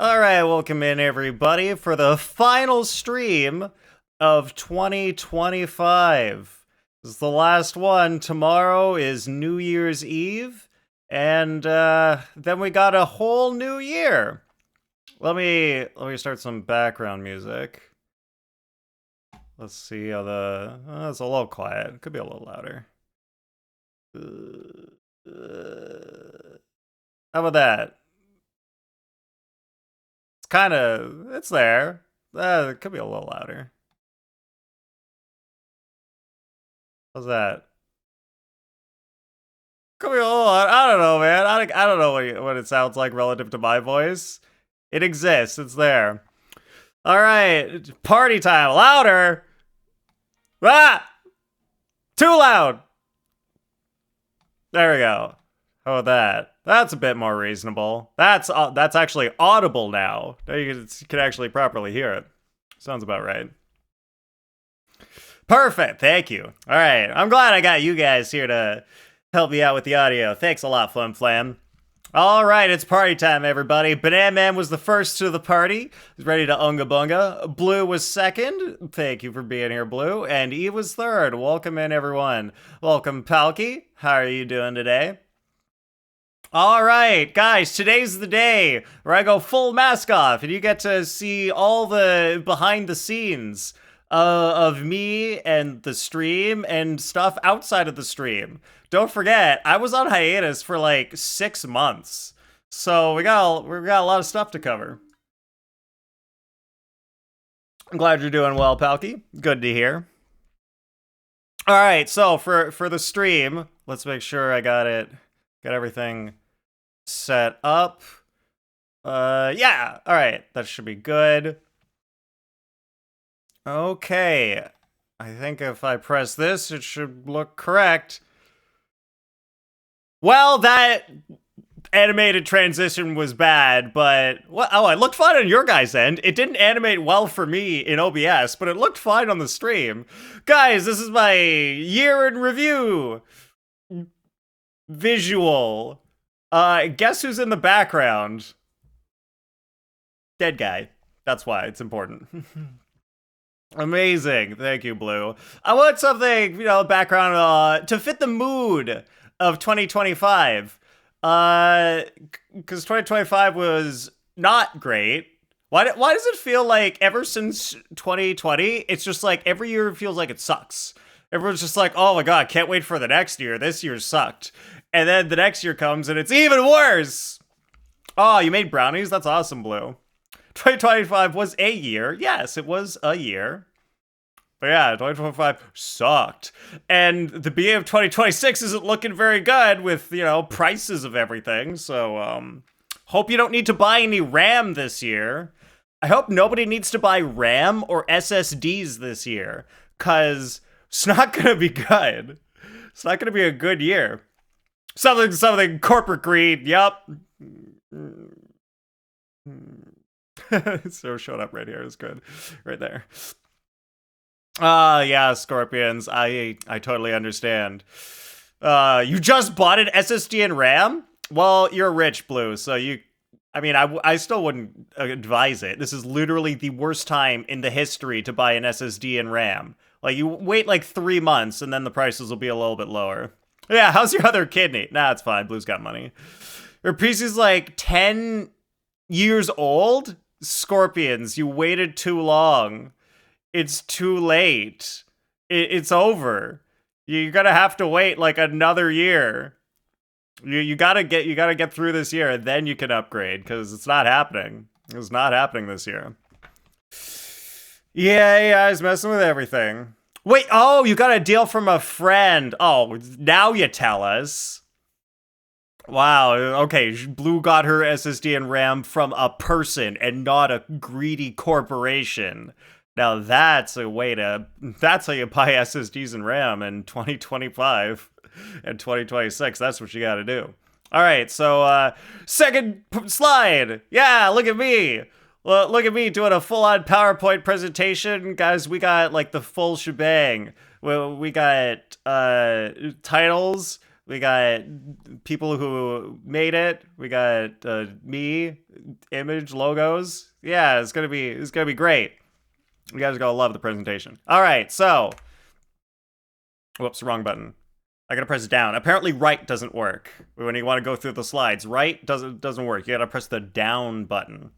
All right, welcome in everybody for the final stream of 2025. This is the last one. Tomorrow is New Year's Eve, and then we got a whole new year. Let me start some background music. Let's see how it's a little quiet. It could be a little louder. How about that? It's there. It could be a little louder. How's that? Could be a little, I don't know, man. I don't know what it sounds like relative to my voice. It exists. It's there. All right. Party time. Louder. Ah! Too loud. There we go. How about that? That's a bit more reasonable. That's actually audible now. Now you can actually properly hear it. Sounds about right. Perfect. Thank you. All right. I'm glad I got you guys here to help me out with the audio. Thanks a lot, Flim Flam. All right, it's party time, everybody. Banana Man was the first to the party. He's ready to unga bunga. Blue was second. Thank you for being here, Blue. And Eve was third. Welcome in, everyone. Welcome, Palky. How are you doing today? All right, guys, today's the day where I go full mask off and you get to see all the behind the scenes of me and the stream and stuff outside of the stream. Don't forget, I was on hiatus for like 6 months, so we got a lot of stuff to cover. I'm glad you're doing well, Palky. Good to hear. All right, so for the stream, let's make sure I got everything set up. Yeah, all right, that should be good. Okay, I think if I press this, it should look correct. Well, that animated transition was bad, but it looked fine on your guys' end. It didn't animate well for me in OBS, but it looked fine on the stream. Guys, this is my year in review visual. Guess who's in the background? Dead guy. That's why it's important. Amazing. Thank you, Blue. I want something, background to fit the mood of 2025. Because 2025 was not great. Why does it feel like ever since 2020, it's just like every year feels like it sucks. Everyone's just like, oh my god, can't wait for the next year. This year sucked. And then the next year comes and it's even worse. Oh, you made brownies? That's awesome, Blue. 2025 was a year. Yes, it was a year. But yeah, 2025 sucked. And the beginning of 2026 isn't looking very good with, prices of everything. So, hope you don't need to buy any RAM this year. I hope nobody needs to buy RAM or SSDs this year, because it's not going to be good. It's not going to be a good year. Something corporate greed. Yup. So showed up right here is good. Right there. Yeah, Scorpions. I totally understand. You just bought an SSD and RAM? Well, you're rich, Blue, so I still wouldn't advise it. This is literally the worst time in the history to buy an SSD and RAM. Like, you wait like 3 months and then the prices will be a little bit lower. Yeah, how's your other kidney? Nah, it's fine. Blue's got money. Your PC's like 10 years old? Scorpions, you waited too long. It's too late. It's over. You're gonna have to wait like another year. You gotta get through this year, and then you can upgrade, because it's not happening. It's not happening this year. Yeah, I was messing with everything. Wait, oh, you got a deal from a friend. Oh, now you tell us. Wow, okay, Blue got her SSD and RAM from a person and not a greedy corporation. Now that's how you buy SSDs and RAM in 2025 and 2026. That's what you gotta do. All right, so second slide. Yeah, look at me. Look at me doing a full-on PowerPoint presentation. Guys, we got like the full shebang. We got titles. We got people who made it. We got me, image, logos. Yeah, it's gonna be great. You guys are gonna love the presentation. All right, so whoops, wrong button. I gotta press down. Apparently, right doesn't work when you want to go through the slides. Right doesn't work. You gotta press the down button.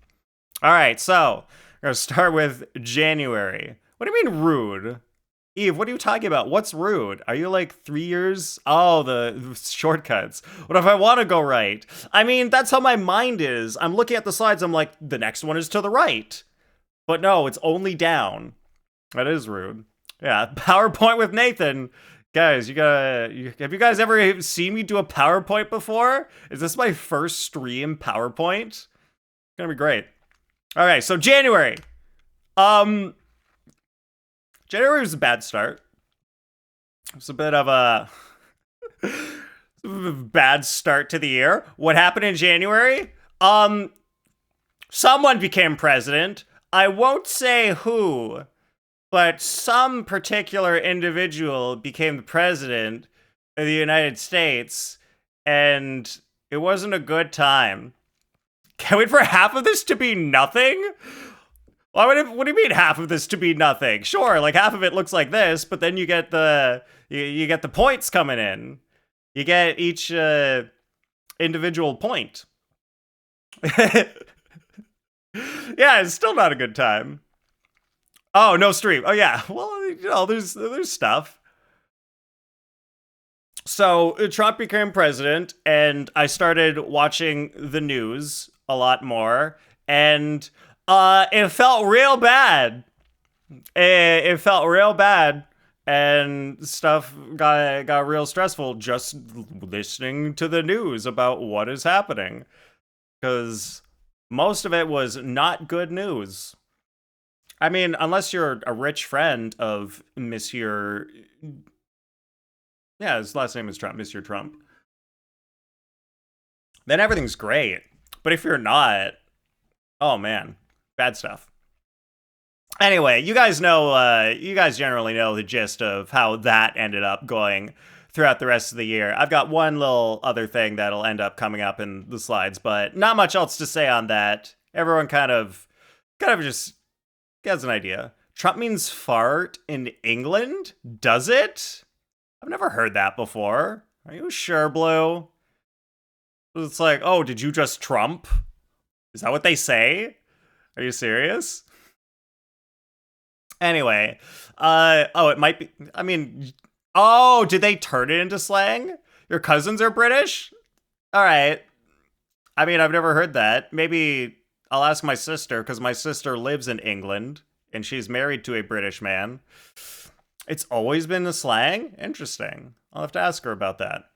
All right, so we're gonna start with January. What do you mean rude? Eve, what are you talking about? What's rude? Are you like 3 years? Oh, the shortcuts. What if I want to go right? I mean, that's how my mind is. I'm looking at the slides. I'm like, the next one is to the right. But no, it's only down. That is rude. Yeah, PowerPoint with Nathan. Guys, have you guys ever seen me do a PowerPoint before? Is this my first stream PowerPoint? It's gonna be great. Okay, so January. January was a bad start. It was a bit of a bad start to the year. What happened in January? Someone became president. I won't say who, but some particular individual became the president of the United States, and it wasn't a good time. Can't wait for half of this to be nothing? What do you mean half of this to be nothing? Sure, like half of it looks like this, but then you get you get the points coming in. You get each individual point. Yeah, it's still not a good time. Oh, no stream. Oh yeah. Well, there's stuff. So Trump became president, and I started watching the news a lot more, and it felt real bad. It felt real bad, and stuff got real stressful just listening to the news about what is happening, because most of it was not good news. I mean, unless you're a rich friend of Monsieur, yeah, his last name is Trump, Monsieur Trump, then everything's great. But if you're not, oh man, bad stuff. Anyway, you guys generally know the gist of how that ended up going throughout the rest of the year. I've got one little other thing that'll end up coming up in the slides, but not much else to say on that. Everyone kind of just gets an idea. Trump means fart in England? Does it? I've never heard that before. Are you sure, Blue? It's like, oh, did you just Trump? Is that what they say? Are you serious? Anyway, it might be, I mean, oh, did they turn it into slang? Your cousins are British? All right. I mean, I've never heard that. Maybe I'll ask my sister, because my sister lives in England, and she's married to a British man. It's always been a slang? Interesting. I'll have to ask her about that.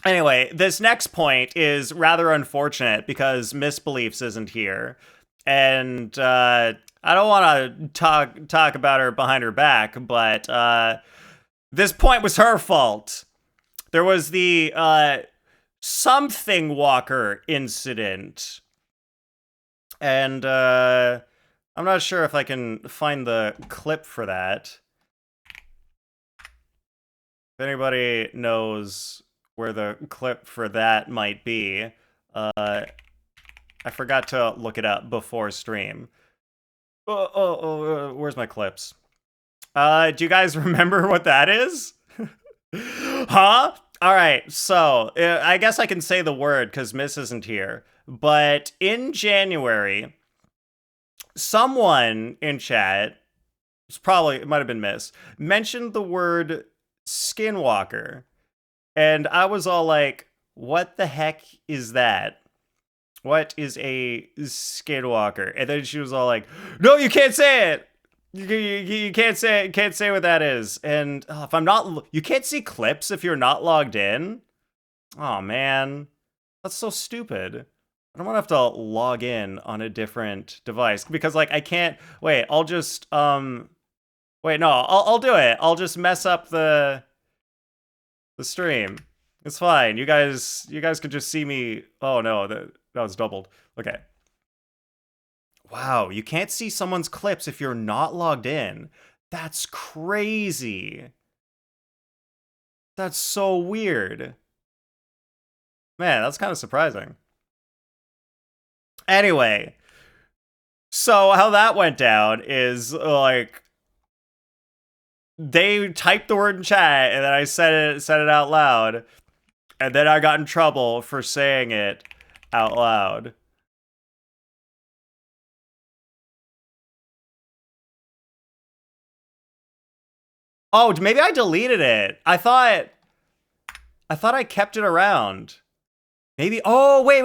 Anyway, this next point is rather unfortunate because Misbeliefs isn't here. And I don't want to talk about her behind her back, but this point was her fault. There was the something walker incident. And I'm not sure if I can find the clip for that. If anybody knows where the clip for that might be, I forgot to look it up before stream. Where's my clips? Do you guys remember what that is? Huh? All right, so I guess I can say the word because Miss isn't here. But in January, someone in chat, it might have been Miss, mentioned the word skinwalker. And I was all like, what the heck is that? What is a skinwalker? And then she was all like, no, you can't say it. You can't say what that is. And if I'm not, you can't see clips if you're not logged in. Oh man, that's so stupid. I don't want to have to log in on a different device because like I can't. Wait, I'll just Wait, no, I'll do it. I'll just mess up the stream. It's fine. You guys could just see me. Oh no, that was doubled. Okay. Wow, you can't see someone's clips if you're not logged in. That's crazy. That's so weird. Man, that's kind of surprising. Anyway, so how that went down is like they typed the word in chat and then I said it out loud, and then I got in trouble for saying it out loud. Oh, maybe I deleted it. I thought I kept it around. Maybe. Oh, wait.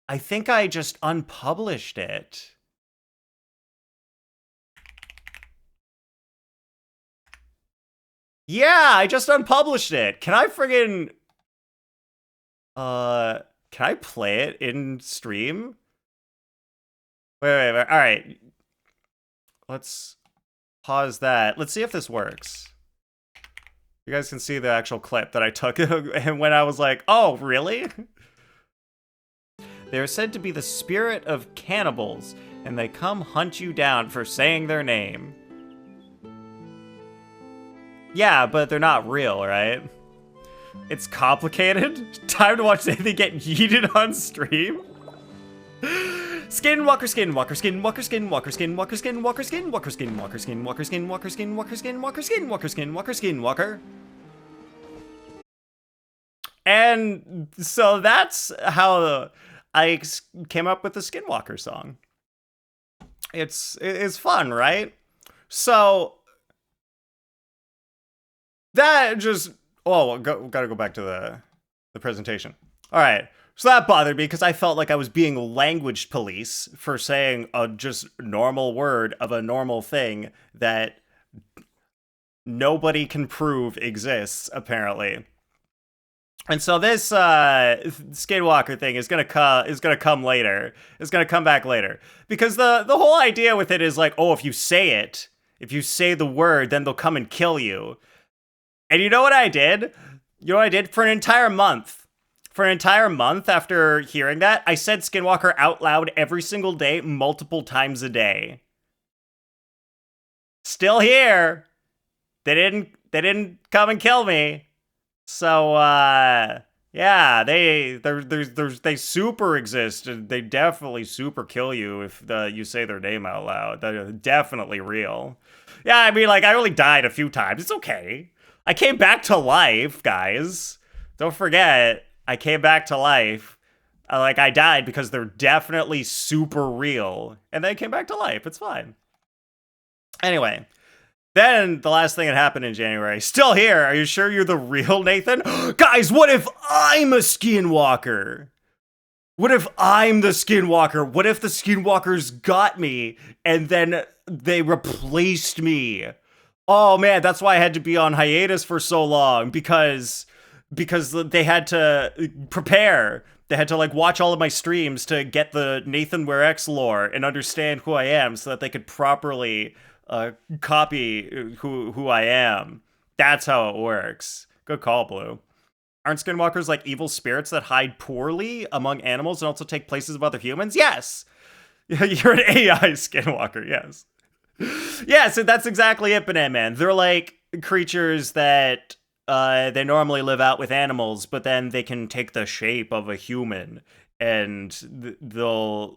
I think I just unpublished it. Yeah, I just unpublished it. Can I friggin' can I play it in stream? Wait. All right. Let's pause that. Let's see if this works. You guys can see the actual clip that I took and when I was like, "Oh, really?" They are said to be the spirit of cannibals, and they come hunt you down for saying their name. Yeah, but they're not real, right? It's complicated. Time to watch Nathan get yeeted on stream. Skinwalker. And so that's how I came up with the Skinwalker song. It's fun, right? So that just gotta go back to the presentation. All right. So that bothered me because I felt like I was being language police for saying a just normal word of a normal thing that nobody can prove exists, apparently. And so this Skinwalker thing is gonna come later. It's gonna come back later because the whole idea with it is like, oh, if you say the word, then they'll come and kill you. And you know what I did? You know what I did for an entire month? For an entire month after hearing that, I said Skinwalker out loud every single day, multiple times a day. Still here. They didn't come and kill me. So yeah, they super exist. They definitely super kill you if you say their name out loud. They're definitely real. Yeah, I mean, like, I only died a few times. It's okay. I came back to life, guys. Don't forget, I came back to life. I died because they're definitely super real. And they came back to life. It's fine. Anyway, then the last thing that happened in January. Still here. Are you sure you're the real Nathan? Guys, what if I'm a Skinwalker? What if I'm the Skinwalker? What if the Skinwalkers got me and then they replaced me? Oh man, that's why I had to be on hiatus for so long because they had to prepare. They had to like watch all of my streams to get the NathanwareX lore and understand who I am so that they could properly copy who I am. That's how it works. Good call, Blue. Aren't Skinwalkers like evil spirits that hide poorly among animals and also take places of other humans? Yes. You're an AI Skinwalker, yes. Yeah, so that's exactly it, Banana Man. They're like creatures that they normally live out with animals, but then they can take the shape of a human, and they'll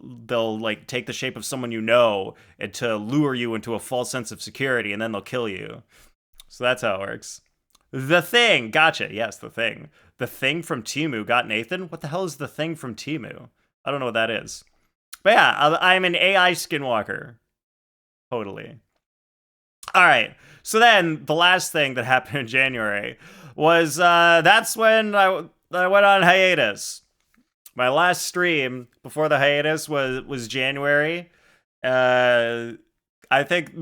like take the shape of someone you know, and to lure you into a false sense of security, and then they'll kill you. So that's how it works. The Thing, gotcha. Yes, The Thing. The Thing from Temu got Nathan. What the hell is The Thing from Temu? I don't know what that is. But yeah, I'm an AI Skinwalker. Totally. All right. So then the last thing that happened in January was that's when I went on hiatus. My last stream before the hiatus was January. I think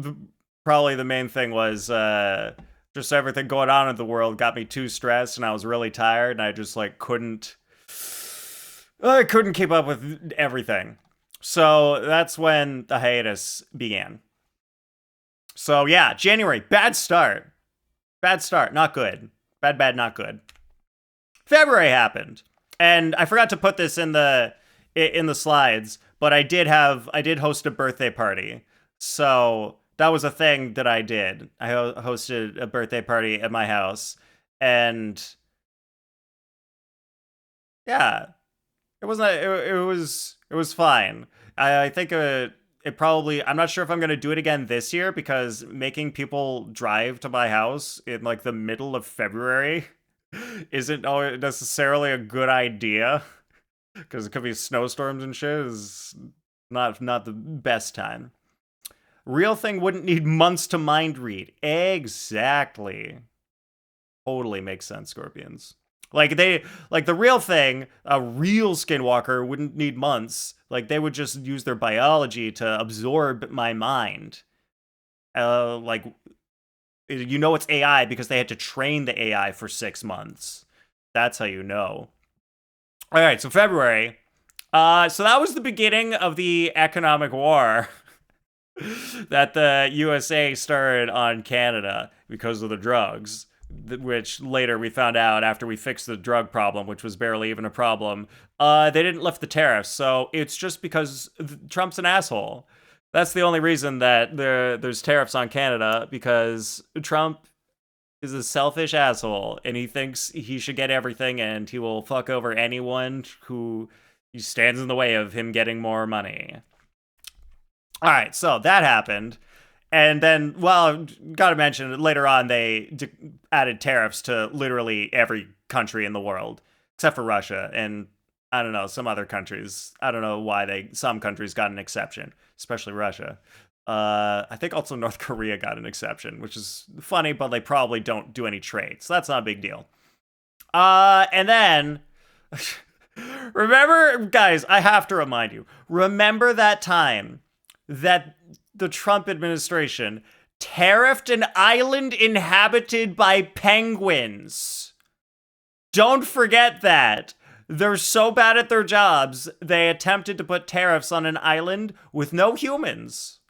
probably the main thing was just everything going on in the world got me too stressed, and I was really tired, and I just like couldn't keep up with everything. So that's when the hiatus began. So yeah, January, bad start. Bad start, not good. Bad, not good. February happened. And I forgot to put this in the slides, but I did host a birthday party. So That was a thing that I did. I hosted a birthday party at my house, and yeah, it wasn't. It was fine. I think it probably. I'm not sure if I'm gonna do it again this year because making people drive to my house in like the middle of February isn't necessarily a good idea because it could be snowstorms and shit. Is not the best time. Real thing wouldn't need months to mind read. Exactly. Totally makes sense, Scorpions. Like the real thing, a real skinwalker wouldn't need months. Like they would just use their biology to absorb my mind. Like you know it's AI because they had to train the AI for 6 months. That's how you know. All right, so February. So that was the beginning of the economic war that the USA started on Canada because of the drugs, which later we found out after we fixed the drug problem, which was barely even a problem, they didn't lift the tariffs. So it's just because Trump's an asshole. That's the only reason that there's tariffs on Canada, because Trump is a selfish asshole and he thinks he should get everything and he will fuck over anyone who stands in the way of him getting more money. All right, so that happened. And then, well, gotta mention, later on, they added tariffs to literally every country in the world, except for Russia and, I don't know, some other countries. I don't know why some countries got an exception, especially Russia. I think also North Korea got an exception, which is funny, but they probably don't do any trade, so that's not a big deal. And then, remember, guys, I have to remind you, remember that time that the Trump administration tariffed an island inhabited by penguins. Don't forget that. They're so bad at their jobs, they attempted to put tariffs on an island with no humans.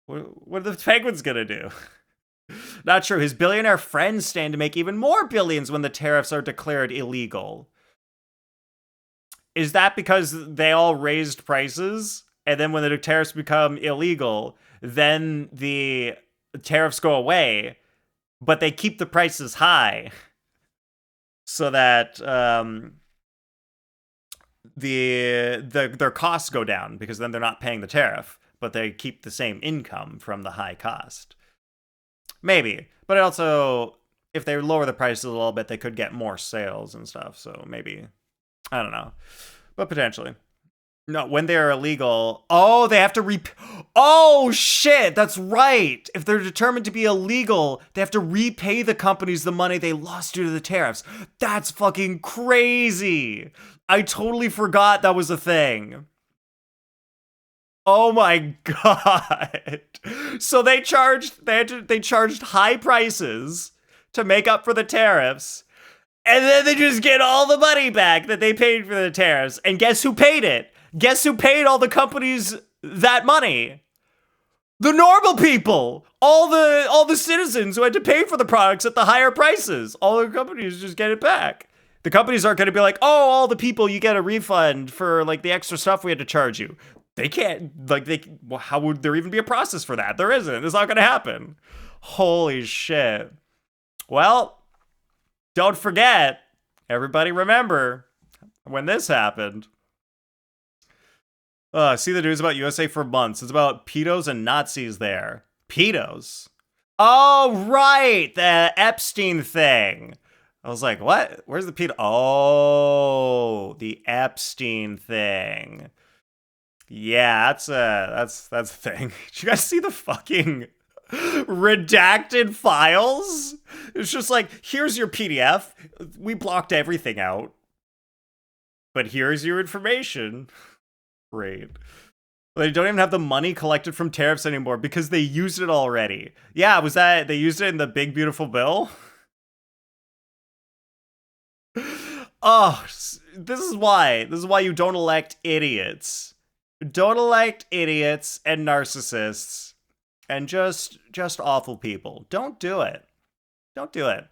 What are the penguins gonna do? Not true. His billionaire friends stand to make even more billions when the tariffs are declared illegal. Is that because they all raised prices? And then when the tariffs become illegal, then the tariffs go away, but they keep the prices high so that their costs go down, because then they're not paying the tariff, but they keep the same income from the high cost. Maybe. But also, if they lower the prices a little bit, they could get more sales and stuff. So maybe, I don't know. But potentially. No, when they're illegal, they have to oh shit, that's right. If they're determined to be illegal, they have to repay the companies the money they lost due to the tariffs. That's fucking crazy. I totally forgot that was a thing. Oh my god. So they charged high prices to make up for the tariffs, and then they just get all the money back that they paid for the tariffs. And guess who paid it? Guess who paid all the companies that money? The normal people. All the citizens who had to pay for the products at the higher prices. All the companies just get it back. The companies aren't going to be like, oh, all the people, you get a refund for like the extra stuff we had to charge you. They can't, how would there even be a process for that? There isn't. It's not going to happen. Holy shit. Well, don't forget, everybody remember when this happened. See the news about USA for months. It's about pedos and Nazis there. Pedos? Oh, right. The Epstein thing. I was like, what? Where's the pedo? Oh, the Epstein thing. Yeah, that's a thing. Did you guys see the fucking redacted files? It's just like, here's your PDF. We blocked everything out. But here's your information. Great. They don't even have the money collected from tariffs anymore because they used it already. Yeah, was that they used it in the big beautiful bill? Oh, this is why you don't elect idiots. Don't elect idiots and narcissists and just awful people. Don't do it. Don't do it.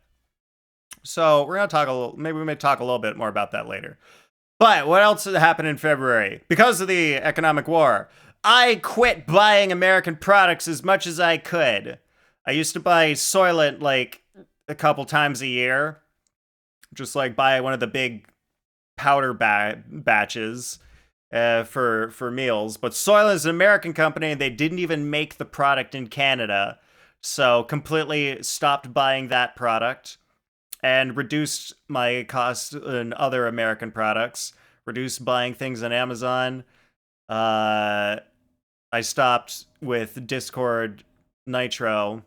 So we're gonna maybe we may talk a little bit more about that later. But what else happened in February? Because of the economic war, I quit buying American products as much as I could. I used to buy Soylent like a couple times a year, just like buy one of the big powder batches for meals. But Soylent is an American company, and they didn't even make the product in Canada, so completely stopped buying that product and reduced my cost in other American products. Reduced buying things on Amazon. I stopped with Discord Nitro.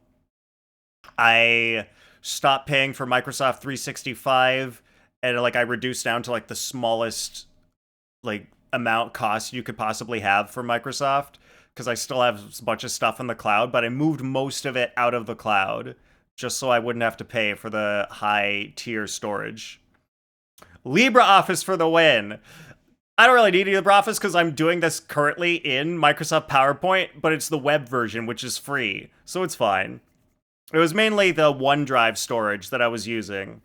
I stopped paying for Microsoft 365, and like I reduced down to like the smallest like amount cost you could possibly have for Microsoft, because I still have a bunch of stuff in the cloud, but I moved most of it out of the cloud just so I wouldn't have to pay for the high tier storage. LibreOffice for the win. I don't really need LibreOffice because I'm doing this currently in Microsoft PowerPoint, but it's the web version, which is free, so it's fine. It was mainly the OneDrive storage that I was using,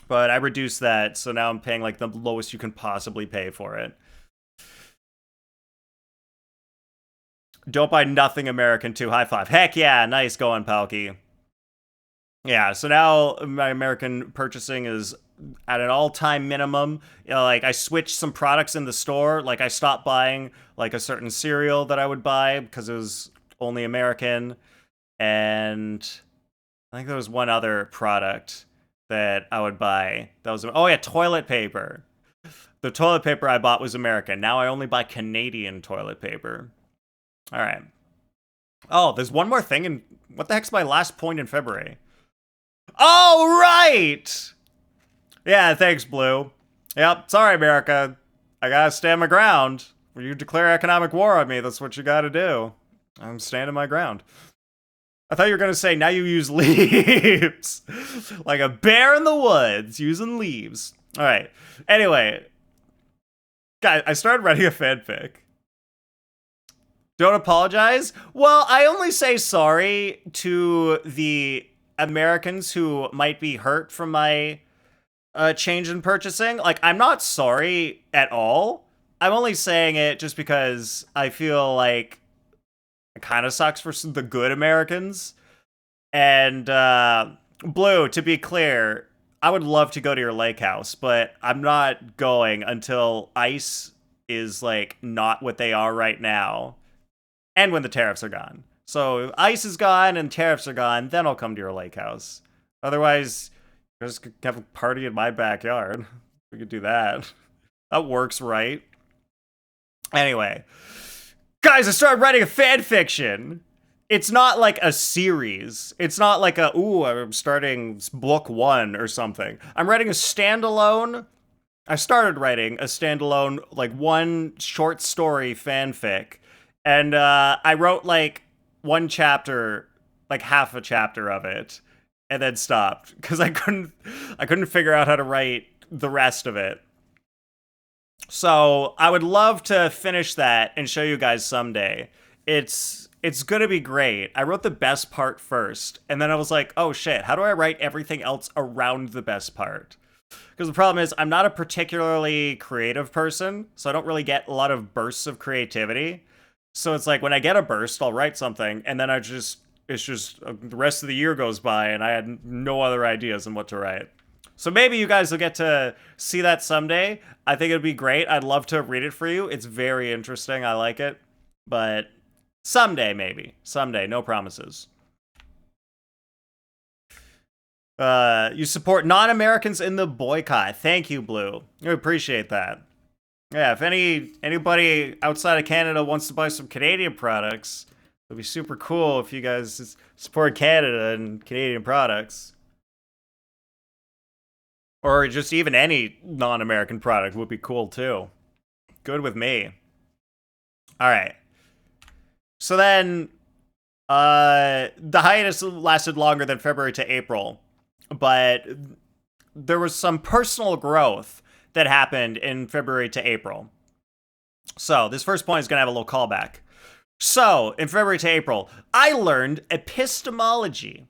but I reduced that, so now I'm paying like the lowest you can possibly pay for it. Don't buy nothing American too. High five. Heck yeah, nice going, Palky. Yeah, so now my American purchasing is at an all-time minimum. You know, like I switched some products in the store. Like I stopped buying like a certain cereal that I would buy because it was only American. And I think there was one other product that I would buy. That was, oh yeah, toilet paper. The toilet paper I bought was American. Now I only buy Canadian toilet paper. All right. Oh, there's one more thing. And what the heck's my last point in February? Oh, right! Yeah, thanks, Blue. Yep, sorry, America. I gotta stand my ground. When you declare economic war on me, that's what you gotta do. I'm standing my ground. I thought you were gonna say, now you use leaves. Like a bear in the woods, using leaves. Alright, anyway. Guys, I started writing a fanfic. Don't apologize? Well, I only say sorry to the Americans who might be hurt from my change in purchasing. Like, I'm not sorry at all. I'm only saying it just because I feel like it kind of sucks for the good Americans. And Blue, to be clear, I would love to go to your lake house, but I'm not going until ICE is like not what they are right now, and when the tariffs are gone. So if ICE is gone and tariffs are gone, then I'll come to your lake house. Otherwise, just have a party in my backyard. We could do that. That works, right? Anyway. Guys, I started writing a fan fiction. It's not like a series. It's not like a, ooh, I'm starting book 1 or something. I'm writing a standalone. I started writing a standalone, like, one short story fanfic. And I wrote, like, one chapter, like half a chapter of it, and then stopped because I couldn't figure out how to write the rest of it. So I would love to finish that and show you guys someday. It's gonna be great. I wrote the best part first, and then I was like, oh shit, how do I write everything else around the best part? Because the problem is I'm not a particularly creative person, so I don't really get a lot of bursts of creativity. So it's like when I get a burst, I'll write something, and then it's just the rest of the year goes by, and I had no other ideas on what to write. So maybe you guys will get to see that someday. I think it'd be great. I'd love to read it for you. It's very interesting. I like it. But someday, maybe. Someday. No promises. You support non-Americans in the boycott. Thank you, Blue. I appreciate that. Yeah, if anybody outside of Canada wants to buy some Canadian products, it'd be super cool if you guys support Canada and Canadian products. Or just even any non-American product would be cool too. Good with me. Alright. So then, the hiatus lasted longer than February to April, but there was some personal growth that happened in February to April. So this first point is going to have a little callback. So in February to April, I learned epistemology.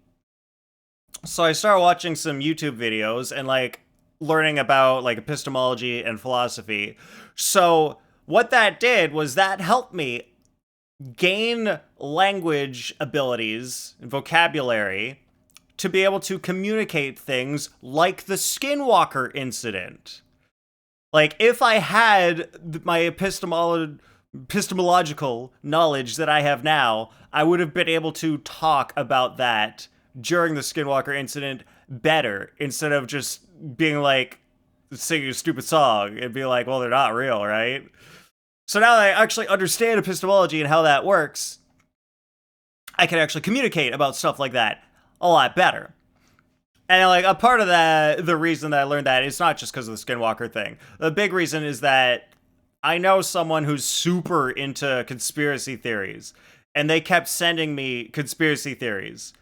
So I started watching some YouTube videos and like learning about like epistemology and philosophy. So what that did was that helped me gain language abilities and vocabulary to be able to communicate things like the Skinwalker incident. Like, if I had my epistemological knowledge that I have now, I would have been able to talk about that during the Skinwalker incident better, instead of just being like, singing a stupid song and be like, well, they're not real, right? So now that I actually understand epistemology and how that works, I can actually communicate about stuff like that a lot better. And like a part of that, the reason that I learned that is not just because of the Skinwalker thing. The big reason is that I know someone who's super into conspiracy theories, and they kept sending me conspiracy theories.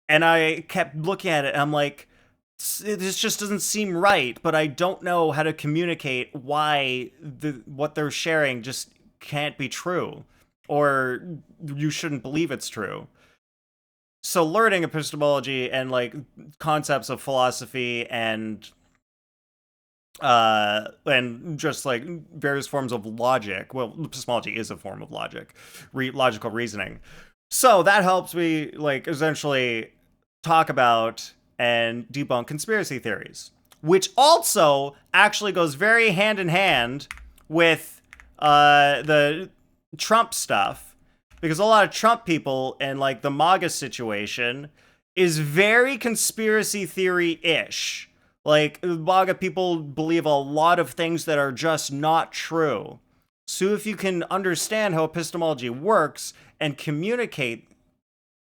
And I kept looking at it, and I'm like, this just doesn't seem right, but I don't know how to communicate why what they're sharing just can't be true, or you shouldn't believe it's true. So learning epistemology and like concepts of philosophy and just like various forms of logic. Well, epistemology is a form of logic, logical reasoning. So that helps me like essentially talk about and debunk conspiracy theories, which also actually goes very hand in hand with the Trump stuff, because a lot of Trump people and like the MAGA situation is very conspiracy theory-ish. Like, MAGA people believe a lot of things that are just not true. So if you can understand how epistemology works and communicate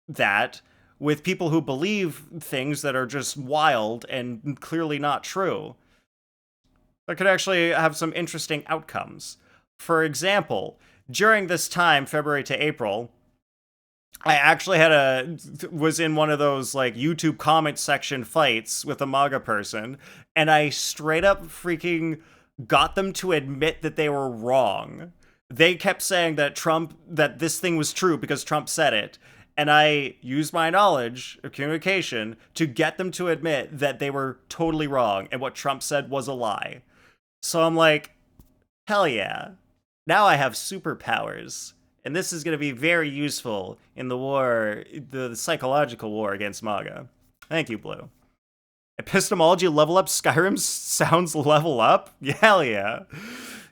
that with people who believe things that are just wild and clearly not true, that could actually have some interesting outcomes. For example, during this time, February to April, I actually was in one of those like YouTube comment section fights with a MAGA person, and I straight up freaking got them to admit that they were wrong. They kept saying that this thing was true because Trump said it. And I used my knowledge of communication to get them to admit that they were totally wrong and what Trump said was a lie. So I'm like, hell yeah. Now I have superpowers. And this is going to be very useful in the war, the psychological war against MAGA. Thank you, Blue. Epistemology level up Skyrim sounds level up? Hell yeah.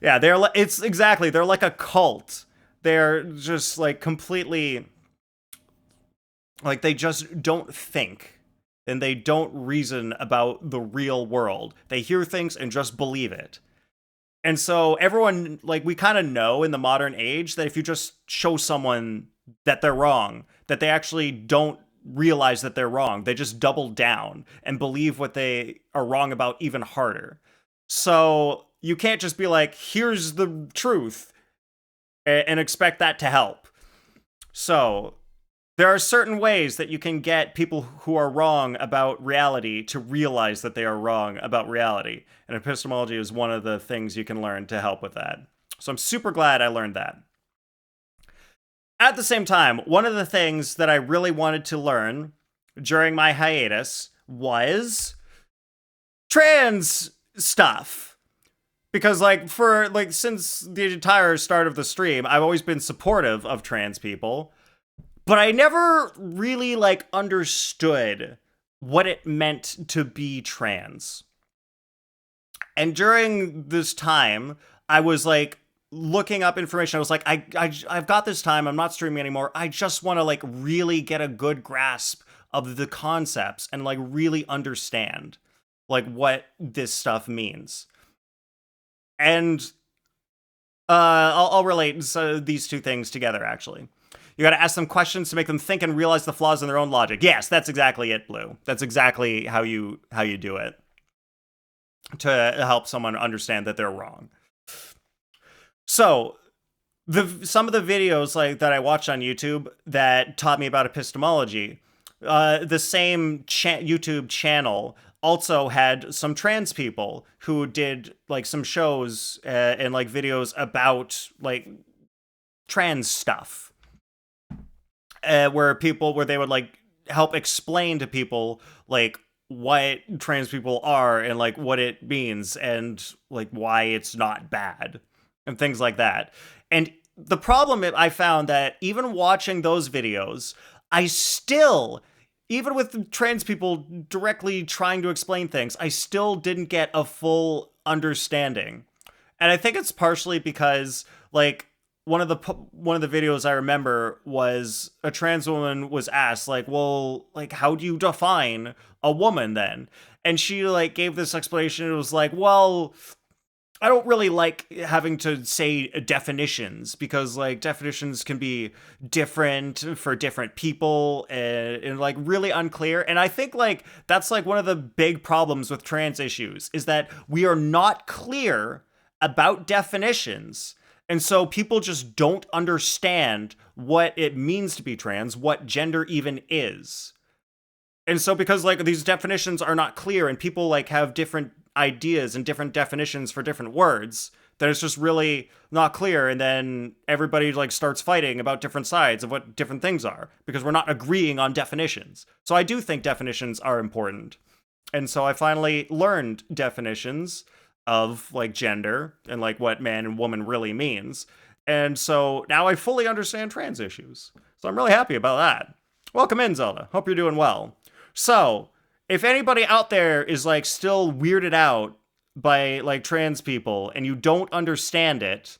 Yeah, they're like a cult. They're just like completely, like, they just don't think and they don't reason about the real world. They hear things and just believe it. And so everyone, like, we kind of know in the modern age that if you just show someone that they're wrong, that they actually don't realize that they're wrong, they just double down and believe what they are wrong about even harder. So you can't just be like, here's the truth, and expect that to help. So there are certain ways that you can get people who are wrong about reality to realize that they are wrong about reality. And epistemology is one of the things you can learn to help with that. So I'm super glad I learned that. At the same time, one of the things that I really wanted to learn during my hiatus was trans stuff. Because since the entire start of the stream, I've always been supportive of trans people. But I never really understood what it meant to be trans. And during this time, I was looking up information. I was like, I've got this time. I'm not streaming anymore. I just want to really get a good grasp of the concepts and really understand what this stuff means. And I'll relate these two things together, actually. You got to ask them questions to make them think and realize the flaws in their own logic. Yes, that's exactly it, Blue. That's exactly how you do it to help someone understand that they're wrong. So, some of the videos that I watched on YouTube that taught me about epistemology, the same YouTube channel also had some trans people who did some shows and videos about trans stuff. Where they would help explain to people what trans people are and what it means and why it's not bad and things like that. And the problem I found that even watching those videos, I still, even with trans people directly trying to explain things, I still didn't get a full understanding. And I think it's partially because, like, one of the videos I remember was a trans woman was asked, like, well, like, how do you define a woman then? And she, like, gave this explanation. It was like, well, I don't really like having to say definitions because, like, definitions can be different for different people, and like really unclear. And I think, like, that's like one of the big problems with trans issues is that we are not clear about definitions. And so people just don't understand what it means to be trans, what gender even is. And so because, like, these definitions are not clear and people, like, have different ideas and different definitions for different words, then it's just really not clear, and then everybody, like, starts fighting about different sides of what different things are because we're not agreeing on definitions. So I do think definitions are important. And so I finally learned definitions of, like, gender and, like, what man and woman really means. And so now I fully understand trans issues. So I'm really happy about that. Welcome in, Zelda. Hope you're doing well. So, if anybody out there is, like, still weirded out by, like, trans people and you don't understand it,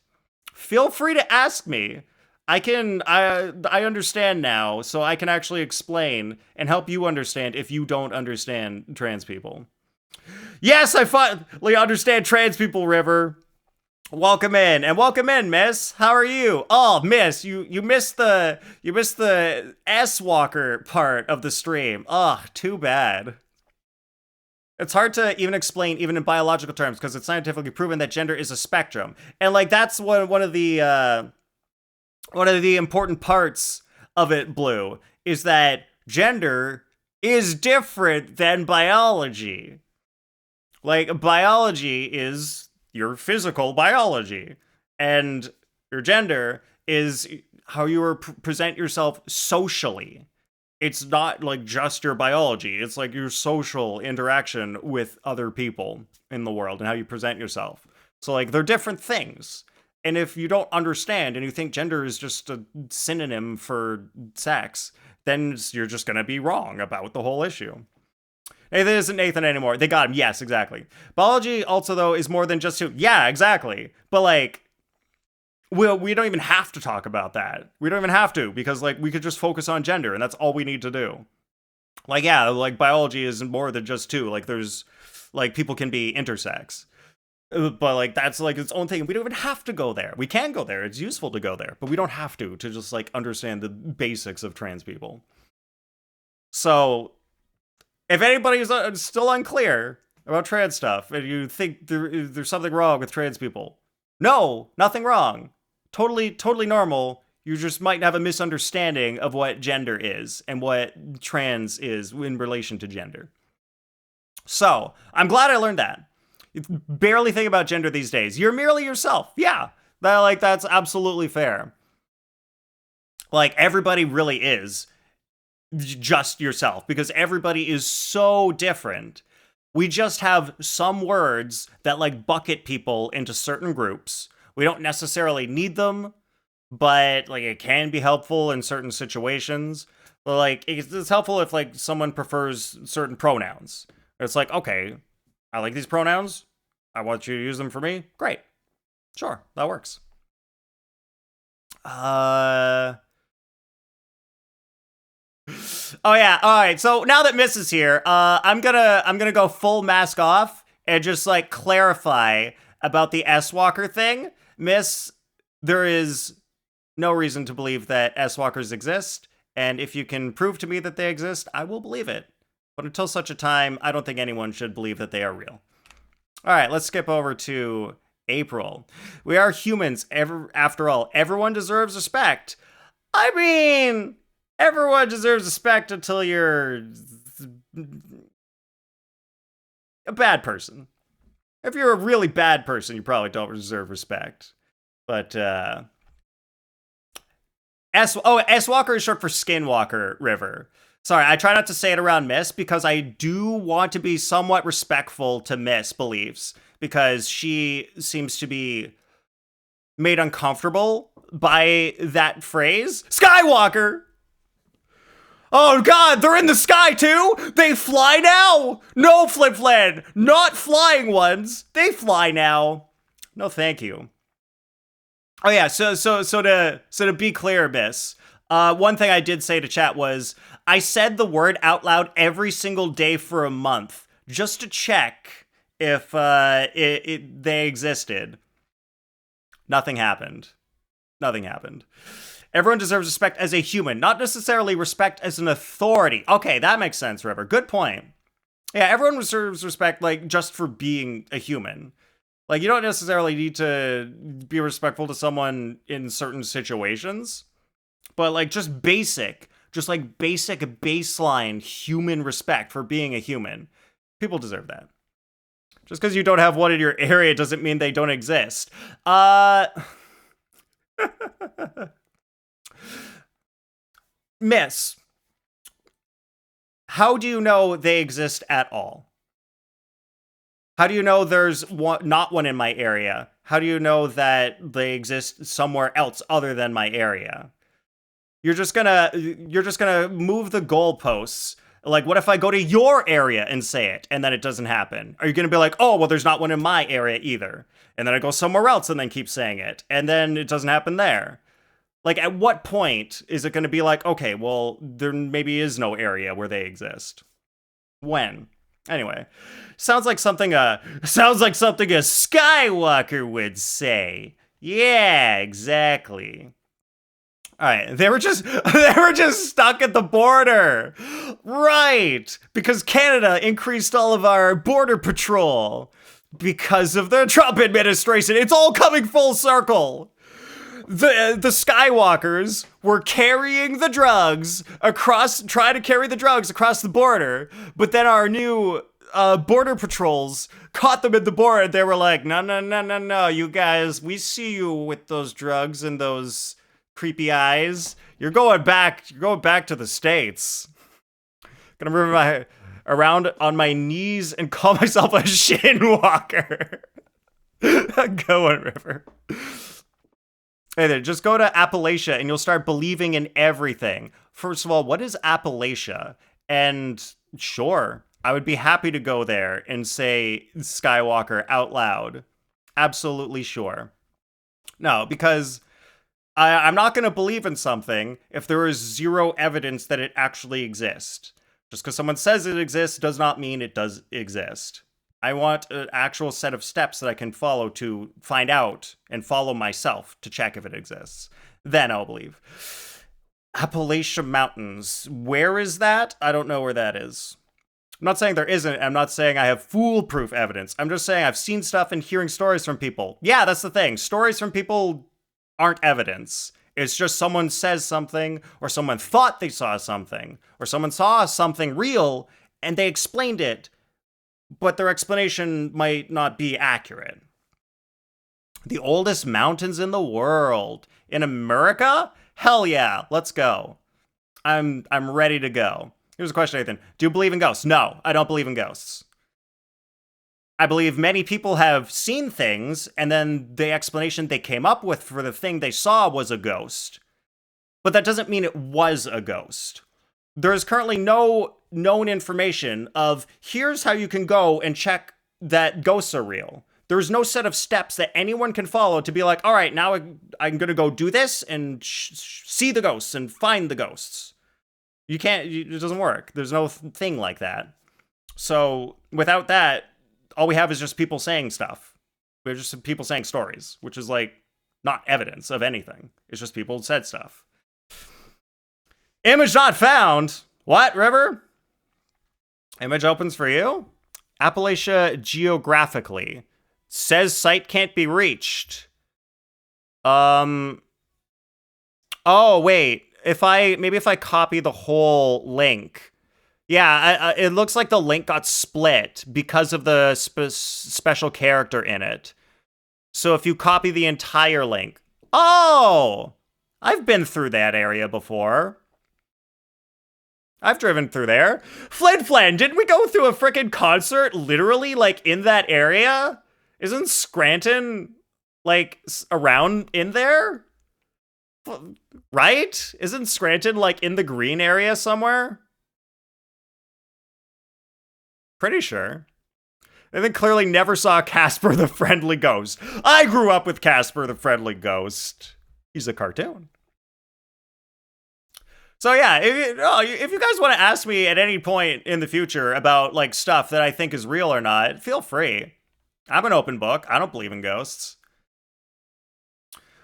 feel free to ask me. I understand now, so I can actually explain and help you understand if you don't understand trans people. Yes, I finally understand trans people, River. Welcome in, and welcome in, Miss. How are you? Oh, Miss, you missed the S Walker part of the stream. Ugh, too bad. It's hard to even explain, even in biological terms, because it's scientifically proven that gender is a spectrum, and, like, that's one of the important parts of it. Blue is that gender is different than biology. Like, biology is your physical biology, and your gender is how you present yourself socially. It's not, like, just your biology. It's, like, your social interaction with other people in the world and how you present yourself. So, like, they're different things. And if you don't understand and you think gender is just a synonym for sex, then you're just gonna be wrong about the whole issue. Nathan isn't Nathan anymore. They got him. Yes, exactly. Biology also, though, is more than just two. Yeah, exactly. But, like, we don't even have to talk about that. We don't even have to, because, like, we could just focus on gender, and that's all we need to do. Like, yeah, like, biology is more than just two. Like, there's, like, people can be intersex. But, like, that's, like, its own thing. We don't even have to go there. We can go there. It's useful to go there. But we don't have to just, like, understand the basics of trans people. So, if anybody's still unclear about trans stuff, and you think there's something wrong with trans people, no, nothing wrong. Totally normal. You just might have a misunderstanding of what gender is and what trans is in relation to gender. So, I'm glad I learned that. You barely think about gender these days. You're merely yourself. Yeah, that's absolutely fair. Like, everybody really is just yourself, because everybody is so different. We just have some words that, like, bucket people into certain groups. We don't necessarily need them, but, like, it can be helpful in certain situations. But, like, it's helpful if, like, someone prefers certain pronouns. It's like, okay, I like these pronouns. I want you to use them for me. Great. Sure, that works. Oh yeah, all right. So now that Miss is here, I'm gonna go full mask off and just, like, clarify about the S Walker thing. Miss, there is no reason to believe that S Walkers exist, and if you can prove to me that they exist, I will believe it. But until such a time, I don't think anyone should believe that they are real. All right, let's skip over to April. We are humans. After all, everyone deserves respect. I mean, everyone deserves respect until you're a bad person. If you're a really bad person, you probably don't deserve respect. But, S Walker is short for Skinwalker, River. Sorry, I try not to say it around Miss because I do want to be somewhat respectful to Miss beliefs, because she seems to be made uncomfortable by that phrase? Skywalker! Oh god, they're in the sky too? They fly now? No, Flip Flan, not flying ones. They fly now. No, thank you. Oh yeah, so to be clear, Miss, one thing I did say to chat was I said the word out loud every single day for a month just to check if they existed. Nothing happened. Nothing happened. Everyone deserves respect as a human, not necessarily respect as an authority. Okay, that makes sense, River. Good point. Yeah, everyone deserves respect, like, just for being a human. Like, you don't necessarily need to be respectful to someone in certain situations, but, like, just basic baseline human respect for being a human. People deserve that. Just because you don't have one in your area doesn't mean they don't exist. Miss, how do you know they exist at all? How do you know there's not one in my area? How do you know that they exist somewhere else other than my area? You're just gonna move the goalposts. Like, what if I go to your area and say it, and then it doesn't happen? Are you gonna be like, oh, well, there's not one in my area either? And then I go somewhere else and then keep saying it, and then it doesn't happen there? Like, at what point is it gonna be like, okay, well, there maybe is no area where they exist? When? Anyway, sounds like something a Skywalker would say. Yeah, exactly. All right, they were just stuck at the border. Right, because Canada increased all of our border patrol because of the Trump administration. It's all coming full circle. The Skywalkers were carrying the drugs trying to carry the drugs across the border, but then our new border patrols caught them at the border. They were like, no, you guys, we see you with those drugs and those creepy eyes. You're going back to the States. Gonna move around on my knees and call myself a shinwalker. Go on, River. Hey there, just go to Appalachia and you'll start believing in everything. First of all, what is Appalachia? And sure, I would be happy to go there and say Skywalker out loud. Absolutely sure. No, because I'm not going to believe in something if there is zero evidence that it actually exists. Just because someone says it exists does not mean it does exist. I want an actual set of steps that I can follow to find out and follow myself to check if it exists. Then I'll believe. Appalachian Mountains. Where is that? I don't know where that is. I'm not saying there isn't. I'm not saying I have foolproof evidence. I'm just saying I've seen stuff and hearing stories from people. Yeah, that's the thing. Stories from people aren't evidence. It's just someone says something, or someone thought they saw something, or someone saw something real and they explained it, but their explanation might not be accurate. The oldest mountains in the world. In America? Hell yeah, let's go. I'm ready to go. Here's a question, Nathan. Do you believe in ghosts? No, I don't believe in ghosts. I believe many people have seen things, and then the explanation they came up with for the thing they saw was a ghost. But that doesn't mean it was a ghost. There is currently no known information of, here's how you can go and check that ghosts are real. There's no set of steps that anyone can follow to be like, all right, now I'm going to go do this and see the ghosts and find the ghosts. You can't, it doesn't work. There's no thing like that. So without that, all we have is just people saying stuff. We're just people saying stories, which is like not evidence of anything. It's just people said stuff. Image not found. What, River? Image opens for you? Appalachia geographically. Says site can't be reached. Oh, wait. Maybe if I copy the whole link. Yeah, it looks like the link got split because of the special character in it. So if you copy the entire link. Oh! I've been through that area before. I've driven through there. Flan, didn't we go through a freaking concert literally, like, in that area? Isn't Scranton, like, around in there? Right? Isn't Scranton like in the green area somewhere? Pretty sure. And then clearly never saw Casper the Friendly Ghost. I grew up with Casper the Friendly Ghost. He's a cartoon. So yeah, if you guys want to ask me at any point in the future about like stuff that I think is real or not, feel free. I'm an open book. I don't believe in ghosts.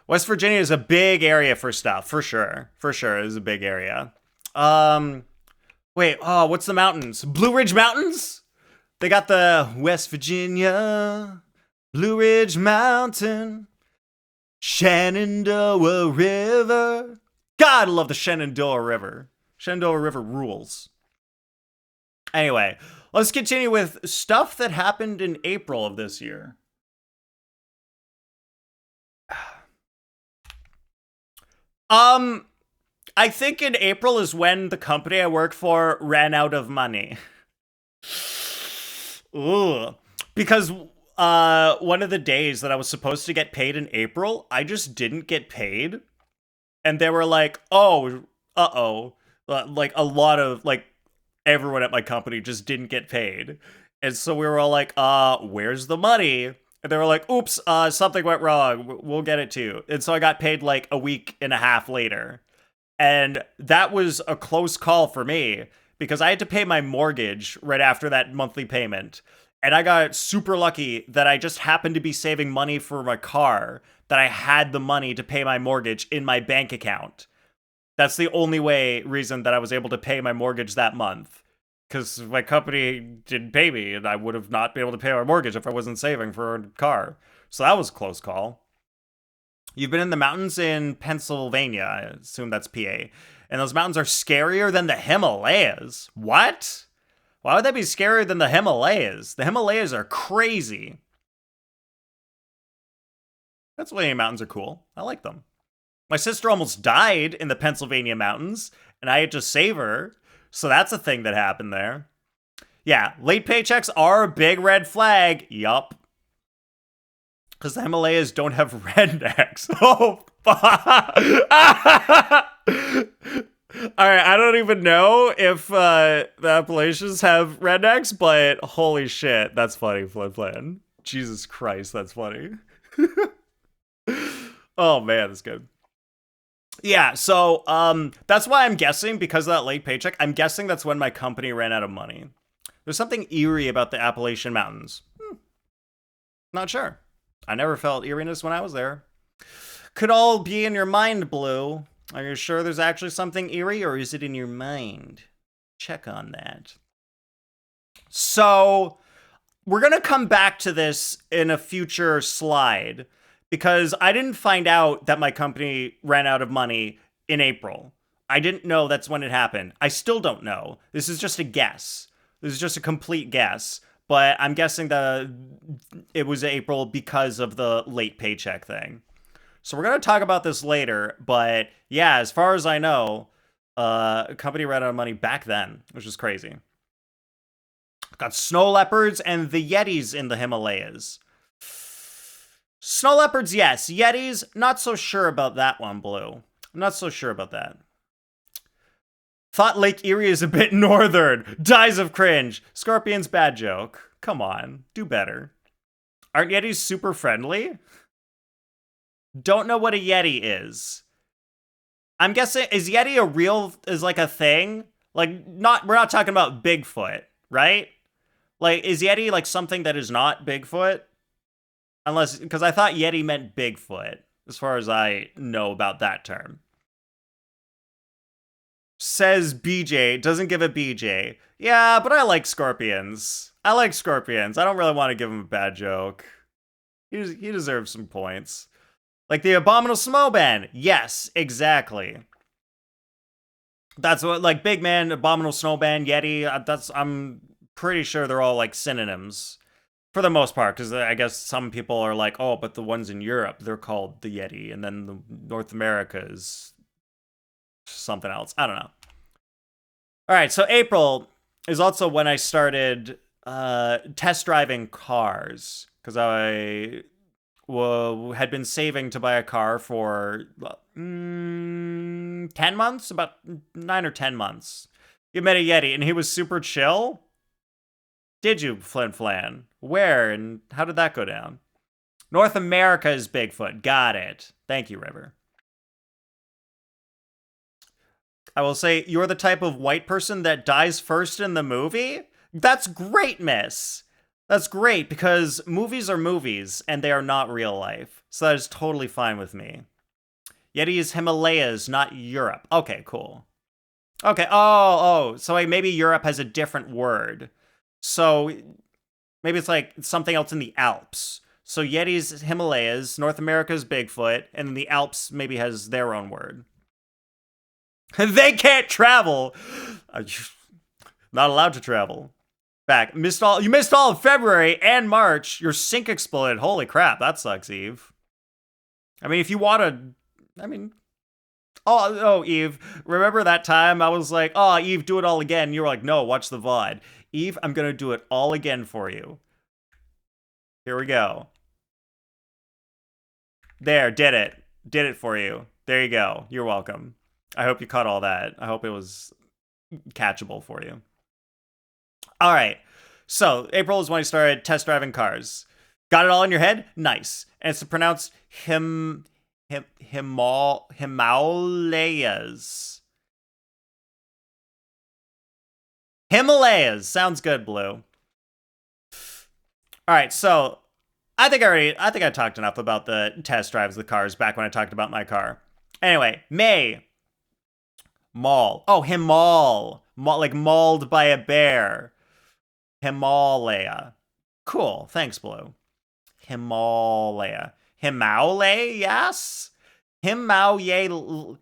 West Virginia is a big area for stuff, for sure. For sure, it is a big area. Wait, oh, what's the mountains? Blue Ridge Mountains? They got the West Virginia Blue Ridge Mountain, Shenandoah River. God, I love the Shenandoah River. Shenandoah River rules. Anyway, let's continue with stuff that happened in April of this year. I think in April is when the company I work for ran out of money. Ooh. Because one of the days that I was supposed to get paid in April, I just didn't get paid. And they were like, oh, uh-oh. Like a lot of, like, everyone at my company just didn't get paid. And so we were all like, where's the money? And they were like, oops, something went wrong. We'll get it to you. And so I got paid like a week and a half later. And that was a close call for me because I had to pay my mortgage right after that monthly payment. And I got super lucky that I just happened to be saving money for my car, that I had the money to pay my mortgage in my bank account. That's the only reason that I was able to pay my mortgage that month. Because my company didn't pay me, and I would have not been able to pay my mortgage if I wasn't saving for a car. So that was a close call. You've been in the mountains in Pennsylvania. I assume that's PA. And those mountains are scarier than the Himalayas. What? Why would that be scarier than the Himalayas? The Himalayas are crazy. Pennsylvania mountains are cool. I like them. My sister almost died in the Pennsylvania mountains, and I had to save her. So that's a thing that happened there. Yeah, late paychecks are a big red flag. Yup. Because the Himalayas don't have rednecks. Oh, fuck. Alright, I don't even know if the Appalachians have rednecks, but holy shit, that's funny, Flynn. Jesus Christ, that's funny. Oh man, that's good. Yeah, so that's why I'm guessing, because of that late paycheck, I'm guessing that's when my company ran out of money. There's something eerie about the Appalachian Mountains. Not sure. I never felt eeriness when I was there. Could all be in your mind, Blue. Are you sure there's actually something eerie, or is it in your mind? Check on that. So, we're going to come back to this in a future slide, because I didn't find out that my company ran out of money in April. I didn't know that's when it happened. I still don't know. This is just a guess. This is just a complete guess. But I'm guessing that it was April because of the late paycheck thing. So we're going to talk about this later. But yeah, as far as I know, a company ran out of money back then, which is crazy. Got snow leopards and the Yetis in the Himalayas. Snow leopards, yes. Yetis, not so sure about that one, Blue. I'm not so sure about that. Thought Lake Erie is a bit northern. Dies of cringe. Scorpions, bad joke. Come on, do better. Aren't Yetis super friendly? Don't know what a Yeti is. I'm guessing, is Yeti is like a thing? Like, we're not talking about Bigfoot, right? Like, is Yeti like something that is not Bigfoot? Unless, because I thought Yeti meant Bigfoot, as far as I know about that term. Says BJ, doesn't give a BJ. Yeah, but I like scorpions. I like scorpions. I don't really want to give him a bad joke. He deserves some points. Like the Abominable Snowman. Yes, exactly. That's what, like, Big Man, Abominable Snowman, Yeti, I'm pretty sure they're all, like, synonyms. For the most part, because I guess some people are like, oh, but the ones in Europe, they're called the Yeti, and then the North America is something else. I don't know. All right, so April is also when I started test driving cars, because I had been saving to buy a car for 10 months, about 9 or 10 months. You met a Yeti and he was super chill. Did you, Flin Flan? Where and how did that go down? North America is Bigfoot. Got it. Thank you, River. I will say, you're the type of white person that dies first in the movie? That's great, miss. That's great, because movies are movies, and they are not real life. So that is totally fine with me. Yeti is Himalayas, not Europe. Okay, cool. Okay, so like maybe Europe has a different word. So maybe it's like something else in the Alps. So Yeti's Himalayas, North America's Bigfoot, and then the Alps maybe has their own word. They can't travel. Not allowed to travel. Back. You missed all of February and March. Your sink exploded. Holy crap, that sucks, Eve. I mean, if you want to... I mean... Oh, Eve, remember that time I was like, oh, Eve, do it all again. You were like, no, watch the VOD. Eve, I'm going to do it all again for you. Here we go. There, did it. Did it for you. There you go. You're welcome. I hope you caught all that. I hope it was catchable for you. All right. So, April is when I started test driving cars. Got it all in your head? Nice. And it's pronounced Himalayas. Himalayas. Sounds good, Blue. All right, so I think I talked enough about the test drives of the cars back when I talked about my car. Anyway, May. Maul. Oh, Himal. Like mauled by a bear. Himalaya. Cool. Thanks, Blue. Himalaya. Himalayas? Himalayas.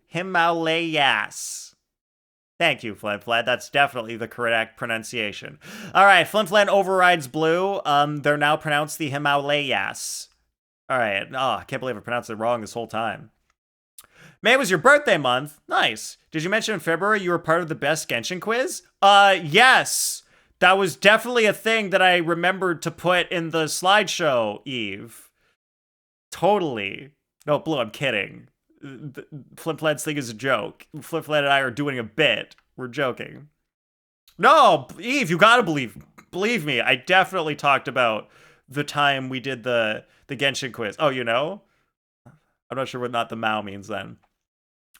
Thank you, Flinflan. That's definitely the correct pronunciation. All right, Flinflan overrides Blue. They're now pronounced the Himalayas. All right. Oh, I can't believe I pronounced it wrong this whole time. May was your birthday month. Nice. Did you mention in February you were part of the best Genshin quiz? Yes. That was definitely a thing that I remembered to put in the slideshow, Eve. Totally. No, Blue, I'm kidding. Flimflad's thing is a joke. Flimflad and I are doing a bit. We're joking. No, Eve, you gotta believe me. I definitely talked about the time we did the Genshin quiz. Oh, you know? I'm not sure what not the Mao means then.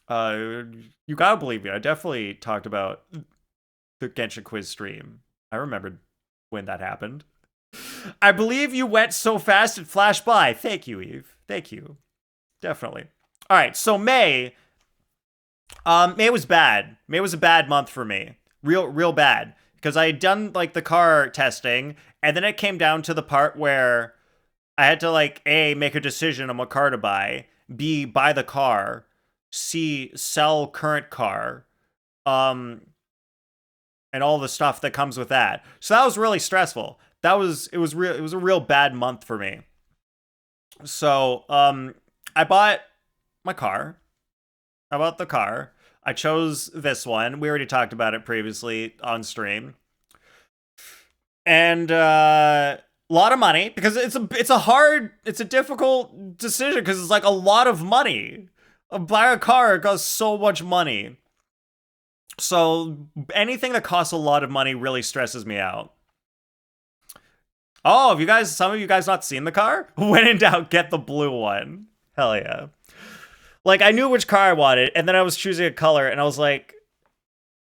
You gotta believe me. I definitely talked about the Genshin quiz stream. I remembered when that happened. I believe you went so fast it flashed by. Thank you, Eve. Thank you. Definitely. All right, so May was bad. May was a bad month for me. Real bad. Because I had done, like, the car testing, and then it came down to the part where I had to, like, A, make a decision on what car to buy, B, buy the car, C, sell current car, and all the stuff that comes with that. So that was really stressful. It was a real bad month for me. So, I bought my car. I bought the car. I chose this one. We already talked about it previously on stream. And a lot of money, because it's a difficult decision, because it's like a lot of money. Buy a car, it costs so much money. So anything that costs a lot of money really stresses me out. Oh, some of you guys not seen the car? When in doubt, get the blue one. Hell yeah. Like, I knew which car I wanted, and then I was choosing a color, and I was like,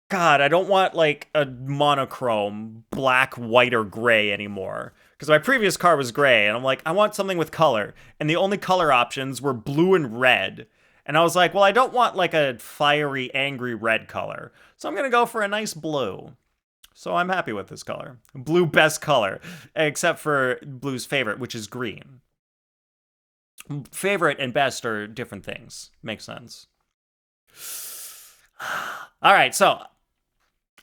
God, I don't want, like, a monochrome, black, white, or gray anymore. Because my previous car was gray, and I'm like, I want something with color. And the only color options were blue and red. And I was like, well, I don't want, like, a fiery, angry red color. So I'm going to go for a nice blue. So I'm happy with this color. Blue, best color. Except for Blue's favorite, which is green. Favorite and best are different things. Makes sense. All right, so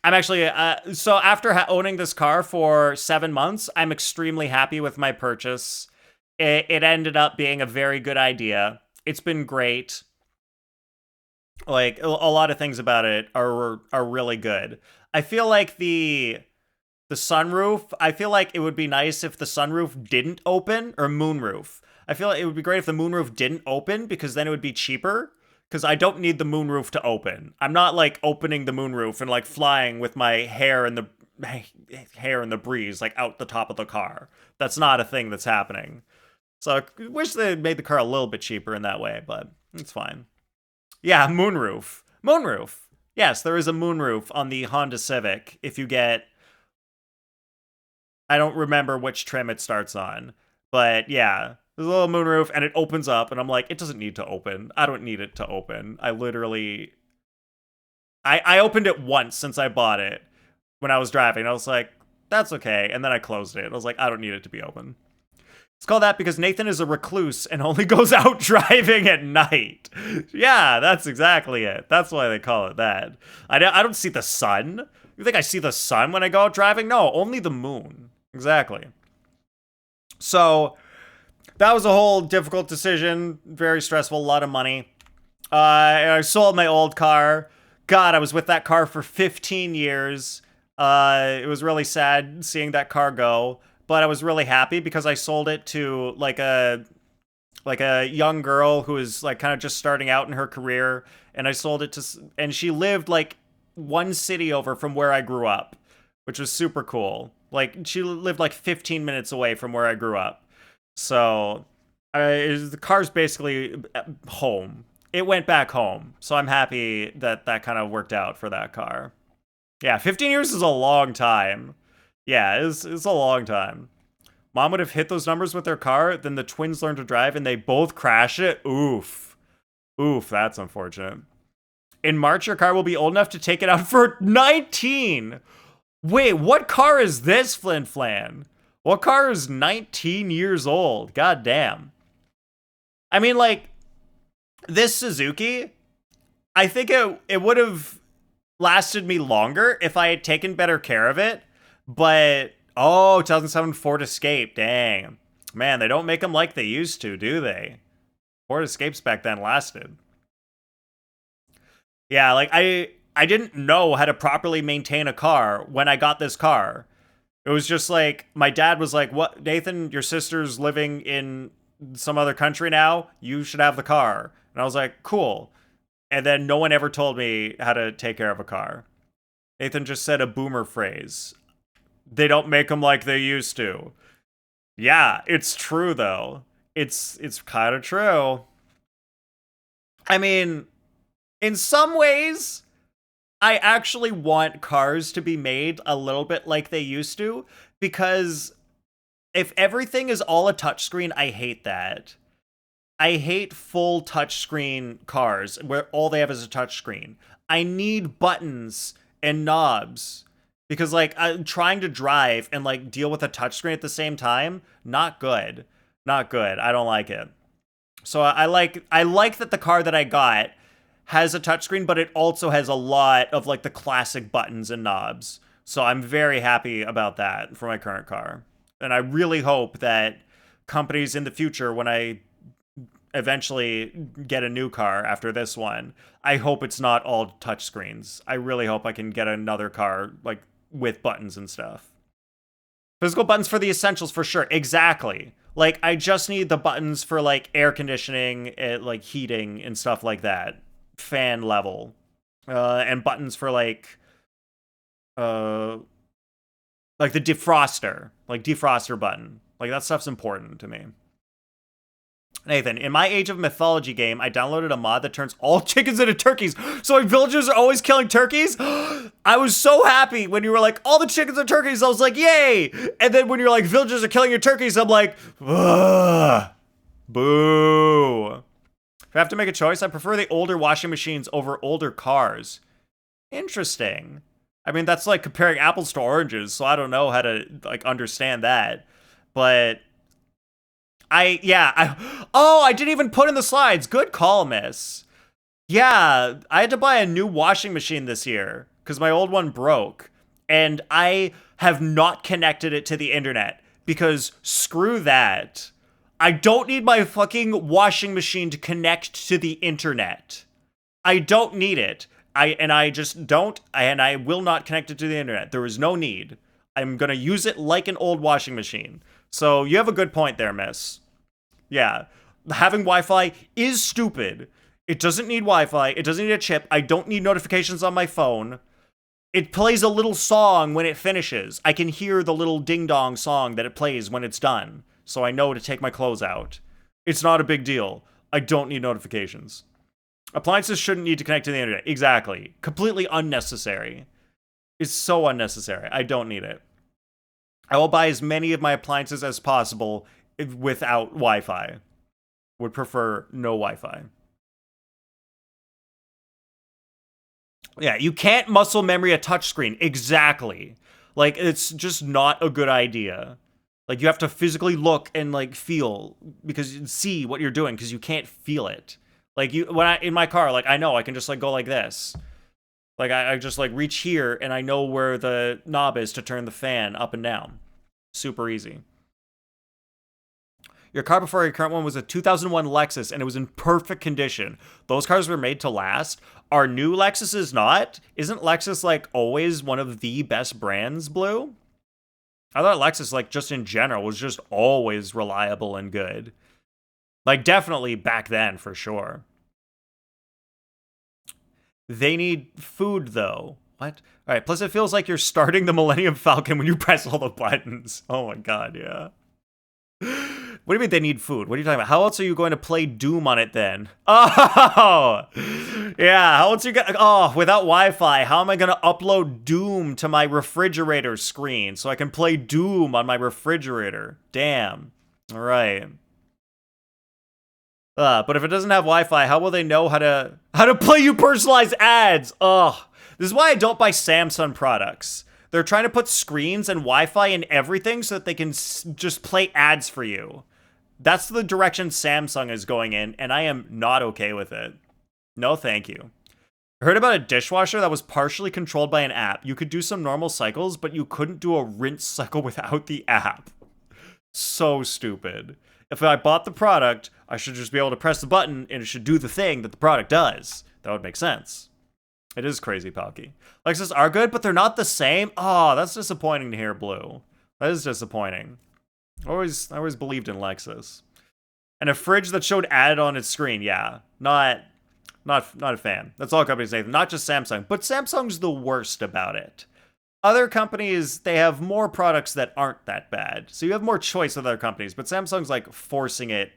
I'm actually, so after owning this car for 7 months, I'm extremely happy with my purchase. It ended up being a very good idea. It's been great. Like, a lot of things about it are really good. I feel like the sunroof, I feel like it would be nice if the sunroof didn't open, or moonroof. I feel like it would be great if the moonroof didn't open because then it would be cheaper. Because I don't need the moonroof to open. I'm not like opening the moonroof and like flying with my hair in the breeze like out the top of the car. That's not a thing that's happening. So I wish they had made the car a little bit cheaper in that way, but it's fine. Yeah, moonroof. Moonroof. Yes, there is a moonroof on the Honda Civic if you get... I don't remember which trim it starts on. But yeah, there's a little moonroof and it opens up and I'm like, it doesn't need to open. I don't need it to open. I literally... I opened it once since I bought it when I was driving. I was like, that's okay. And then I closed it. I was like, I don't need it to be open. It's called that because Nathan is a recluse and only goes out driving at night. Yeah, that's exactly it. That's why they call it that. I don't see the sun. You think I see the sun when I go out driving? No, only the moon. Exactly. So that was a whole difficult decision. Very stressful, a lot of money. I sold my old car. God, I was with that car for 15 years. It was really sad seeing that car go. But I was really happy because I sold it to like a young girl who was like kind of just starting out in her career, and I sold it to, and she lived like one city over from where I grew up, which was super cool. Like she lived like 15 minutes away from where I grew up. So the car's basically home. It went back home. So I'm happy that that kind of worked out for that car. Yeah, 15 years is a long time. Yeah, it's a long time. Mom would have hit those numbers with their car, then the twins learned to drive and they both crash it. Oof. Oof, that's unfortunate. In March, your car will be old enough to take it out for 19. Wait, what car is this, Flin Flan? What car is 19 years old? God damn. I mean, like, this Suzuki, I think it would have lasted me longer if I had taken better care of it. But, oh, 2007 Ford Escape, dang. Man, they don't make them like they used to, do they? Ford Escapes back then lasted. Yeah, like, I didn't know how to properly maintain a car when I got this car. It was just like, my dad was like, what, Nathan, your sister's living in some other country now? You should have the car. And I was like, cool. And then no one ever told me how to take care of a car. Nathan just said a boomer phrase. They don't make them like they used to. Yeah, it's true, though. It's kind of true. I mean, in some ways, I actually want cars to be made a little bit like they used to, because if everything is all a touchscreen, I hate that. I hate full touchscreen cars where all they have is a touchscreen. I need buttons and knobs. Because, like, I'm trying to drive and, like, deal with a touchscreen at the same time, not good. Not good. I don't like it. So I like that the car that I got has a touchscreen, but it also has a lot of, like, the classic buttons and knobs. So I'm very happy about that for my current car. And I really hope that companies in the future, when I eventually get a new car after this one, I hope it's not all touchscreens. I really hope I can get another car, like, with buttons and stuff. Physical buttons for the essentials for sure. Exactly. Like, I just need the buttons for, like, air conditioning, like, heating and stuff like that. Fan level. And buttons for, like the defroster. Like, defroster button. Like, that stuff's important to me. Nathan, in my Age of Mythology game, I downloaded a mod that turns all chickens into turkeys. So my villagers are always killing turkeys? I was so happy when you were like, all the chickens are turkeys. I was like, yay! And then when you're like, villagers are killing your turkeys, I'm like, ugh, boo. If I have to make a choice, I prefer the older washing machines over older cars. Interesting. I mean, that's like comparing apples to oranges, so I don't know how to, like, understand that. But I didn't even put in the slides. Good call, miss. Yeah, I had to buy a new washing machine this year because my old one broke. And I have not connected it to the internet because screw that. I don't need my fucking washing machine to connect to the internet. I don't need it. I just don't, and I will not connect it to the internet. There is no need. I'm gonna use it like an old washing machine. So you have a good point there, miss. Yeah. Having Wi-Fi is stupid. It doesn't need Wi-Fi. It doesn't need a chip. I don't need notifications on my phone. It plays a little song when it finishes. I can hear the little ding-dong song that it plays when it's done, so I know to take my clothes out. It's not a big deal. I don't need notifications. Appliances shouldn't need to connect to the internet. Exactly. Completely unnecessary. It's so unnecessary. I don't need it. I will buy as many of my appliances as possible without Wi-Fi. Would prefer no Wi-Fi. Yeah, you can't muscle memory a touchscreen. Exactly. Like, it's just not a good idea. Like, you have to physically look and, like, feel, because you see what you're doing, because you can't feel it. Like, in my car, like, I know I can just, like, go like this. Like, I just, like, reach here, and I know where the knob is to turn the fan up and down. Super easy. Your car before your current one was a 2001 Lexus, and it was in perfect condition. Those cars were made to last. Our new Lexus is not? Isn't Lexus, like, always one of the best brands, Blue? I thought Lexus, like, just in general, was just always reliable and good. Like, definitely back then, for sure. They need food, though. What? All right, plus it feels like you're starting the Millennium Falcon when you press all the buttons. Oh my god, yeah. What do you mean they need food? What are you talking about? How else are you going to play Doom on it then? Oh! Yeah, how else are you going to... Oh, without Wi-Fi, how am I going to upload Doom to my refrigerator screen so I can play Doom on my refrigerator? Damn. All right. But if it doesn't have Wi-Fi, how will they know how to play you personalized ads? Ugh. This is why I don't buy Samsung products. They're trying to put screens and Wi-Fi in everything so that they can just play ads for you. That's the direction Samsung is going in, and I am not okay with it. No, thank you. I heard about a dishwasher that was partially controlled by an app. You could do some normal cycles, but you couldn't do a rinse cycle without the app. So stupid. If I bought the product, I should just be able to press the button, and it should do the thing that the product does. That would make sense. It is crazy, Palky. Lexus are good, but they're not the same. Oh, that's disappointing to hear, Blue. That is disappointing. I always believed in Lexus. And a fridge that showed ad on its screen, yeah. Not a fan. That's all companies say. Not just Samsung, but Samsung's the worst about it. Other companies, they have more products that aren't that bad. So you have more choice with other companies, but Samsung's like forcing it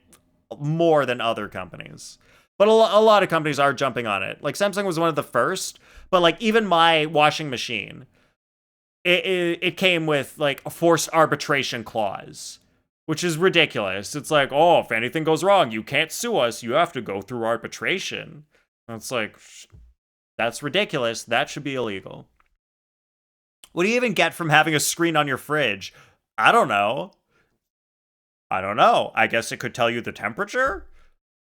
more than other companies. But a lot of companies are jumping on it. Like, Samsung was one of the first, but, like, even my washing machine, it came with, like, a forced arbitration clause, which is ridiculous. It's like, oh, if anything goes wrong, you can't sue us. You have to go through arbitration. And it's like, that's ridiculous. That should be illegal. What do you even get from having a screen on your fridge? I don't know. I guess it could tell you the temperature?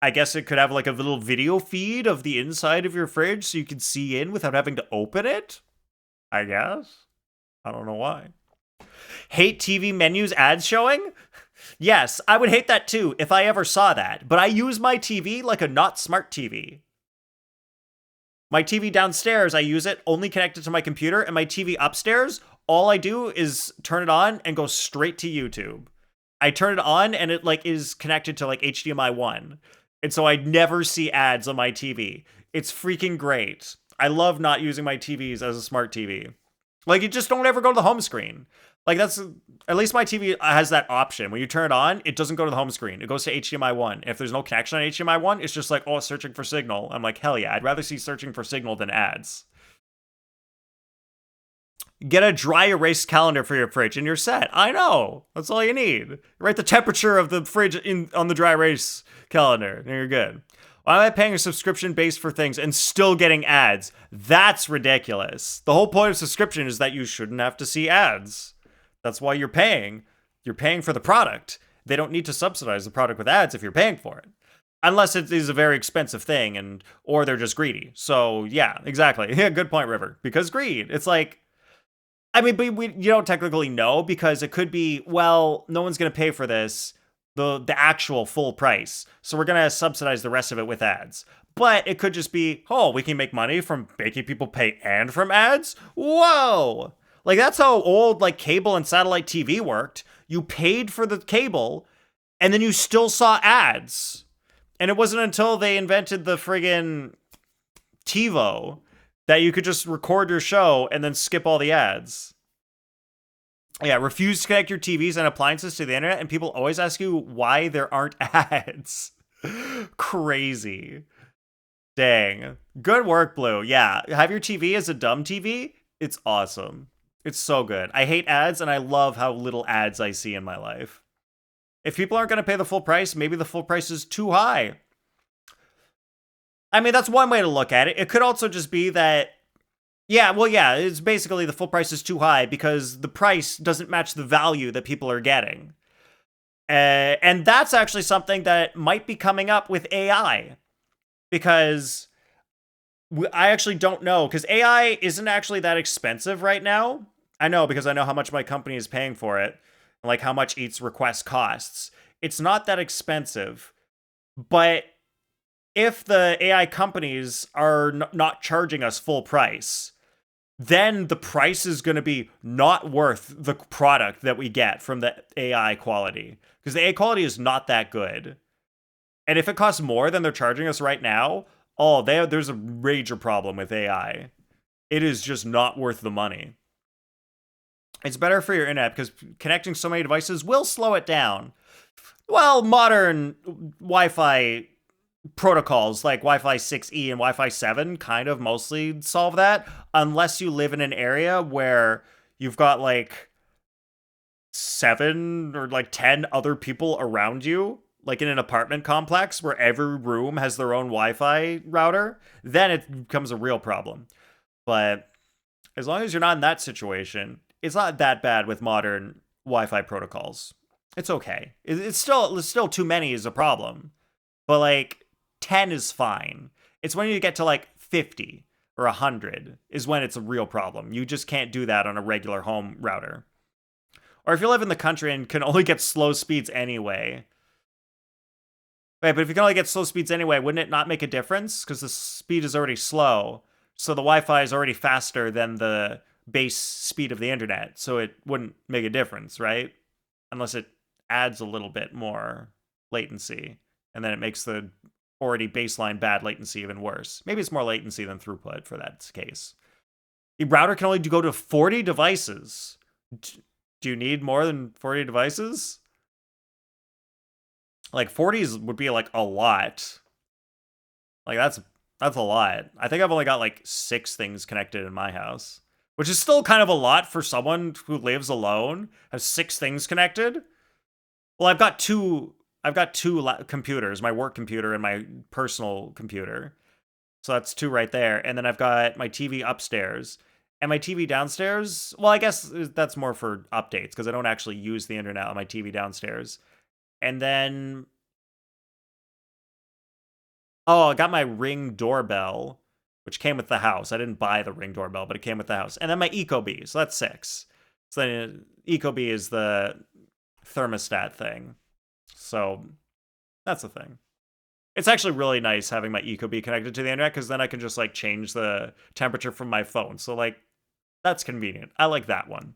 I guess it could have like a little video feed of the inside of your fridge so you can see in without having to open it? I guess. I don't know why. Hate TV menus ads showing? Yes, I would hate that too if I ever saw that. But I use my TV like a not smart TV. My TV downstairs, I use it only connected to my computer, and my TV upstairs, all I do is turn it on and go straight to YouTube. I turn it on and it like is connected to like HDMI 1. And so I never see ads on my TV. It's freaking great. I love not using my TVs as a smart TV. Like, you just don't ever go to the home screen. Like, that's, at least my TV has that option. When you turn it on, it doesn't go to the home screen. It goes to HDMI 1. If there's no connection on HDMI 1, it's just like, oh, searching for signal. I'm like, hell yeah, I'd rather see searching for signal than ads. Get a dry erase calendar for your fridge and you're set. I know. That's all you need. Write the temperature of the fridge on the dry erase calendar and you're good. Why am I paying a subscription base for things and still getting ads? That's ridiculous. The whole point of subscription is that you shouldn't have to see ads. That's why you're paying. You're paying for the product. They don't need to subsidize the product with ads if you're paying for it. Unless it is a very expensive thing or they're just greedy. So yeah, exactly. Yeah, good point, River. Because greed. It's like, I mean, but you don't technically know because it could be, well, no one's going to pay for this, the actual full price. So we're going to subsidize the rest of it with ads. But it could just be, oh, we can make money from making people pay and from ads? Whoa! Like, that's how old, like, cable and satellite TV worked. You paid for the cable, and then you still saw ads. And it wasn't until they invented the friggin' TiVo that you could just record your show and then skip all the ads. Yeah, refuse to connect your TVs and appliances to the internet, and people always ask you why there aren't ads. Crazy. Dang. Good work, Blue. Yeah, have your TV as a dumb TV. It's awesome. It's so good. I hate ads, and I love how little ads I see in my life. If people aren't going to pay the full price, maybe the full price is too high. I mean, that's one way to look at it. It could also just be that, yeah, it's basically the full price is too high because the price doesn't match the value that people are getting. And that's actually something that might be coming up with AI. Because I actually don't know, because AI isn't actually that expensive right now. I know, because I know how much my company is paying for it, and like how much each request costs. It's not that expensive, but if the AI companies are not charging us full price, then the price is going to be not worth the product that we get from the AI quality, because the AI quality is not that good. And if it costs more than they're charging us right now, there's a major problem with AI. It is just not worth the money. It's better for your internet because connecting so many devices will slow it down. Well, modern Wi-Fi protocols like Wi-Fi 6E and Wi-Fi 7 kind of mostly solve that, unless you live in an area where you've got like 7 or like 10 other people around you, like in an apartment complex where every room has their own Wi-Fi router. Then it becomes a real problem. But as long as you're not in that situation, it's not that bad with modern Wi-Fi protocols. It's okay. It's still too many is a problem. But like 10 is fine. It's when you get to like 50 or 100 is when it's a real problem. You just can't do that on a regular home router. Or if you live in the country and can only get slow speeds anyway. Right, but if you can only get slow speeds anyway, wouldn't it not make a difference? Because the speed is already slow. So the Wi-Fi is already faster than the base speed of the internet. So it wouldn't make a difference, right? Unless it adds a little bit more latency. And then it makes the already baseline bad latency even worse. Maybe it's more latency than throughput for that case. The router can only go to 40 devices. Do you need more than 40 devices? Like 40s would be like a lot. Like that's a lot. I think I've only got like 6 things connected in my house, which is still kind of a lot for someone who lives alone. Has 6 things connected. Well, I've got two computers, my work computer and my personal computer. So that's 2 right there. And then I've got my TV upstairs and my TV downstairs. Well, I guess that's more for updates because I don't actually use the internet on my TV downstairs. And then, I got my Ring doorbell, which came with the house. I didn't buy the Ring doorbell, but it came with the house. And then my Ecobee, so that's 6. So then Ecobee is the thermostat thing. So that's the thing. It's actually really nice having my Ecobee connected to the internet because then I can just like change the temperature from my phone. So like, that's convenient. I like that one.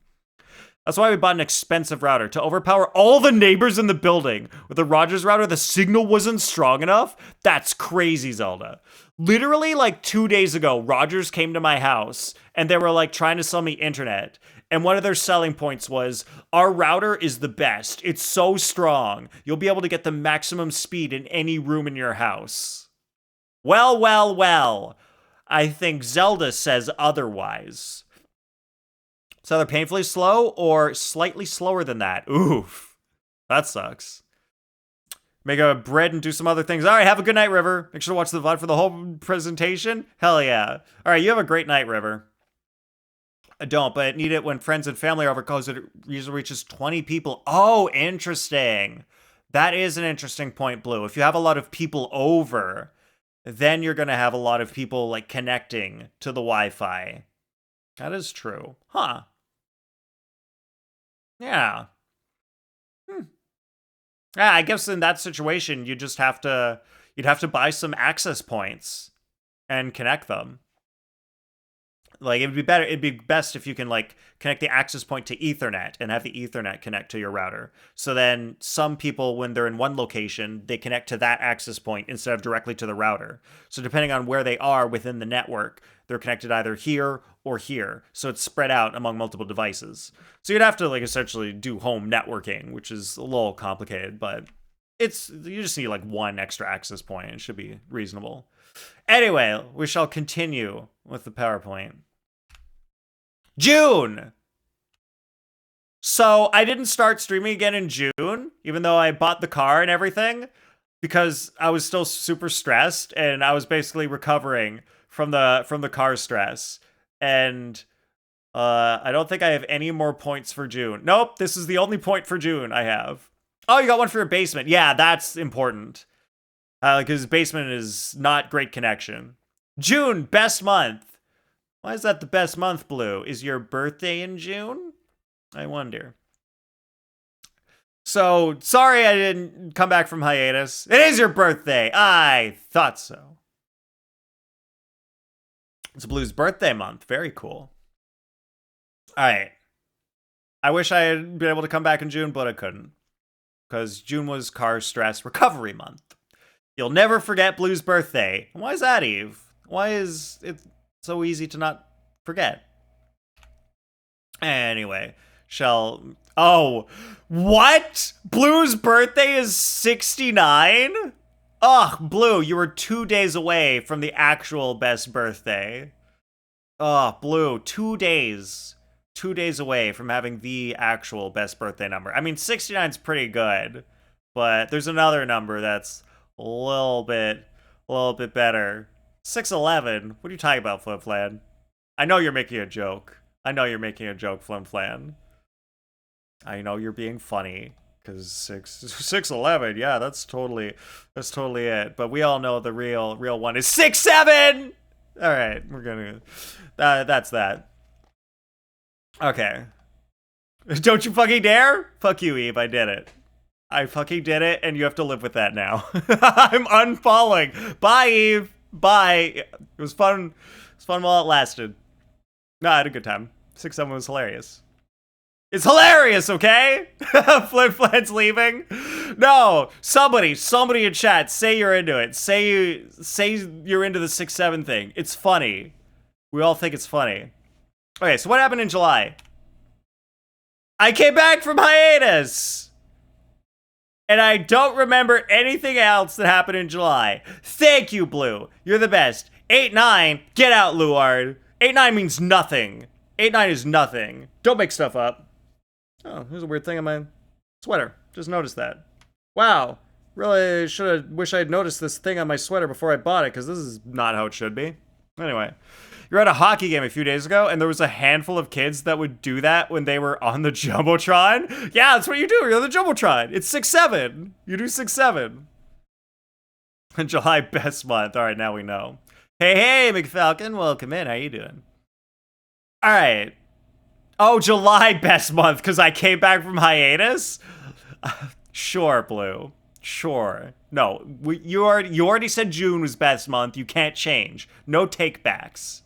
That's why we bought an expensive router, to overpower all the neighbors in the building. With the Rogers router, the signal wasn't strong enough. That's crazy, Zelda. Literally, like 2 days ago, Rogers came to my house, and they were like trying to sell me internet. And one of their selling points was, our router is the best. It's so strong. You'll be able to get the maximum speed in any room in your house. Well. I think Zelda says otherwise. It's either painfully slow or slightly slower than that. Oof. That sucks. Make a bread and do some other things. All right, have a good night, River. Make sure to watch the VOD for the whole presentation. Hell yeah. All right, you have a great night, River. I don't, but I need it when friends and family are over because it usually reaches 20 people. Oh, interesting. That is an interesting point, Blue. If you have a lot of people over, then you're going to have a lot of people like connecting to the Wi-Fi. That is true. Huh. Yeah. Yeah, I guess in that situation, you'd have to buy some access points and connect them. Like, it'd be best if you can, like, connect the access point to Ethernet and have the Ethernet connect to your router. So then some people, when they're in one location, they connect to that access point instead of directly to the router. So depending on where they are within the network, they're connected either here or here. So it's spread out among multiple devices. So you'd have to, like, essentially do home networking, which is a little complicated, but you just need, like, one extra access point. It should be reasonable. Anyway, we shall continue with the PowerPoint. June! So I didn't start streaming again in June, even though I bought the car and everything, because I was still super stressed and I was basically recovering from the car stress. And I don't think I have any more points for June. Nope, this is the only point for June I have. Oh, you got one for your basement. Yeah, that's important. Because basement is not great connection. June, best month. Why is that the best month, Blue? Is your birthday in June? I wonder. So, sorry I didn't come back from hiatus. It is your birthday. I thought so. It's Blue's birthday month. Very cool. All right. I wish I had been able to come back in June, but I couldn't. Because June was car stress recovery month. You'll never forget Blue's birthday. Why is that, Eve? Why is it so easy to not forget? Anyway, oh, what? Blue's birthday is 69? Ugh, Blue, you were 2 days away from the actual best birthday. Ugh, Blue, 2 days. 2 days away from having the actual best birthday number. I mean, 69 is pretty good, but there's another number that's a little bit better. 611. What are you talking about, Flim Flan? I know you're making a joke. I know you're making a joke, Flim Flan. I know you're being funny because 611. Yeah, that's totally it. But we all know the real one is 67. All right, we're gonna. That's that. Okay. Don't you fucking dare? Fuck you, Eve. I did it. I fucking did it, and you have to live with that now. I'm unfollowing. Bye, Eve. Bye. It was fun. It was fun while it lasted. No, I had a good time. 6-7 was hilarious. It's hilarious, okay? Flip Flan's leaving. No, somebody in chat, say you're into it. Say you're into the 6-7 thing. It's funny. We all think it's funny. Okay, so what happened in July? I came back from hiatus. And I don't remember anything else that happened in July. Thank you, Blue. You're the best. 8-9, get out, Luard. 8-9 means nothing. 8-9 is nothing. Don't make stuff up. Oh, there's a weird thing on my sweater. Just noticed that. Wow. Really wish I had noticed this thing on my sweater before I bought it, because this is not how it should be. Anyway. You were at a hockey game a few days ago, and there was a handful of kids that would do that when they were on the Jumbotron. Yeah, that's what you do. You're on the Jumbotron. It's 6-7. You do 6-7. July best month. All right, now we know. Hey, McFalcon. Welcome in. How you doing? All right. Oh, July best month because I came back from hiatus? Sure, Blue. Sure. No, you already said June was best month. You can't change. No takebacks.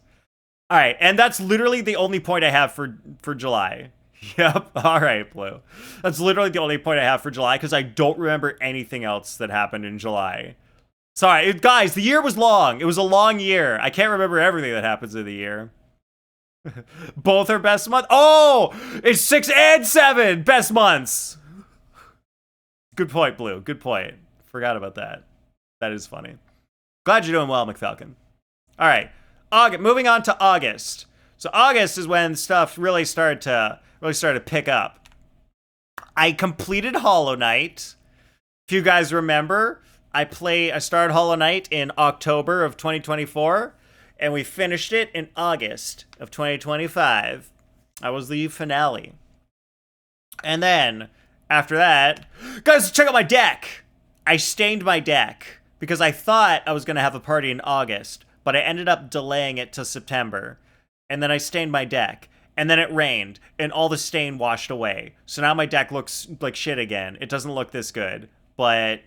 All right, and that's literally the only point I have for July. Yep, all right, Blue. That's literally the only point I have for July because I don't remember anything else that happened in July. Sorry, guys, the year was long. It was a long year. I can't remember everything that happens in the year. Both are best month. Oh, it's 6 and 7 best months. Good point, Blue. Good point. Forgot about that. That is funny. Glad you're doing well, McFalcon. All right. Moving on to August. So August is when stuff really started to pick up. I completed Hollow Knight. If you guys remember, I started Hollow Knight in October of 2024, and we finished it in August of 2025. That was the finale. And then after that, guys, check out my deck. I stained my deck because I thought I was going to have a party in August, but I ended up delaying it to September. And then I stained my deck. And then it rained, and all the stain washed away. So now my deck looks like shit again. It doesn't look this good, but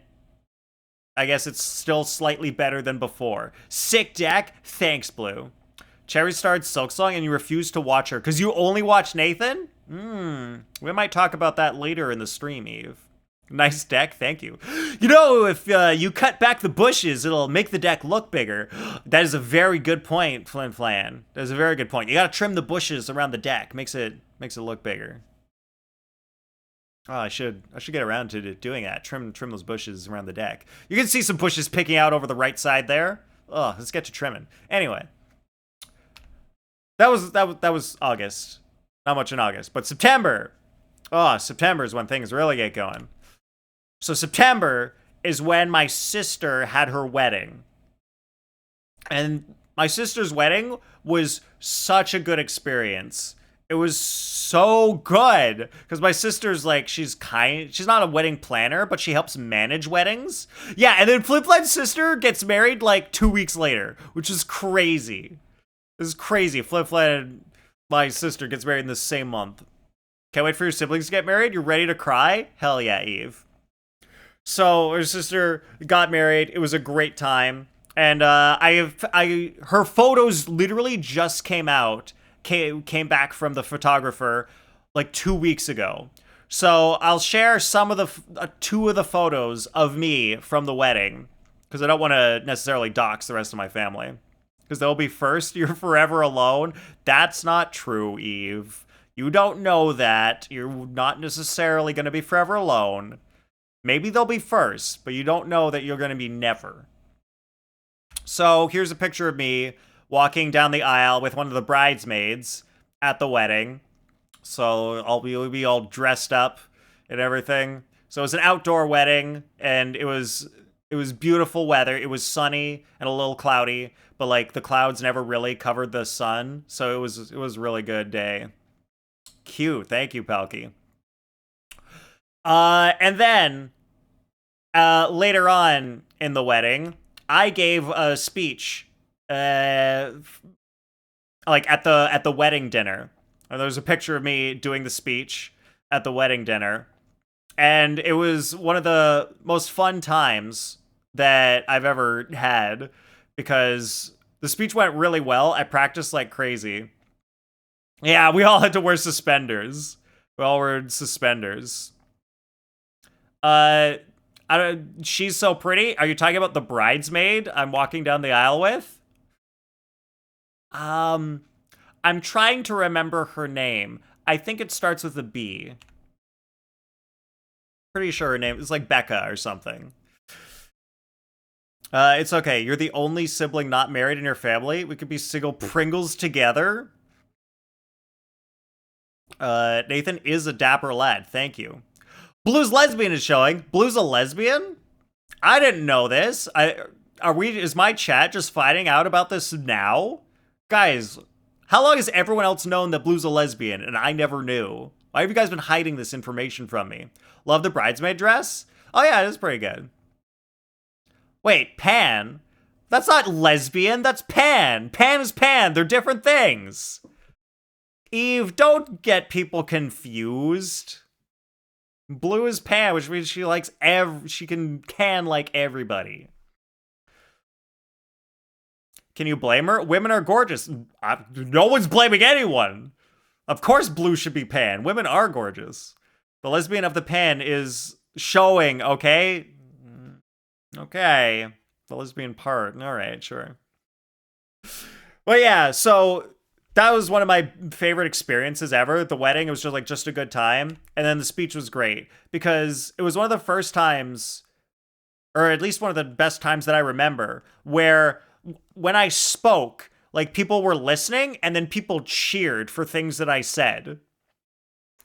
I guess it's still slightly better than before. Sick deck. Thanks, Blue. Cherry starred Silk Song and you refused to watch her because you only watch Nathan? We might talk about that later in the stream, Eve. Nice deck, thank you. You know, if you cut back the bushes, it'll make the deck look bigger. That is a very good point, Flin Flan. That is a very good point. You gotta trim the bushes around the deck. Makes it look bigger. Oh, I should get around to doing that. Trim those bushes around the deck. You can see some bushes picking out over the right side there. Oh, let's get to trimming. Anyway, that was August. Not much in August, but September. Oh, September is when things really get going. So September is when my sister had her wedding. And my sister's wedding was such a good experience. It was so good because my sister's like, she's not a wedding planner, but she helps manage weddings. Yeah, and then Flip Flan's sister gets married like 2 weeks later, which is crazy. This is crazy. Flip Flan, my sister, gets married in the same month. Can't wait for your siblings to get married. You're ready to cry? Hell yeah, Eve. So her sister got married. It was a great time, and her photos literally just came back from the photographer like 2 weeks ago. So I'll share some of the two of the photos of me from the wedding because I don't want to necessarily dox the rest of my family because they'll be first. You're forever alone. That's not true, Eve. You don't know that. You're not necessarily going to be forever alone. Maybe they'll be first, but you don't know that you're going to be never. So here's a picture of me walking down the aisle with one of the bridesmaids at the wedding. So I'll be all dressed up and everything. So it was an outdoor wedding, and it was beautiful weather. It was sunny and a little cloudy, but like the clouds never really covered the sun. So it was a really good day. Cute. Thank you, Palky. And then later on in the wedding, I gave a speech like at the wedding dinner. And there was a picture of me doing the speech at the wedding dinner. And it was one of the most fun times that I've ever had because the speech went really well. I practiced like crazy. Yeah, we all had to wear suspenders. We all wore suspenders. She's so pretty. Are you talking about the bridesmaid I'm walking down the aisle with? I'm trying to remember her name. I think it starts with a B. Pretty sure her name is like Becca or something. It's okay. You're the only sibling not married in your family. We could be single Pringles together. Nathan is a dapper lad. Thank you. Blue's lesbian is showing. Blue's a lesbian? I didn't know this. Is my chat just finding out about this now? Guys, how long has everyone else known that Blue's a lesbian and I never knew? Why have you guys been hiding this information from me? Love the bridesmaid dress? Oh yeah, it is pretty good. Wait, Pan? That's not lesbian, that's Pan. Pan is Pan, they're different things. Eve, don't get people confused. Blue is Pan, which means she likes she can like everybody. Can you blame her? Women are gorgeous. No one's blaming anyone. Of course Blue should be Pan. Women are gorgeous. The lesbian of the Pan is showing, okay? Okay. The lesbian part. All right, sure. But yeah, so that was one of my favorite experiences ever. The wedding, it was just a good time. And then the speech was great because it was one of the first times, or at least one of the best times that I remember, where when I spoke, like people were listening and then people cheered for things that I said.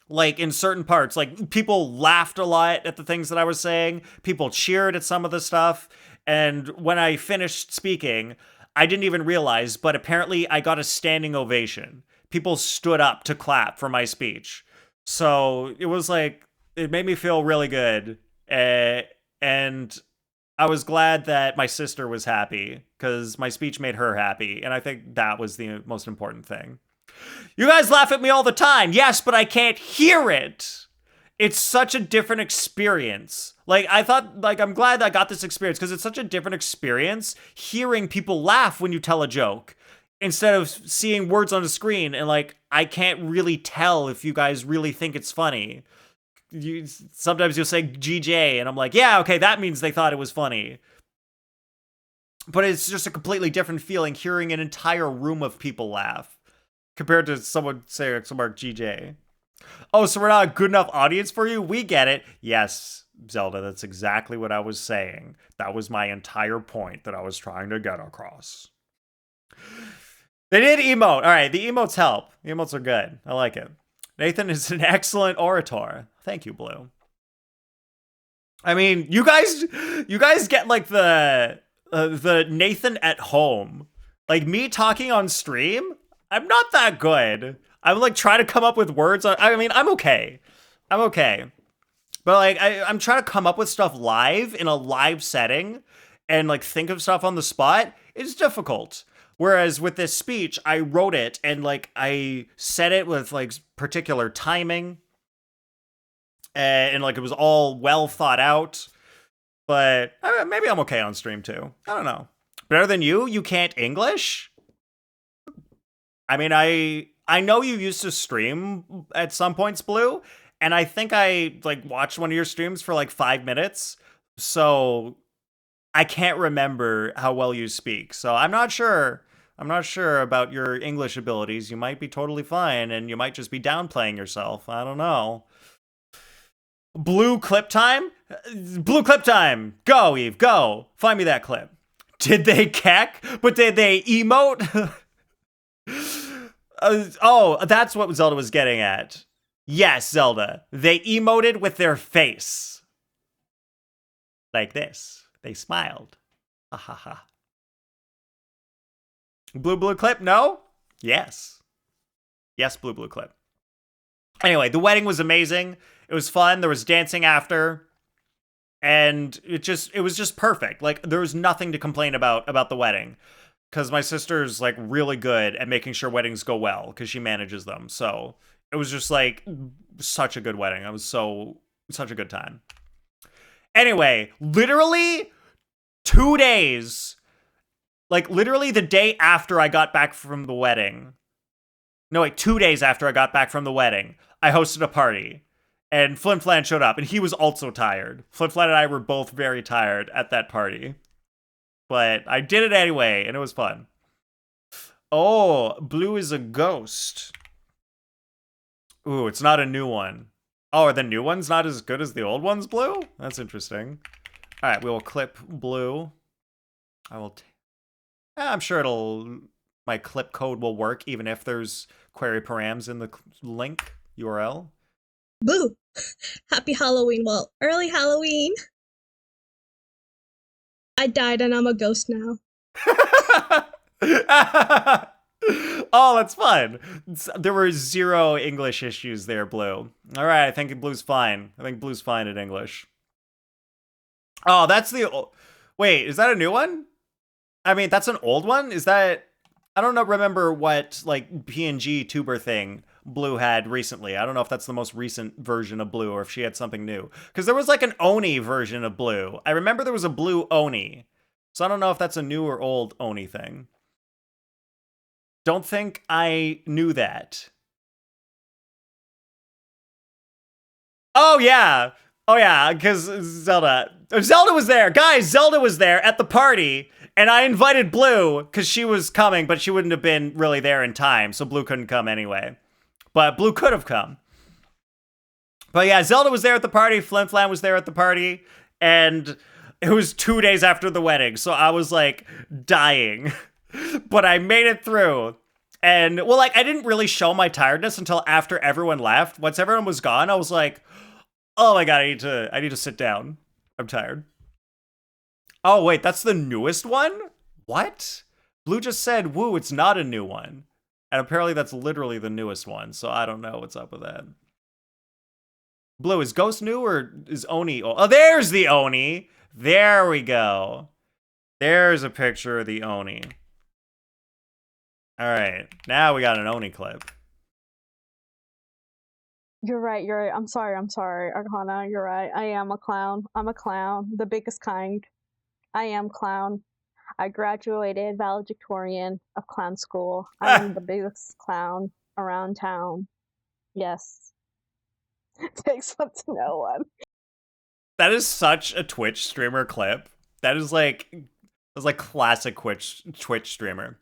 Like in certain parts, like people laughed a lot at the things that I was saying. People cheered at some of the stuff. And when I finished speaking, I didn't even realize, but apparently I got a standing ovation. People stood up to clap for my speech. So it was like, it made me feel really good. And I was glad that my sister was happy because my speech made her happy. And I think that was the most important thing. You guys laugh at me all the time. Yes, but I can't hear it. It's such a different experience. Like, I thought, like, I'm glad I got this experience because it's such a different experience hearing people laugh when you tell a joke. instead of seeing words on the screen, and like I can't really tell if you guys really think it's funny. Sometimes you'll say GJ, and I'm like, yeah, okay, that means they thought it was funny. But it's just a completely different feeling hearing an entire room of people laugh compared to someone saying somewhere GJ. Oh, so we're not a good enough audience for you? We get it. Yes, Zelda, that's exactly what I was saying. That was my entire point that I was trying to get across. They did emote. All right, the emotes help. The emotes are good. I like it. Nathan is an excellent orator. Thank you, Blue. I mean, you guys get like the Nathan at home. Like me talking on stream, I'm not that good. I'm like trying to come up with words. I mean, I'm okay. I'm okay. But like I'm trying to come up with stuff live in a live setting and like think of stuff on the spot. It's difficult. Whereas with this speech, I wrote it and like I said it with like particular timing and like it was all well thought out. But maybe I'm okay on stream too. I don't know. Better than you? You can't English? I mean, I know you used to stream at some points, Blue, and I think I like watched one of your streams for like 5 minutes. So I can't remember how well you speak. So I'm not sure. I'm not sure about your English abilities. You might be totally fine, and you might just be downplaying yourself. I don't know. Blue clip time? Blue clip time! Go, Eve, go! Find me that clip. Did they keck? But did they emote? Oh, that's what Zelda was getting at. Yes, Zelda. They emoted with their face. Like this. They smiled. Ha ha ha. Blue clip? No? Yes. Yes, blue clip. Anyway, the wedding was amazing. It was fun. There was dancing after. And it was just perfect. Like there was nothing to complain about the wedding. Because my sister's like really good at making sure weddings go well because she manages them. So it was just like such a good wedding. It was such a good time. Anyway, literally 2 days, like literally the day after I got back from the wedding. No, wait, 2 days after I got back from the wedding, I hosted a party. And Flim Flan showed up, and he was also tired. Flim Flan and I were both very tired at that party. But I did it anyway, and it was fun. Oh, Blue is a ghost. Ooh, it's not a new one. Oh, are the new one's not as good as the old ones, Blue? That's interesting. All right, we will clip Blue. I'm sure my clip code will work even if there's query params in the link URL. Boo! Happy Halloween. Well, early Halloween. I died and I'm a ghost now. Oh, that's fun. There were 0 English issues there, Blue. All right, I think Blue's fine. I think Blue's fine in English. Oh, that's the... Wait, is that a new one? I mean, that's an old one? Is that... I don't know, remember what, like, PNG tuber thing Blue had recently. I don't know if that's the most recent version of Blue or if she had something new. Because there was, like, an Oni version of Blue. I remember there was a Blue Oni. So I don't know if that's a new or old Oni thing. Don't think I knew that. Oh, yeah. Oh, yeah, because Zelda was there. Guys, Zelda was there at the party, and I invited Blue because she was coming, but she wouldn't have been really there in time, so Blue couldn't come anyway. But Blue could have come. But yeah, Zelda was there at the party, Flim Flam was there at the party, and it was 2 days after the wedding, so I was, like, dying. But I made it through. And, well, like, I didn't really show my tiredness until after everyone left. Once everyone was gone, I was like, oh my god, I need to sit down. I'm tired. Oh, wait, that's the newest one? What? Blue just said, woo, it's not a new one. And apparently that's literally the newest one, so I don't know what's up with that. Blue, is Ghost new or is Oni? Oh, there's the Oni. There we go. There's a picture of the Oni. All right, now we got an Oni clip. You're right. I'm sorry, Arcana. You're right. I am a clown. I'm a clown. The biggest kind. I am clown. I graduated valedictorian of clown school. I'm the biggest clown around town. Yes. Takes one to know one. That is such a Twitch streamer clip. That's like classic Twitch streamer.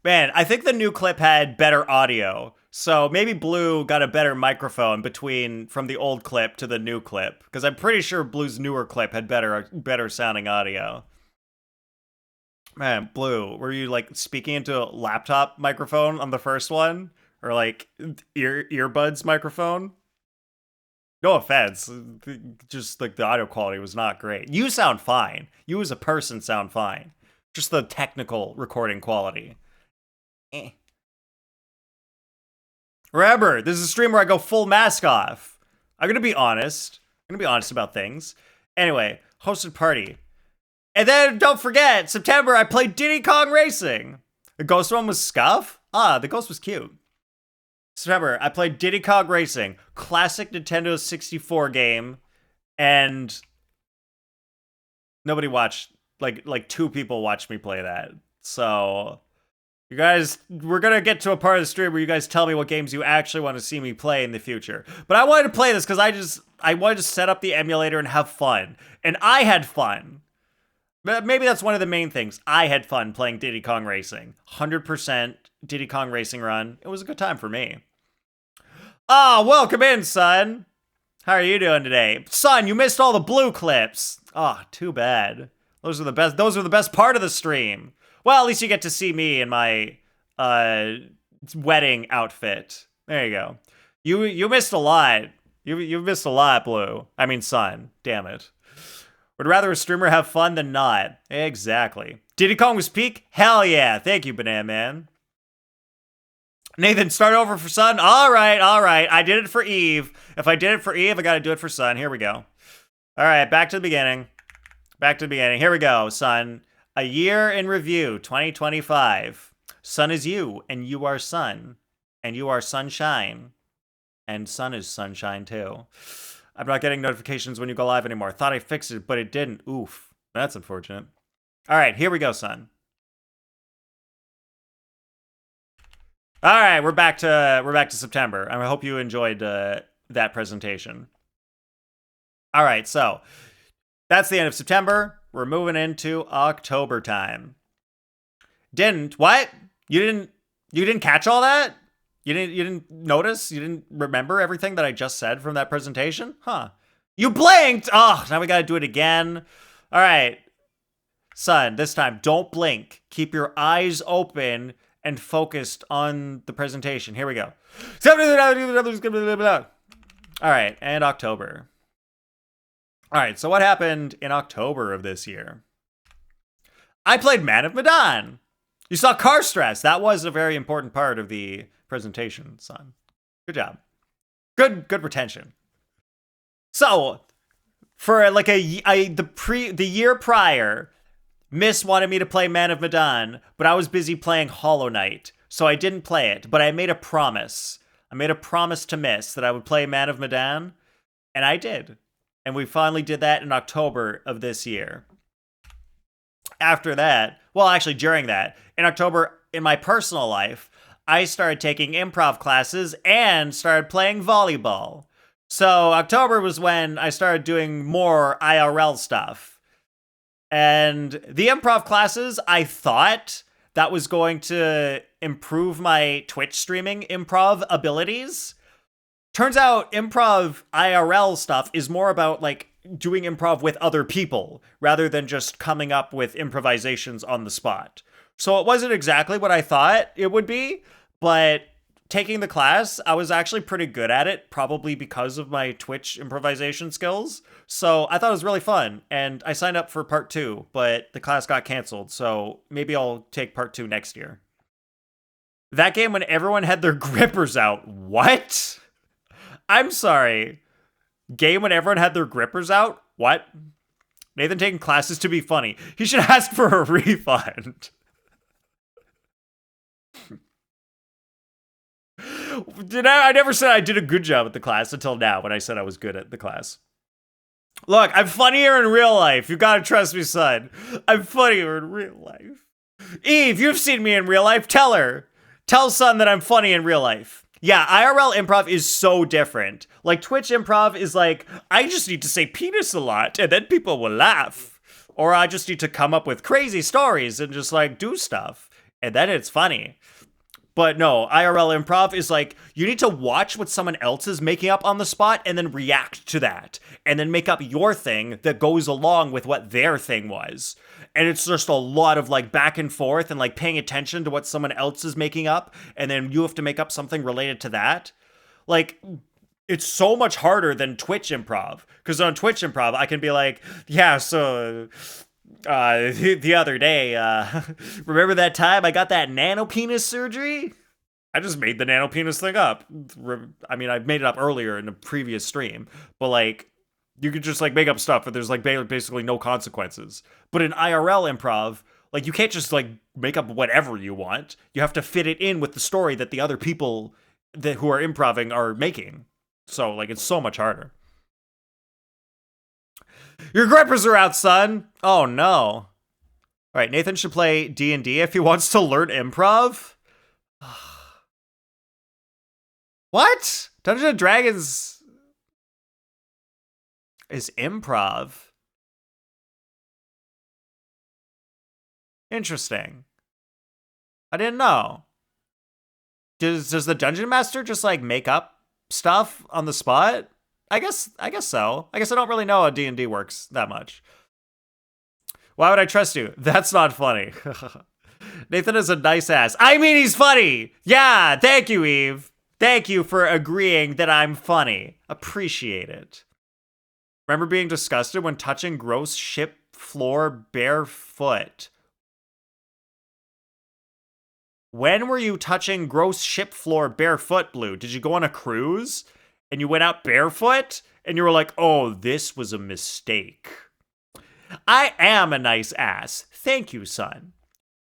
Man, I think the new clip had better audio. So maybe Blue got a better microphone between from the old clip to the new clip, because I'm pretty sure Blue's newer clip had better sounding audio. Man, Blue, were you like speaking into a laptop microphone on the first one, or like earbuds microphone? No offense, just like the audio quality was not great. You sound fine. You as a person sound fine. Just the technical recording quality. Eh. Remember, this is a stream where I go full mask off. I'm gonna be honest. I'm gonna be honest about things. Anyway, hosted party. And then don't forget, September I played Diddy Kong Racing. The ghost one was Scuff? Ah, the ghost was cute. September, I played Diddy Kong Racing, classic Nintendo 64 game, and nobody watched. Like 2 people watched me play that. So you guys, we're gonna get to a part of the stream where you guys tell me what games you actually want to see me play in the future. But I wanted to play this because I wanted to set up the emulator and have fun, and I had fun. Maybe that's one of the main things. I had fun playing Diddy Kong Racing. 100% Diddy Kong Racing run. It was a good time for me. Ah, welcome in, son. How are you doing today? Son, you missed all the Blue clips. Ah, too bad. Those are the best part of the stream. Well, at least you get to see me in my wedding outfit. There you go. You missed a lot. You missed a lot, Blue. I mean, son. Damn it. Would rather a streamer have fun than not. Exactly. Diddy Kong was peak? Hell yeah. Thank you, Banana Man. Nathan, start over for Son? All right. I did it for Eve. If I did it for Eve, I gotta do it for Son. Here we go. All right, back to the beginning. Here we go, Son. A year in review, 2025. Sun is you, and you are Sun. And you are sunshine. And Sun is sunshine, too. I'm not getting notifications when you go live anymore. Thought I fixed it, but it didn't. Oof. That's unfortunate. All right, here we go, son. All right, we're back to September. I hope you enjoyed that presentation. All right, so that's the end of September. We're moving into October time. What? You didn't catch all that? You didn't notice? You didn't remember everything that I just said from that presentation? Huh. You blinked! Oh, now we gotta do it again. All right. Son, this time, don't blink. Keep your eyes open and focused on the presentation. Here we go. All right, and October. All right, so what happened in October of this year? I played Man of Medan. You saw car stress. That was a very important part of the presentation, son. Good job. Good retention. So, for like the year prior, Miss wanted me to play Man of Medan, but I was busy playing Hollow Knight, so I didn't play it. But I made a promise. I made a promise to Miss that I would play Man of Medan, and I did. And we finally did that in October of this year. After that, well, actually during that, in October, in my personal life, I started taking improv classes and started playing volleyball. So October was when I started doing more IRL stuff. And the improv classes, I thought that was going to improve my Twitch streaming improv abilities. Turns out improv IRL stuff is more about like doing improv with other people rather than just coming up with improvisations on the spot. So it wasn't exactly what I thought it would be, but taking the class, I was actually pretty good at it, probably because of my Twitch improvisation skills. So I thought it was really fun, and I signed up for part 2, but the class got canceled, so maybe I'll take part 2 next year. That game when everyone had their grippers out. What? I'm sorry. Game when everyone had their grippers out? What? Nathan taking classes to be funny. He should ask for a refund. I never said I did a good job at the class until now when I said I was good at the class. Look, I'm funnier in real life. You gotta trust me, son. I'm funnier in real life. Eve, you've seen me in real life. Tell her. Tell son that I'm funny in real life. Yeah, IRL improv is so different. Like, Twitch improv is like, I just need to say penis a lot and then people will laugh. Or I just need to come up with crazy stories and just like do stuff. And then it's funny. But no, IRL improv is like, you need to watch what someone else is making up on the spot and then react to that. And then make up your thing that goes along with what their thing was. And it's just a lot of like back and forth and like paying attention to what someone else is making up. And then you have to make up something related to that. Like, it's so much harder than Twitch improv. Because on Twitch improv, I can be like, yeah, so the other day, remember that time I got that nanopenis surgery? I just made the nanopenis thing up. I mean, I made it up earlier in a previous stream, but like, you could just like make up stuff, but there's like basically no consequences. But in IRL improv, like, you can't just like make up whatever you want. You have to fit it in with the story that the other people that who are improving are making. So like, it's so much harder. Your grippers are out, son. Oh no. All right, Nathan should play D&D if he wants to learn improv. What? Dungeons and Dragons is improv. Interesting. I didn't know. Does the dungeon master just like make up stuff on the spot? I guess so. I guess I don't really know how D&D works that much. Why would I trust you? That's not funny. Nathan is a nice ass. I mean, he's funny. Yeah, thank you, Eve. Thank you for agreeing that I'm funny. Appreciate it. Remember being disgusted when touching gross ship floor barefoot. When were you touching gross ship floor barefoot, Blue? Did you go on a cruise and you went out barefoot and you were like, oh, this was a mistake? I am a nice ass. Thank you, son.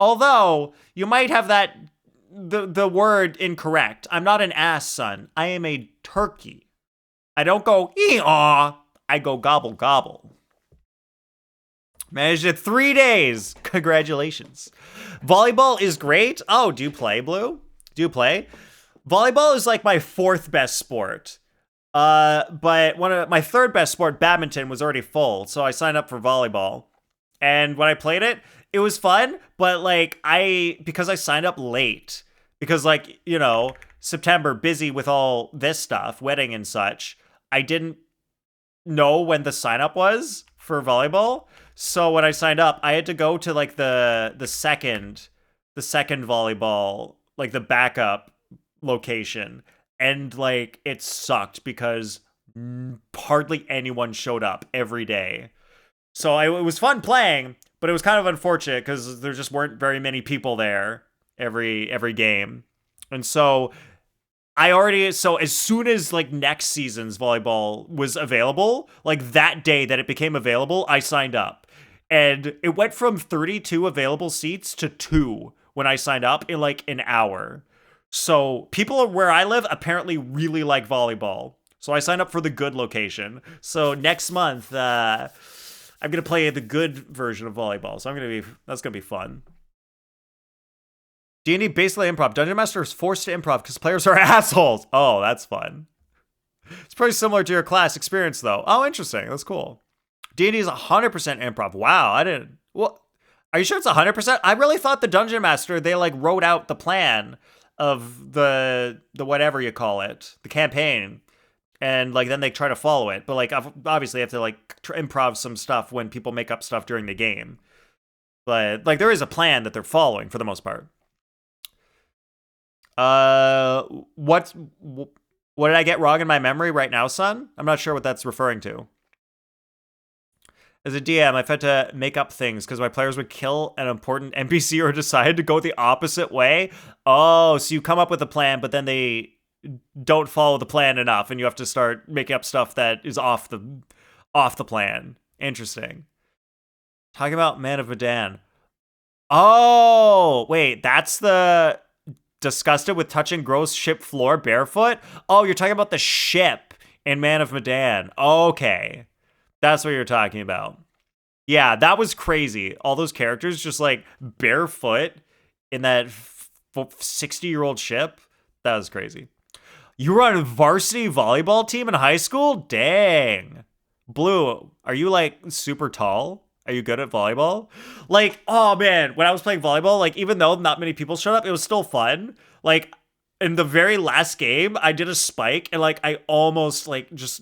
Although, you might have the word incorrect. I'm not an ass, son. I am a turkey. I don't go, ee-aw. I go gobble gobble. Managed it 3 days. Congratulations. Volleyball is great. Oh, do you play, Blue? Do you play? Volleyball is like my fourth best sport. But one of my third best sport, badminton, was already full, so I signed up for volleyball. And when I played it, it was fun, but like because I signed up late, because like, you know, September, busy with all this stuff, wedding and such, I didn't know when the sign up was for volleyball. So when I signed up, I had to go to like the second volleyball, like the backup location. And like, it sucked because hardly anyone showed up every day. So it was fun playing, but it was kind of unfortunate because there just weren't very many people there every game. And so so as soon as like next season's volleyball was available, like that day that it became available, I signed up. And it went from 32 available seats to 2 when I signed up in like an hour. So people where I live apparently really like volleyball. So I signed up for the good location. So next month, I'm gonna play the good version of volleyball. So that's gonna be fun. D&D basically improv. Dungeon Master is forced to improv because players are assholes. Oh, that's fun. It's pretty similar to your class experience, though. Oh, interesting. That's cool. D&D is 100% improv. Wow, I didn't. Well, are you sure it's 100%? I really thought the Dungeon Master, they like wrote out the plan of the whatever you call it, the campaign, and like then they try to follow it. But like obviously they have to like improv some stuff when people make up stuff during the game. But like there is a plan that they're following for the most part. What did I get wrong in my memory right now, son? I'm not sure what that's referring to. As a DM, I've had to make up things because my players would kill an important NPC or decide to go the opposite way. Oh, so you come up with a plan, but then they don't follow the plan enough, and you have to start making up stuff that is off the plan. Interesting. Talking about Man of Medan. Oh, wait, that's the disgusted with touching gross ship floor barefoot? Oh, you're talking about the ship in Man of Medan. Okay. That's what you're talking about. Yeah, that was crazy. All those characters just like barefoot in that 60-year-old ship. That was crazy. You were on a varsity volleyball team in high school? Dang. Blue, are you like super tall? Are you good at volleyball? Like, oh man, when I was playing volleyball, like even though not many people showed up, it was still fun. Like in the very last game, I did a spike and like I almost like just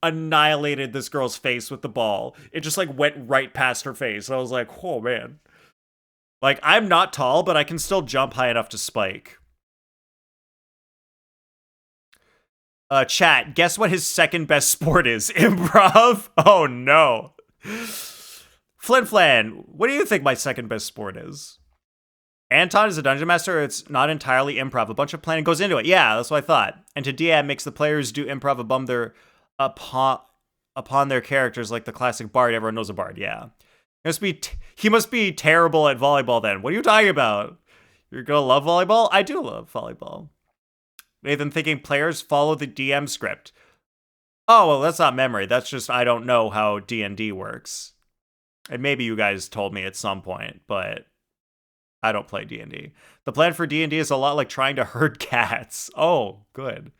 annihilated this girl's face with the ball. It just like went right past her face. I was like, oh man. Like I'm not tall, but I can still jump high enough to spike. Chat, guess what his second best sport is? Improv? Oh no. Flin Flan, what do you think my second best sport is? Anton is a dungeon master. It's not entirely improv. A bunch of planning goes into it. Yeah, that's what I thought. And to DM makes the players do improv upon their characters, like the classic bard. Everyone knows a bard. Yeah, he must be terrible at volleyball. Then what are you talking about? You're gonna love volleyball? I do love volleyball. Nathan thinking players follow the DM script. Oh well, that's not memory. That's just I don't know how D&D works. And maybe you guys told me at some point, but I don't play D&D. The plan for D&D is a lot like trying to herd cats. Oh, good.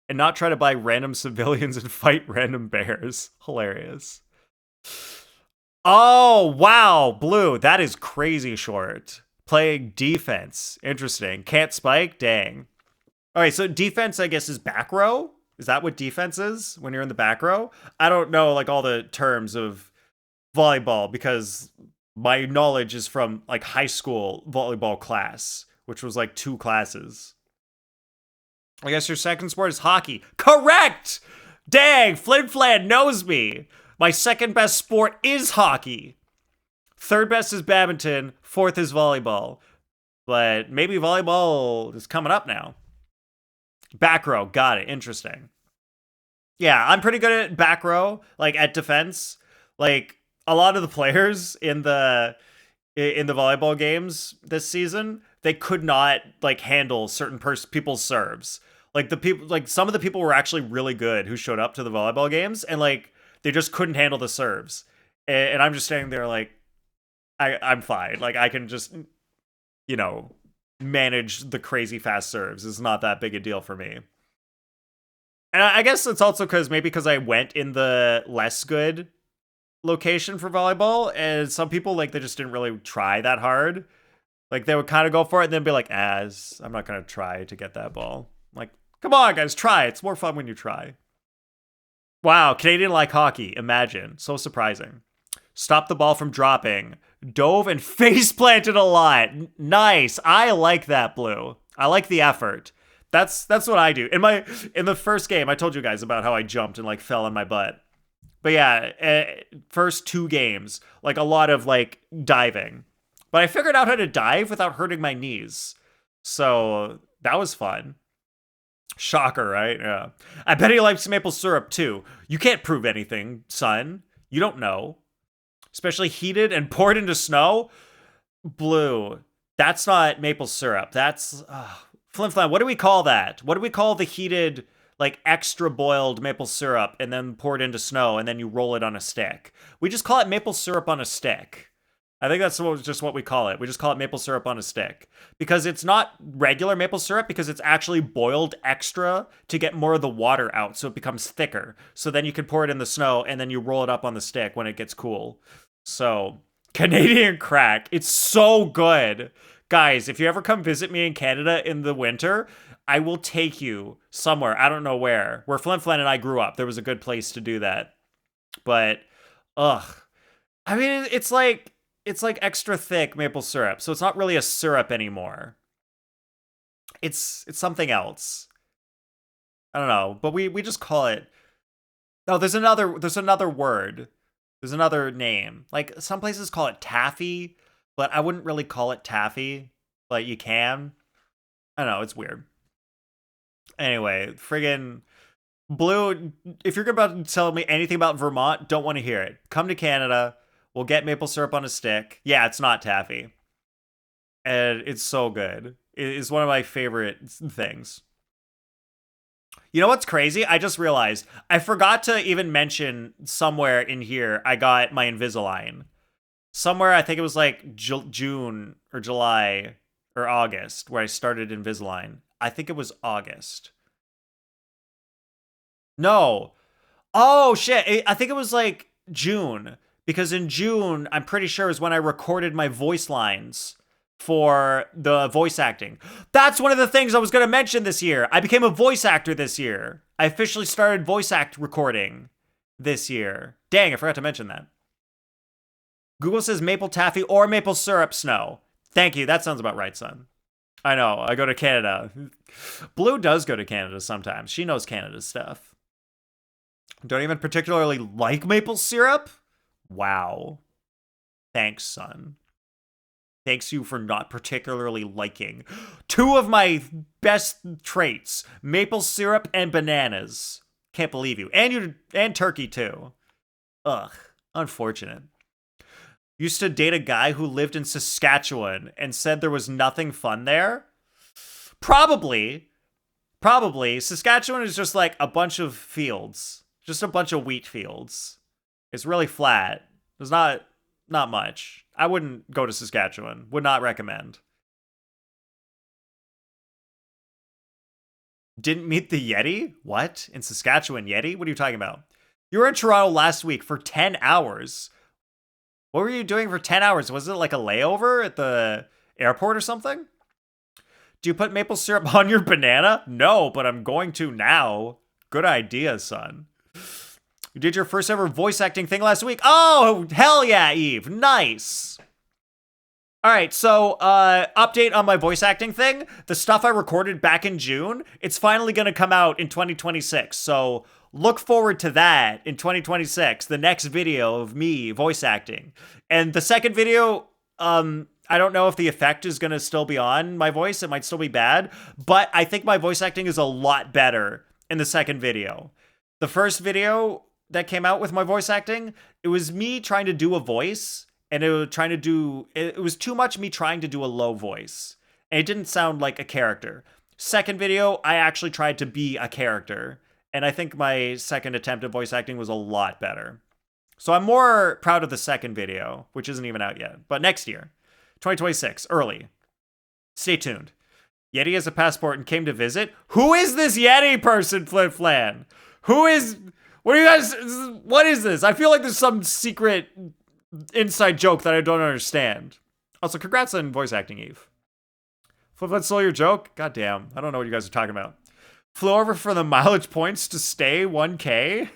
And not try to buy random civilians and fight random bears. Hilarious. Oh, wow, Blue. That is crazy short. Playing defense. Interesting. Can't spike? Dang. All right, so defense, I guess, is back row? Is that what defense is when you're in the back row? I don't know, like, all the terms of volleyball because my knowledge is from like high school volleyball class, which was like 2 classes. I guess your second sport is hockey. Correct! Dang, Flin Flan knows me. My second best sport is hockey. Third best is badminton. Fourth is volleyball. But maybe volleyball is coming up now. Back row, got it. Interesting. Yeah, I'm pretty good at back row, like at defense. Like a lot of the players in the volleyball games this season, they could not like handle certain people's serves. Like the people, like some of the people were actually really good who showed up to the volleyball games, and like they just couldn't handle the serves. And I'm just standing there like, I'm fine. Like I can just, manage the crazy fast serves. It's not that big a deal for me. And I guess it's also because I went in the less good location for volleyball, and some people like they just didn't really try that hard. Like they would kind of go for it and then be like, "As I'm not gonna try to get that ball." I'm like, come on, guys, try. It's more fun when you try. Wow, Canadian like hockey. Imagine, so surprising. Stop the ball from dropping. Dove and face planted a lot. Nice. I like that, Blue. I like the effort. That's what I do. In the first game, I told you guys about how I jumped and like fell on my butt. But yeah, first 2 games, like a lot of like diving. But I figured out how to dive without hurting my knees. So that was fun. Shocker, right? Yeah. I bet he likes maple syrup too. You can't prove anything, son. You don't know. Especially heated and poured into snow. Blue. That's not maple syrup. That's Flim Flam. What do we call that? What do we call the heated, like extra boiled maple syrup and then poured into snow and then you roll it on a stick? We just call it maple syrup on a stick. I think that's just what we call it. We just call it maple syrup on a stick because it's not regular maple syrup because it's actually boiled extra to get more of the water out so it becomes thicker. So then you can pour it in the snow and then you roll it up on the stick when it gets cool. So Canadian crack, it's so good. Guys, if you ever come visit me in Canada in the winter, I will take you somewhere. I don't know where Flin Flan and I grew up. There was a good place to do that. But, I mean, it's like extra thick maple syrup. So it's not really a syrup anymore. It's something else. I don't know, but we just call it. No, there's another word. There's another name. Like some places call it taffy, but I wouldn't really call it taffy. But you can. I don't know, it's weird. Anyway, friggin' Blue, if you're about to tell me anything about Vermont, don't want to hear it. Come to Canada. We'll get maple syrup on a stick. Yeah, it's not taffy. And it's so good. It is one of my favorite things. You know what's crazy? I just realized I forgot to even mention somewhere in here I got my Invisalign. Somewhere I think it was like June or July or August where I started Invisalign. I think it was August. No. Oh shit. I think it was like June because in June I'm pretty sure is when I recorded my voice lines for the voice acting. That's one of the things I was going to mention this year. I became a voice actor this year. I officially started voice act recording this year. Dang, I forgot to mention that. Google says maple taffy or maple syrup snow. Thank you. That sounds about right, son. I know. I go to Canada. Blue does go to Canada sometimes. She knows Canada stuff. Don't even particularly like maple syrup? Wow. Thanks, son. Thanks you for not particularly liking two of my best traits, maple syrup and bananas. Can't believe you. And turkey too. Ugh, unfortunate. Used to date a guy who lived in Saskatchewan and said there was nothing fun there. Probably. Saskatchewan is just like a bunch of fields. Just a bunch of wheat fields. It's really flat. There's not much. I wouldn't go to Saskatchewan. Would not recommend. Didn't meet the Yeti? What? In Saskatchewan, Yeti? What are you talking about? You were in Toronto last week for 10 hours. What were you doing for 10 hours? Was it like a layover at the airport or something? Do you put maple syrup on your banana? No, but I'm going to now. Good idea, son. You did your first ever voice acting thing last week. Oh, hell yeah, Eve. Nice. All right, so update on my voice acting thing. The stuff I recorded back in June, it's finally going to come out in 2026. So look forward to that in 2026, the next video of me voice acting. And the second video, I don't know if the effect is going to still be on my voice. It might still be bad, but I think my voice acting is a lot better in the second video. The first video that came out with my voice acting, it was me trying to do a voice, and it was too much me trying to do a low voice, and it didn't sound like a character. Second video, I actually tried to be a character, and I think my second attempt at voice acting was a lot better. So I'm more proud of the second video, which isn't even out yet, but next year, 2026, early. Stay tuned. Yeti has a passport and came to visit. Who is this Yeti person, Flip Flan? What are you guys, what is this? I feel like there's some secret inside joke that I don't understand. Also, congrats on voice acting, Eve. Flip Flan stole your joke? God damn, I don't know what you guys are talking about. Flew over for the mileage points to stay 1K?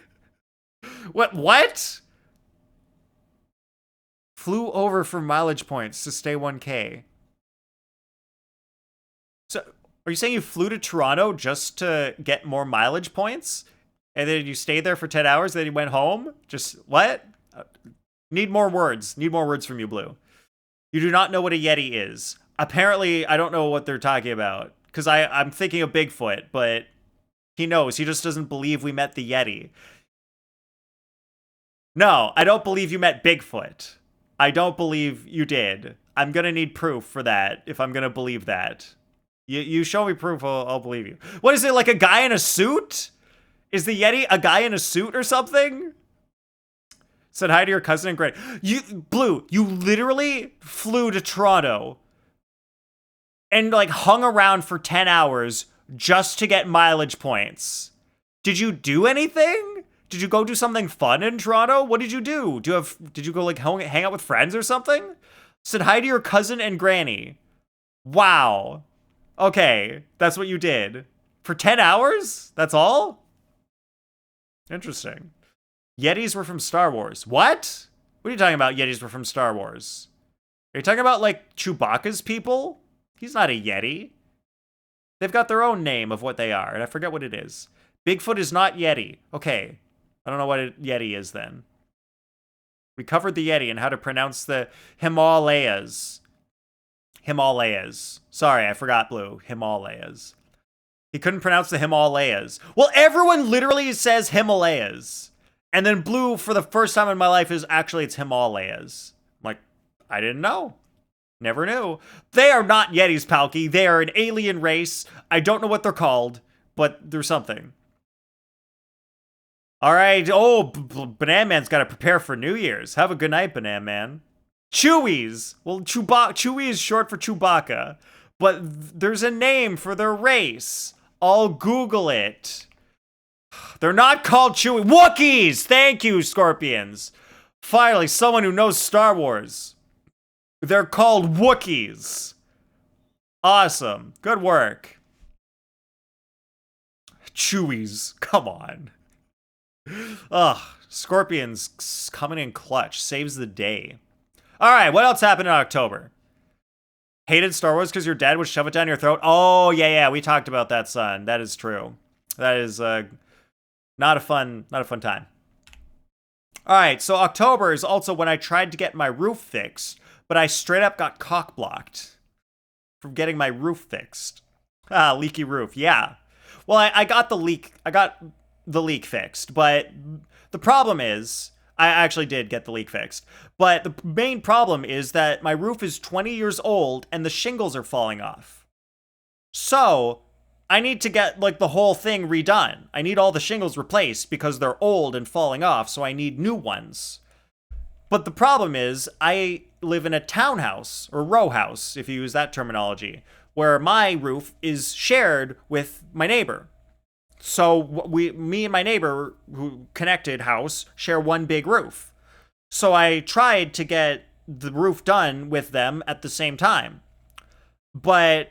What? Flew over for mileage points to stay 1K. So, are you saying you flew to Toronto just to get more mileage points? And then you stayed there for 10 hours, then you went home? Just, what? Need more words. Need more words from you, Blue. You do not know what a Yeti is. Apparently, I don't know what they're talking about. Because I'm thinking of Bigfoot, but he knows. He just doesn't believe we met the Yeti. No, I don't believe you met Bigfoot. I don't believe you did. I'm going to need proof for that if I'm going to believe that. You show me proof, I'll believe you. What is it, like a guy in a suit? Is the Yeti a guy in a suit or something? Said hi to your cousin and Greg. Blue, you literally flew to Toronto and like hung around for 10 hours just to get mileage points. Did you do anything? Did you go do something fun in Toronto? What did you do? Did you go like hang out with friends or something? Said hi to your cousin and granny. Wow. Okay, that's what you did. For 10 hours? That's all? Interesting. Yetis were from Star Wars. What? What are you talking about, Yetis were from Star Wars? Are you talking about, like, Chewbacca's people? He's not a Yeti. They've got their own name of what they are, and I forget what it is. Bigfoot is not Yeti. Okay. I don't know what a Yeti is, then. We covered the Yeti and how to pronounce the Himalayas. Himalayas. Sorry, I forgot, Blue. Himalayas. He couldn't pronounce the Himalayas. Well, everyone literally says Himalayas. And then Blue, for the first time in my life, is actually it's Himalayas. I'm like, I didn't know. Never knew. They are not Yetis, Palky. They are an alien race. I don't know what they're called, but there's something. All right. Oh, Banana Man's got to prepare for New Year's. Have a good night, Banana Man. Chewies. Well, Chewie is short for Chewbacca, but there's a name for their race. I'll Google it. They're not called Chewie. Wookiees! Thank you, Scorpions. Finally, someone who knows Star Wars. They're called Wookiees. Awesome. Good work. Chewies. Come on. Ugh. Scorpions coming in clutch. Saves the day. Alright, what else happened in October? Hated Star Wars because your dad would shove it down your throat? Oh, yeah, we talked about that, son. That is true. That is not a fun time. Alright, so October is also when I tried to get my roof fixed, but I straight up got cock-blocked from getting my roof fixed. Ah, leaky roof, yeah. Well, I got the leak fixed, but the problem is, I actually did get the leak fixed, but the main problem is that my roof is 20 years old and the shingles are falling off. So, I need to get, like, the whole thing redone. I need all the shingles replaced because they're old and falling off, so I need new ones. But the problem is, I live in a townhouse, or row house, if you use that terminology, where my roof is shared with my neighbor. So me and my neighbor who connected house share one big roof. So I tried to get the roof done with them at the same time. But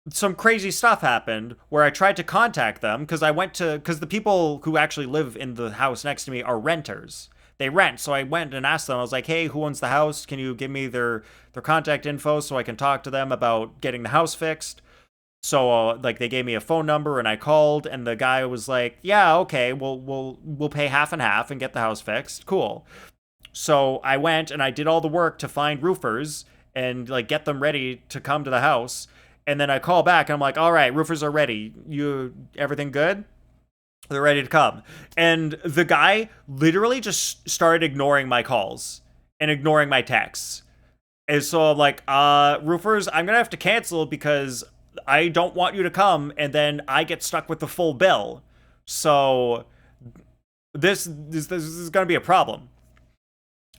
some crazy stuff happened where I tried to contact them because the people who actually live in the house next to me are renters. They rent. So I went and asked them, I was like, hey, who owns the house? Can you give me their contact info so I can talk to them about getting the house fixed? So, they gave me a phone number, and I called, and the guy was like, yeah, okay, we'll pay half and half and get the house fixed. Cool. So I went, and I did all the work to find roofers and, get them ready to come to the house. And then I call back, and I'm like, all right, roofers are ready. Everything good? They're ready to come. And the guy literally just started ignoring my calls and ignoring my texts. And so I'm like, roofers, I'm going to have to cancel because I don't want you to come, and then I get stuck with the full bill. So this is going to be a problem.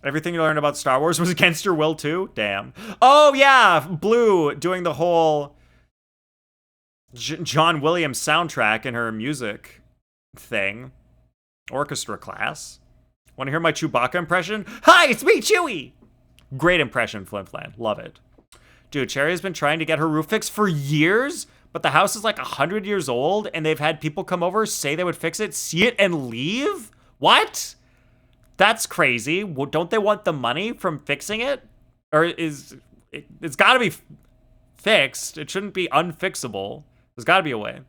Everything you learned about Star Wars was against your will too? Damn. Oh yeah, Blue doing the whole John Williams soundtrack in her music thing. Orchestra class. Want to hear my Chewbacca impression? Hi, it's me, Chewie! Great impression, Flimflam. Love it. Dude, Cherry has been trying to get her roof fixed for years, but the house is like 100 years old, and they've had people come over, say they would fix it, see it, and leave? What? That's crazy. Don't they want the money from fixing it? Or it's got to be fixed. It shouldn't be unfixable. There's got to be a way.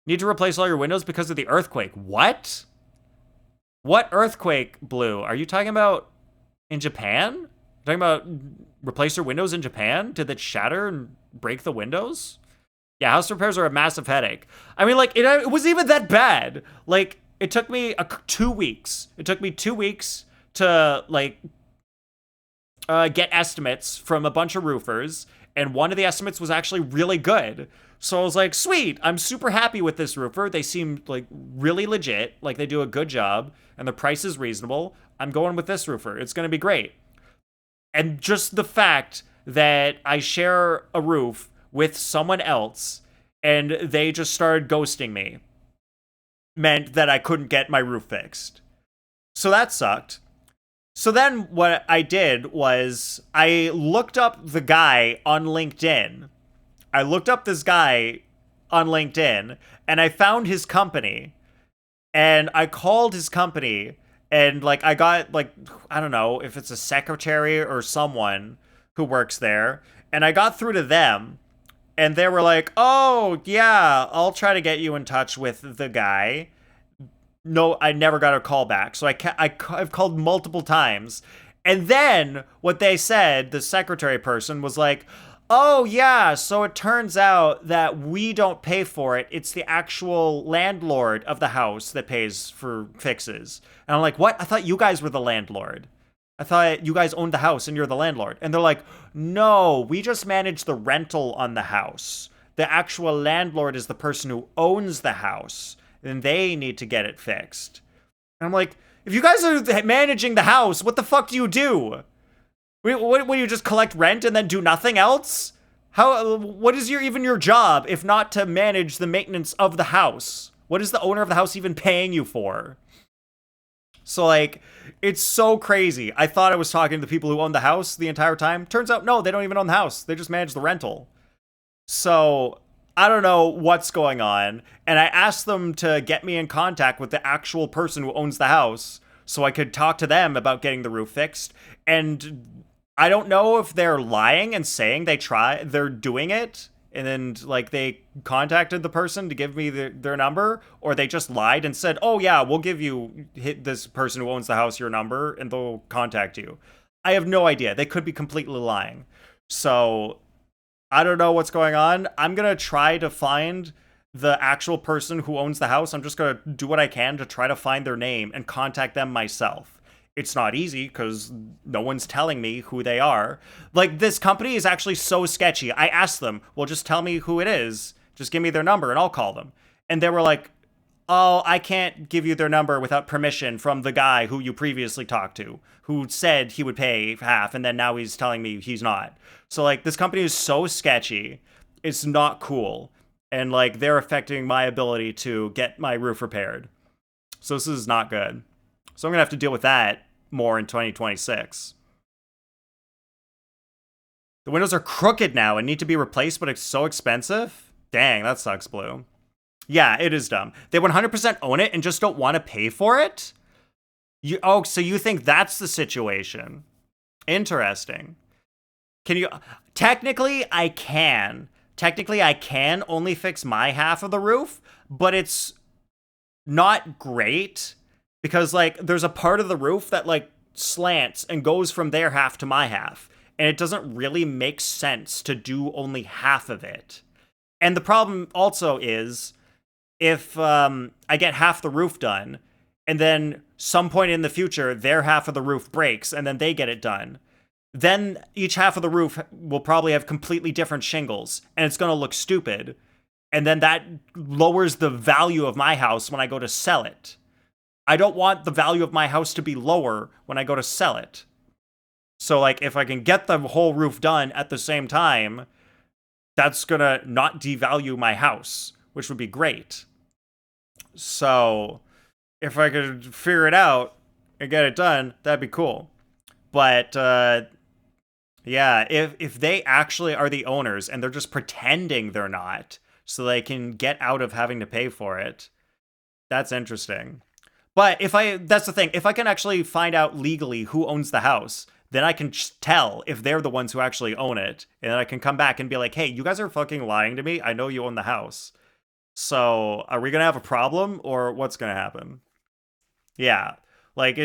Need to replace all your windows because of the earthquake. What? What earthquake, Blue? Are you talking about in Japan? Talking about replace your windows in Japan? Did it shatter and break the windows? Yeah, house repairs are a massive headache. I mean, it was even that bad. It took me 2 weeks. It took me 2 weeks to, get estimates from a bunch of roofers, and one of the estimates was actually really good. So I was like, sweet, I'm super happy with this roofer. They seem, really legit. They do a good job, and the price is reasonable. I'm going with this roofer. It's going to be great. And just the fact that I share a roof with someone else and they just started ghosting me meant that I couldn't get my roof fixed. So that sucked. So then what I did was I looked up the guy on LinkedIn. I looked up this guy on LinkedIn and I found his company. And I called his company. And, I got, I don't know if it's a secretary or someone who works there. And I got through to them. And they were like, oh, yeah, I'll try to get you in touch with the guy. No, I never got a call back. So I've called multiple times. And then what they said, the secretary person was like, oh, yeah, so it turns out that we don't pay for it. It's the actual landlord of the house that pays for fixes. And I'm like, what? I thought you guys were the landlord. I thought you guys owned the house and you're the landlord. And they're like, no, we just manage the rental on the house. the actual landlord is the person who owns the house, and they need to get it fixed. And I'm like, if you guys are managing the house, what the fuck do you do? What, you just collect rent and then do nothing else? What is even your job if not to manage the maintenance of the house? What is the owner of the house even paying you for? So, like, it's so crazy. I thought I was talking to the people who own the house the entire time. Turns out, no, they don't even own the house. They just manage the rental. So, I don't know what's going on. And I asked them to get me in contact with the actual person who owns the house so I could talk to them about getting the roof fixed. And I don't know if they're lying and saying they're doing it, and then, like, they contacted the person to give me their number, or they just lied and said, oh yeah, we'll give you this person who owns the house your number and they'll contact you. I have no idea. They could be completely lying. So I don't know what's going on. I'm gonna try to find the actual person who owns the house. I'm just gonna do what I can to try to find their name and contact them myself. It's not easy because no one's telling me who they are. Like, this company is actually so sketchy. I asked them, well, just tell me who it is. Just give me their number and I'll call them. And they were like, oh, I can't give you their number without permission from the guy who you previously talked to, who said he would pay half, and then now he's telling me he's not. So, like, this company is so sketchy. It's not cool. And, like, they're affecting my ability to get my roof repaired. So this is not good. So I'm going to have to deal with that more in 2026. The windows are crooked now and need to be replaced, but it's so expensive? Dang, that sucks, Blue. Yeah, it is dumb. They 100% own it and just don't want to pay for it? So you think that's the situation? Interesting. Can you... Technically, I can. Technically, I can only fix my half of the roof, but it's not great. Because, like, there's a part of the roof that, like, slants and goes from their half to my half. And it doesn't really make sense to do only half of it. And the problem also is, if I get half the roof done, and then some point in the future, their half of the roof breaks, and then they get it done, then each half of the roof will probably have completely different shingles, and it's going to look stupid. And then that lowers the value of my house when I go to sell it. I don't want the value of my house to be lower when I go to sell it. So, like, if I can get the whole roof done at the same time, that's gonna not devalue my house, which would be great. So, if I could figure it out and get it done, that'd be cool. But, yeah, if they actually are the owners and they're just pretending they're not, so they can get out of having to pay for it, that's interesting. But that's the thing, if I can actually find out legally who owns the house, then I can tell if they're the ones who actually own it. And then I can come back and be like, hey, you guys are fucking lying to me. I know you own the house. So are we going to have a problem or what's going to happen? Yeah. Like,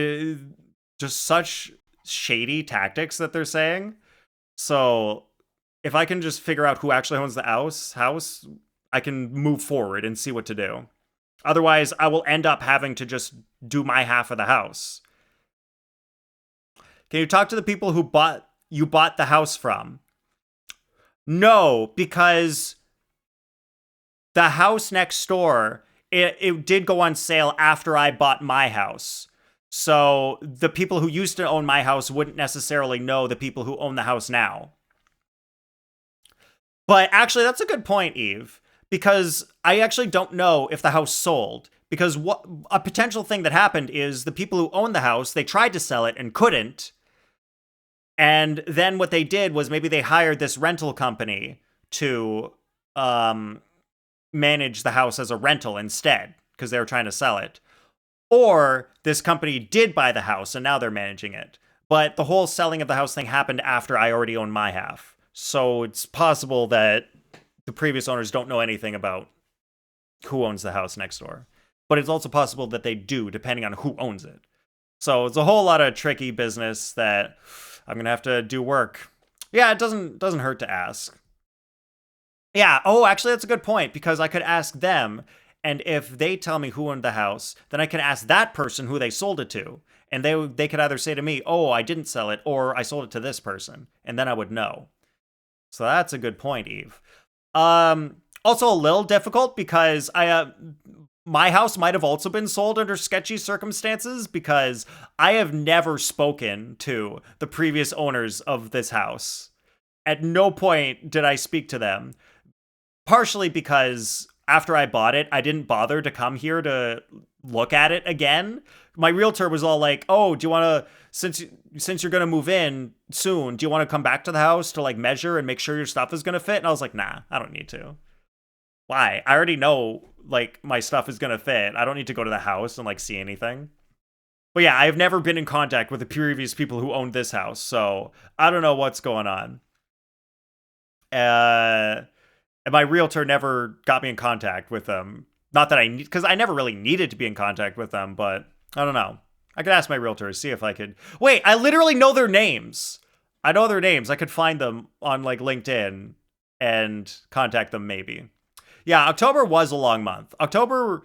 just such shady tactics that they're saying. So if I can just figure out who actually owns the house, I can move forward and see what to do. Otherwise, I will end up having to just do my half of the house. Can you talk to the people who you bought the house from? No, because the house next door, it did go on sale after I bought my house. So the people who used to own my house wouldn't necessarily know the people who own the house now. But actually, that's a good point, Eve. Because I actually don't know if the house sold. Because a potential thing that happened is the people who owned the house, they tried to sell it and couldn't. And then what they did was maybe they hired this rental company to manage the house as a rental instead, because they were trying to sell it. Or this company did buy the house and now they're managing it. But the whole selling of the house thing happened after I already owned my half. So it's possible that the previous owners don't know anything about who owns the house next door. But it's also possible that they do, depending on who owns it. So it's a whole lot of tricky business that I'm going to have to do work. Yeah, it doesn't hurt to ask. Yeah, oh, actually, that's a good point, because I could ask them, and if they tell me who owned the house, then I can ask that person who they sold it to. And they could either say to me, oh, I didn't sell it, or I sold it to this person. And then I would know. So that's a good point, Eve. Also a little difficult because my house might have also been sold under sketchy circumstances because I have never spoken to the previous owners of this house. At no point did I speak to them. Partially because after I bought it, I didn't bother to come here to look at it again. My realtor was all like, "Oh, do you want to since you're going to move in soon, do you want to come back to the house to like measure and make sure your stuff is going to fit?" And I was like, "Nah, I don't need to." Why? I already know like my stuff is going to fit. I don't need to go to the house and like see anything. But yeah, I've never been in contact with the previous people who owned this house, so I don't know what's going on. And my realtor never got me in contact with them. Not that I need, because I never really needed to be in contact with them, but I don't know. I could ask my realtor, see if I could. Wait, I literally know their names. I know their names. I could find them on like LinkedIn and contact them maybe. Yeah, October was a long month. October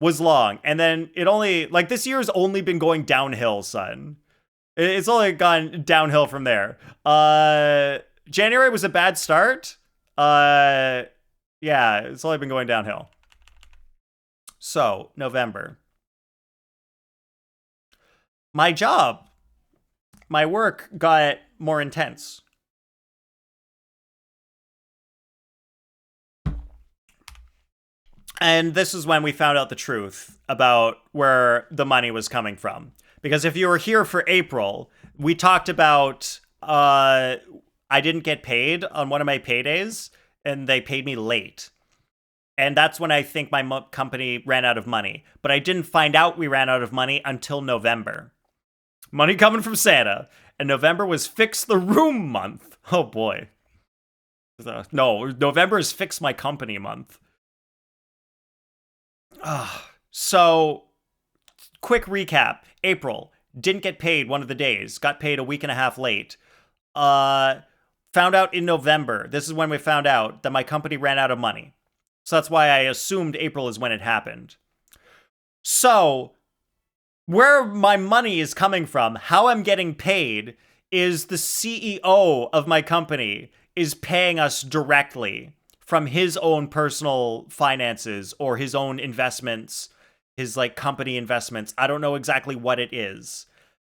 was long, and then it only like this year's only been going downhill, son. It's only gone downhill from there. January was a bad start. Yeah, it's only been going downhill. So, November. My job, my work got more intense. And this is when we found out the truth about where the money was coming from. Because if you were here for April, we talked about I didn't get paid on one of my paydays, and they paid me late. And that's when I think my company ran out of money. But I didn't find out we ran out of money until November. Money coming from Santa. And November was Fix the Room month. Oh boy. No, November is Fix My Company month. So, quick recap. April, didn't get paid one of the days. Got paid a week and a half late. Found out in November. This is when we found out that my company ran out of money. So that's why I assumed April is when it happened. So, where my money is coming from, how I'm getting paid, is the CEO of my company is paying us directly from his own personal finances or his own investments, his like company investments. I don't know exactly what it is,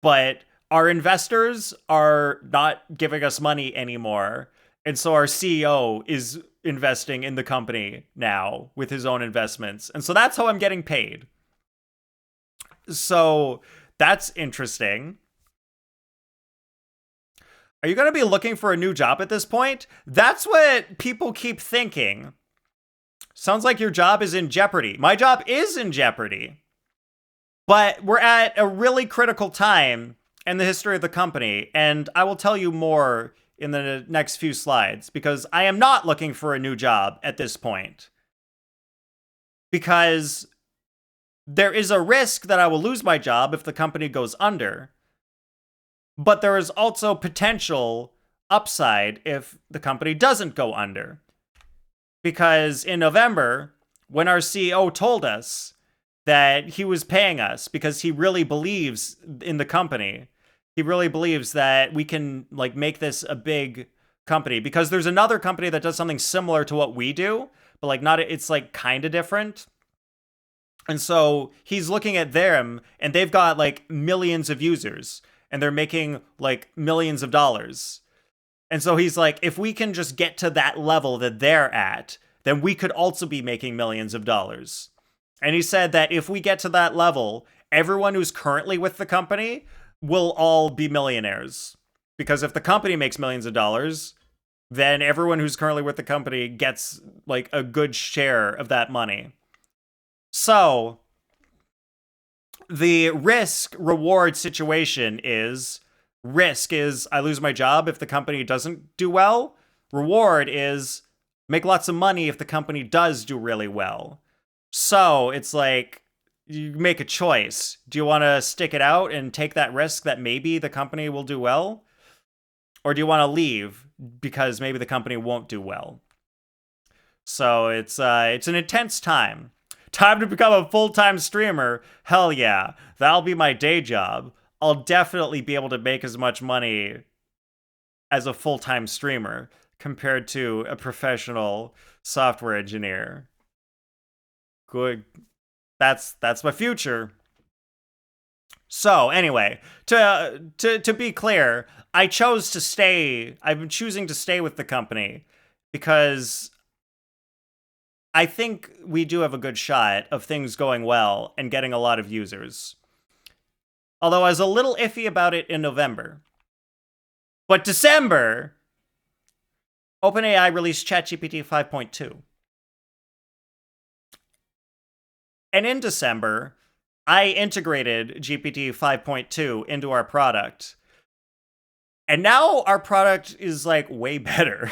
but our investors are not giving us money anymore. And so our CEO is investing in the company now with his own investments. And so that's how I'm getting paid. So that's interesting. Are you going to be looking for a new job at this point? That's what people keep thinking. Sounds like your job is in jeopardy. My job is in jeopardy. But we're at a really critical time in the history of the company, and I will tell you more in the next few slides, because I am not looking for a new job at this point. Because there is a risk that I will lose my job if the company goes under, but there is also potential upside if the company doesn't go under. Because in November, when our CEO told us that he was paying us because he really believes in the company, he really believes that we can like make this a big company, because there's another company that does something similar to what we do, but like not, it's like kind of different. And so he's looking at them, and they've got like millions of users, and they're making like millions of dollars. And so he's like, if we can just get to that level that they're at, then we could also be making millions of dollars. And he said that if we get to that level, everyone who's currently with the company will all be millionaires. Because if the company makes millions of dollars, then everyone who's currently with the company gets like a good share of that money. So the risk reward situation is, risk is I lose my job if the company doesn't do well. Reward is make lots of money if the company does do really well. So it's like you make a choice. Do you want to stick it out and take that risk that maybe the company will do well? Or do you want to leave because maybe the company won't do well? So it's an intense time. Time to become a full-time streamer. Hell yeah. That'll be my day job. I'll definitely be able to make as much money as a full-time streamer, compared to a professional software engineer. Good. That's my future. So anyway, to be clear, I chose to stay. I've been choosing to stay with the company because I think we do have a good shot of things going well and getting a lot of users. Although I was a little iffy about it in November. But December, OpenAI released ChatGPT 5.2. And in December, I integrated GPT 5.2 into our product. And now our product is like way better.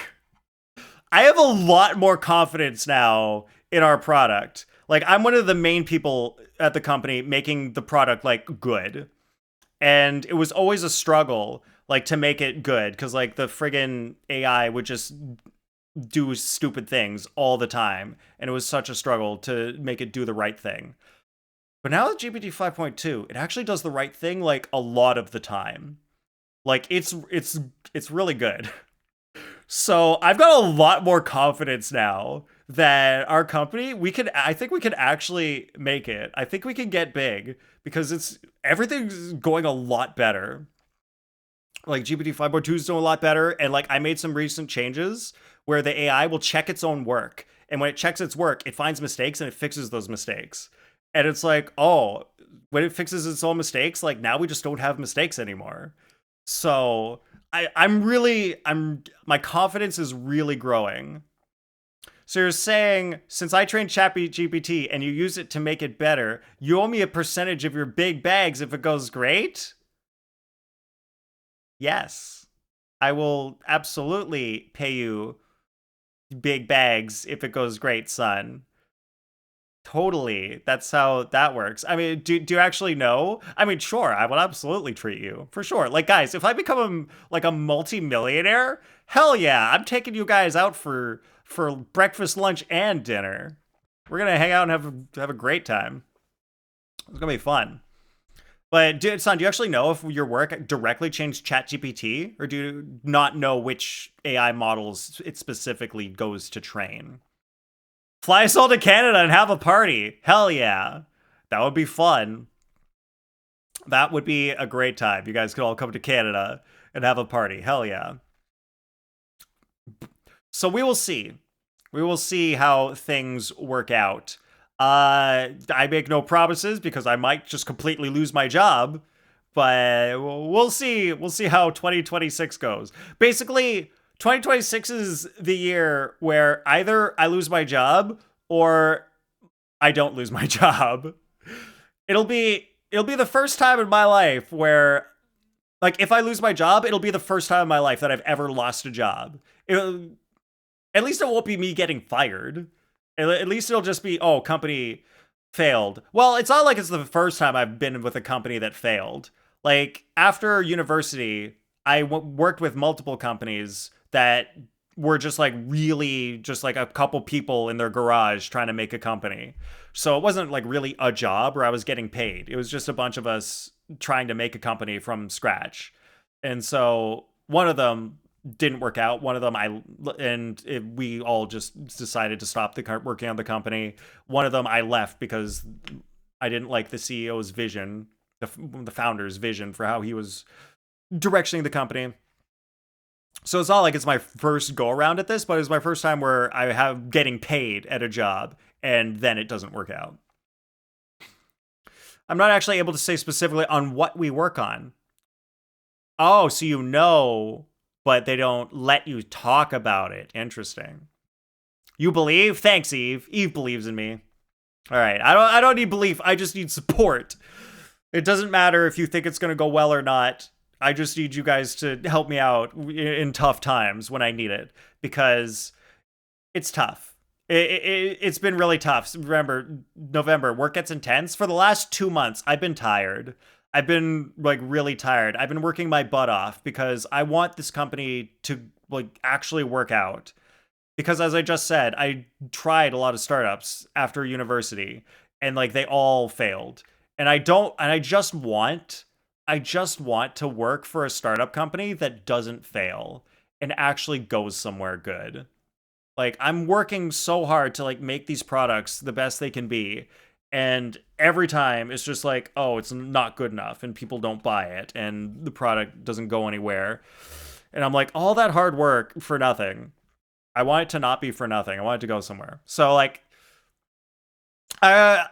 I have a lot more confidence now in our product. Like, I'm one of the main people at the company making the product like good. And it was always a struggle like to make it good because like the friggin' AI would just do stupid things all the time, and it was such a struggle to make it do the right thing. But now with GPT 5.2, it actually does the right thing like a lot of the time. Like it's really good. So I've got a lot more confidence now that our company, I think we can actually make it. I think we can get big because everything's going a lot better. Like GPT 5.2 is doing a lot better. And like I made some recent changes where the AI will check its own work. And when it checks its work, it finds mistakes and it fixes those mistakes. And it's like, oh, when it fixes its own mistakes, like now we just don't have mistakes anymore. So my confidence is really growing. So you're saying, since I trained ChatGPT and you use it to make it better, you owe me a percentage of your big bags if it goes great? Yes. I will absolutely pay you big bags if it goes great, son. Totally. That's how that works. I mean, do you actually know? I mean, sure, I will absolutely treat you. For sure. Like, guys, if I become like a multi-millionaire, hell yeah, I'm taking you guys out for breakfast, lunch, and dinner. We're gonna hang out and have a great time. It's gonna be fun. But, son, do you actually know if your work directly changed ChatGPT, or do you not know which AI models it specifically goes to train? Fly us all to Canada and have a party. Hell yeah. That would be fun. That would be a great time. You guys could all come to Canada and have a party. Hell yeah. So we will see. We will see how things work out. I make no promises because I might just completely lose my job, but we'll see. We'll see how 2026 goes. Basically, 2026 is the year where either I lose my job or I don't lose my job. It'll be the first time in my life where, like, if I lose my job, it'll be the first time in my life that I've ever lost a job. At least it won't be me getting fired. At least it'll just be, oh, company failed. Well, it's not like it's the first time I've been with a company that failed. Like, after university, I worked with multiple companies that were just like really just like a couple people in their garage trying to make a company. So it wasn't like really a job where I was getting paid. It was just a bunch of us trying to make a company from scratch. And so one of them didn't work out. One of them we all just decided to stop working on the company. One of them I left because I didn't like the CEO's vision, the founder's vision for how he was directioning the company. So it's not like it's my first go around at this, but it's my first time where I have getting paid at a job and then it doesn't work out. I'm not actually able to say specifically on what we work on. Oh, so you know, but they don't let you talk about it. Interesting. You believe? Thanks, Eve. Eve believes in me. All right. I don't need belief. I just need support. It doesn't matter if you think it's going to go well or not. I just need you guys to help me out in tough times when I need it, because it's tough. It's been really tough. Remember, November, work gets intense. For the last 2 months, I've been tired. I've been like really tired. I've been working my butt off because I want this company to like actually work out. Because as I just said, I tried a lot of startups after university and like they all failed. And I just want to work for a startup company that doesn't fail. and actually goes somewhere good. Like, I'm working so hard to like make these products the best they can be. And every time it's just like, oh, it's not good enough and people don't buy it and the product doesn't go anywhere. And I'm like, all that hard work for nothing. I want it to not be for nothing. I want it to go somewhere. So like, I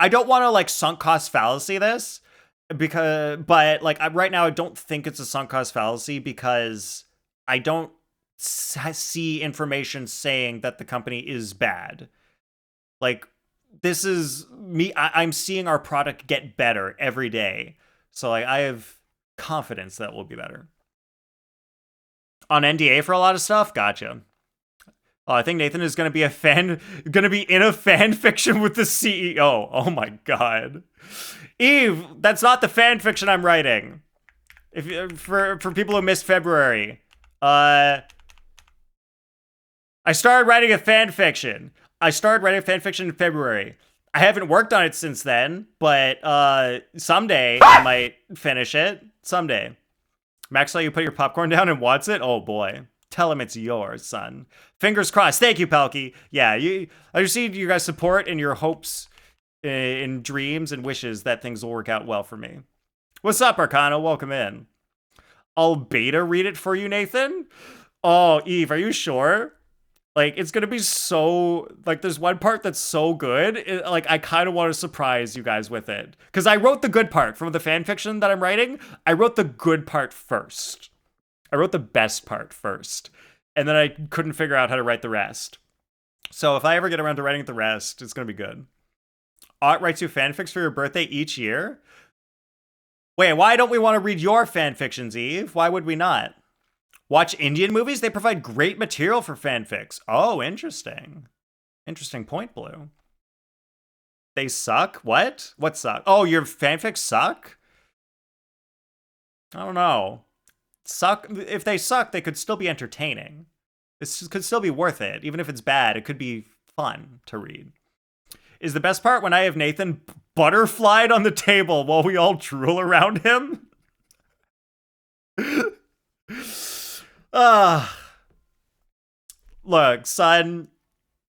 don't want to like sunk cost fallacy this but like right now I don't think it's a sunk cost fallacy because I don't see information saying that the company is bad. Like, this is me. I'm seeing our product get better every day. So like, I have confidence that we'll be better. On NDA for a lot of stuff? Gotcha. Oh, I think Nathan is going to be in a fan fiction with the CEO. Oh my god. Eve, that's not the fan fiction I'm writing. For people who missed February, I started writing a fan fiction. in February. I haven't worked on it since then, but someday I might finish it. Someday. Maxwell, you put your popcorn down and wants it? Oh boy. Tell him it's yours, son. Fingers crossed. Thank you, Palky. Yeah, I received you guys' support and your hopes and dreams and wishes that things will work out well for me. What's up, Arcana? Welcome in. I'll beta read it for you, Nathan. Oh, Eve, are you sure? Like, it's gonna be so, like, there's one part that's so good, like, I kind of want to surprise you guys with it. Because I wrote the good part from the fan fiction that I'm writing. I wrote the good part first. I wrote the best part first. And then I couldn't figure out how to write the rest. So if I ever get around to writing the rest, it's gonna be good. Art writes you fanfics for your birthday each year? Wait, why don't we want to read your fanfictions, Eve? Why would we not? Watch Indian movies? They provide great material for fanfics. Oh, interesting. Interesting point, Blue. They suck? What? What suck? Oh, your fanfics suck? I don't know. Suck. If they suck, they could still be entertaining. This could still be worth it. Even if it's bad, it could be fun to read. Is the best part when I have Nathan butterflied on the table while we all drool around him? Look, son,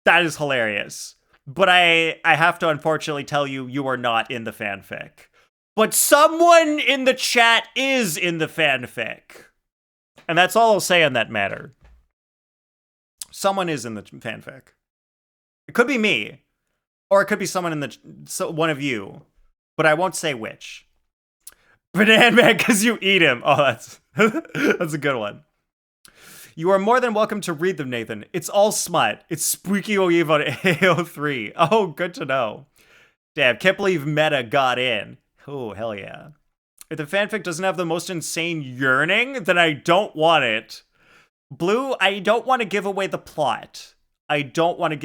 that is hilarious. But I have to unfortunately tell you, you are not in the fanfic. But someone in the chat is in the fanfic. And that's all I'll say on that matter. Someone is in the fanfic. It could be me. Or it could be someone in one of you. But I won't say which. Banana Man, because you eat him. Oh, that's a good one. You are more than welcome to read them, Nathan. It's all smut. It's Spooky Eve on AO3. Oh, good to know. Damn, can't believe Meta got in. Oh, hell yeah. If the fanfic doesn't have the most insane yearning, then I don't want it. Blue, I don't want to give away the plot. So I don't want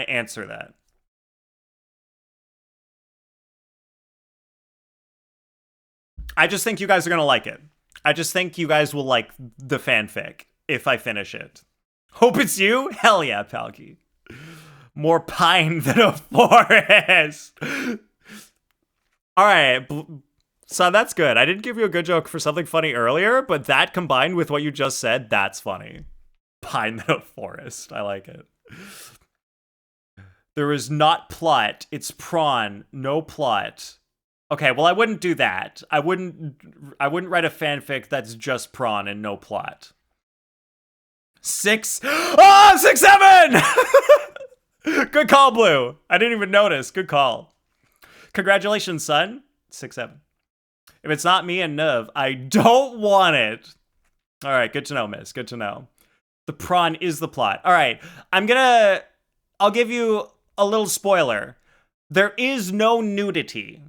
to answer that. I just think you guys are going to like it. I just think you guys will like the fanfic if I finish it. Hope it's you? Hell yeah, Palky. More pine than a forest. All right, so that's good. I didn't give you a good joke for something funny earlier, but that combined with what you just said, that's funny. Pine than a forest. I like it. There is not plot. It's prawn. No plot. Okay, well, I wouldn't do that. I wouldn't write a fanfic that's just prawn and no plot. 6. Oh, 6, 7! Good call, Blue. I didn't even notice. Good call. Congratulations, son. 6, 7. If it's not me and Nev, I don't want it. All right, good to know, miss. Good to know. The prawn is the plot. All right, I'll give you a little spoiler. There is no nudity.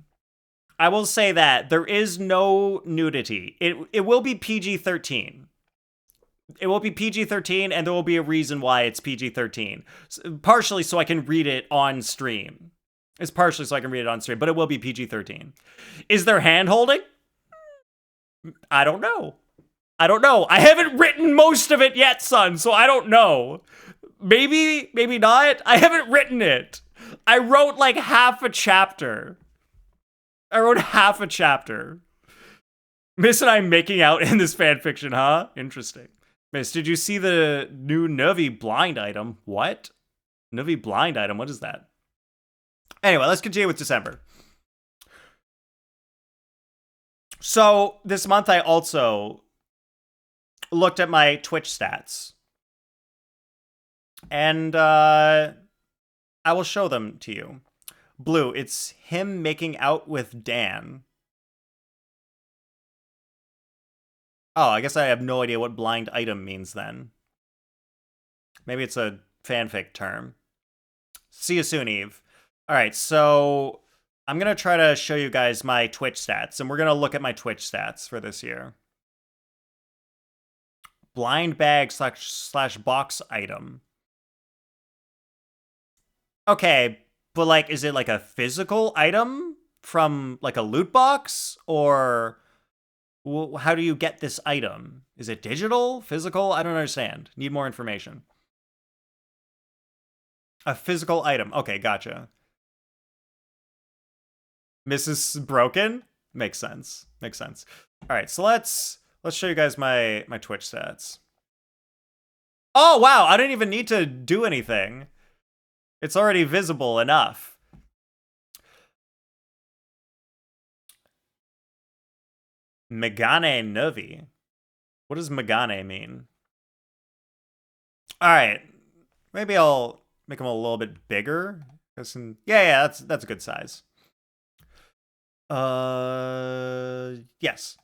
I will say that. There is no nudity. It will be PG-13. It will be PG-13, and there will be a reason why it's PG-13. Partially so I can read it on stream. It's partially so I can read it on stream, but it will be PG-13. Is there hand-holding? I don't know. I haven't written most of it yet, son, so I don't know. Maybe not. I haven't written it. I wrote like half a chapter. Miss and I making out in this fan fiction, huh? Interesting. Miss, did you see the new Navi blind item? What? Navi blind item? What is that? Anyway, let's continue with December. So this month I also looked at my Twitch stats. And I will show them to you. Blue, it's him making out with Dan. Oh, I guess I have no idea what blind item means then. Maybe it's a fanfic term. See you soon, Eve. All right, so I'm going to try to show you guys my Twitch stats, and we're going to look at my Twitch stats for this year. Blind bag slash box item. Okay, but like, is it like a physical item from like a loot box? Or how do you get this item? Is it digital, physical? I don't understand. Need more information. A physical item. Okay, gotcha. Mrs. Broken? Makes sense. Makes sense. All right, so let's show you guys my Twitch stats. Oh, wow, I didn't even need to do anything. It's already visible enough. Megane Novi. What does Megane mean? All right, maybe I'll make them a little bit bigger. Yeah, that's a good size. Yes.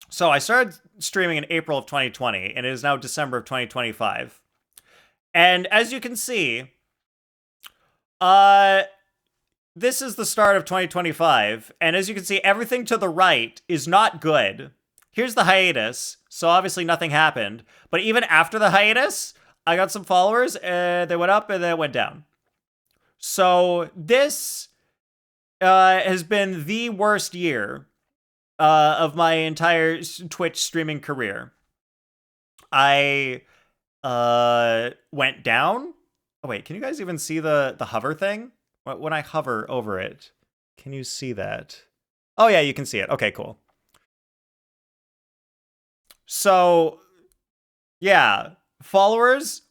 So I started streaming in April of 2020, and it is now December of 2025. And as you can see, this is the start of 2025, and as you can see, everything to the right is not good. Here's the hiatus, so obviously nothing happened. But even after the hiatus, I got some followers, and they went up and then it went down. So this has been the worst year of my entire Twitch streaming career. I went down. Oh wait, can you guys even see the hover thing? When I hover over it, can you see that? Oh yeah, you can see it. Okay, cool. So yeah, followers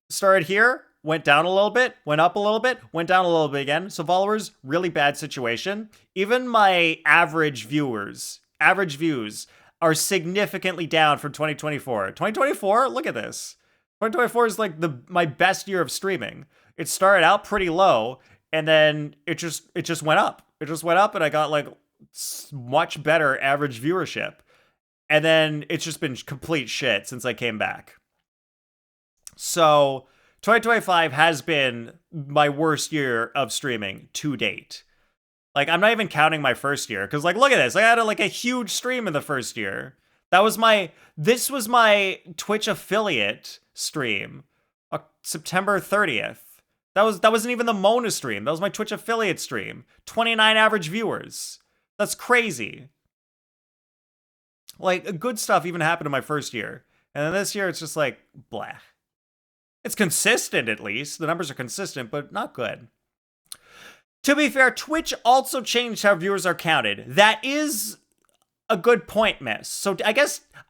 started here, went down a little bit, went up a little bit, went down a little bit again. So followers, really bad situation. Even my average views are significantly down from 2024. 2024, look at this. 2024 is like my best year of streaming. It started out pretty low, and then it just went up. It just went up, and I got like much better average viewership. And then it's just been complete shit since I came back. So 2025 has been my worst year of streaming to date. Like, I'm not even counting my first year, because, like, look at this. I had a huge stream in the first year. This was my Twitch affiliate stream, September 30th. That wasn't even the Mona stream. That was my Twitch affiliate stream. 29 average viewers. That's crazy. Like, good stuff even happened in my first year. And then this year, it's just like, blah. It's consistent, at least. The numbers are consistent, but not good. To be fair, Twitch also changed how viewers are counted. That is a good point, Miss. So I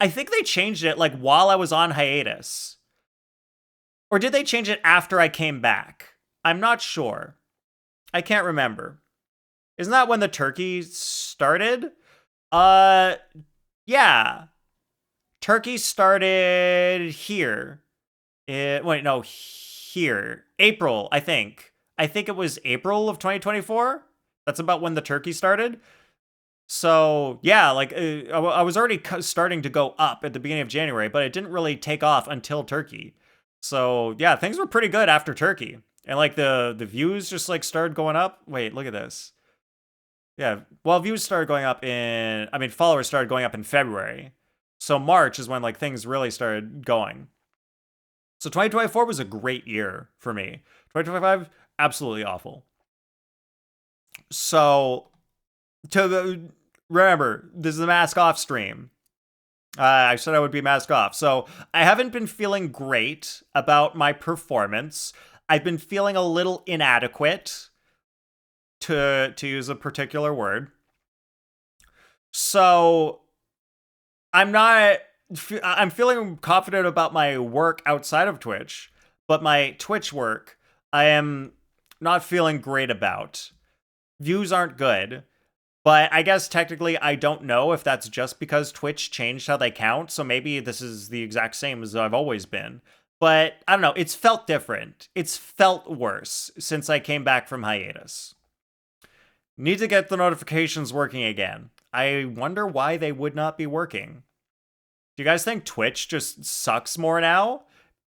think they changed it like while I was on hiatus. Or did they change it after I came back? I'm not sure. I can't remember. Isn't that when the turkey started? Yeah. Turkey started here. Here. April, I think. I think it was April of 2024. That's about when the turkey started. So, yeah, like, I was already starting to go up at the beginning of January, but it didn't really take off until turkey. So, yeah, things were pretty good after turkey. And, like, the views just, like, started going up. Wait, look at this. Yeah, well, views started going up followers started going up in February. So March is when, like, things really started going. So 2024 was a great year for me. 2025, absolutely awful. So, remember, this is a mask off stream. I said I would be mask off. So, I haven't been feeling great about my performance. I've been feeling a little inadequate, to use a particular word. So I'm not. I'm feeling confident about my work outside of Twitch, but my Twitch work, I am not feeling great about. Views aren't good, but I guess technically I don't know if that's just because Twitch changed how they count, so maybe this is the exact same as I've always been. But I don't know, it's felt different. It's felt worse since I came back from hiatus. Need to get the notifications working again. I wonder why they would not be working. Do you guys think Twitch just sucks more now?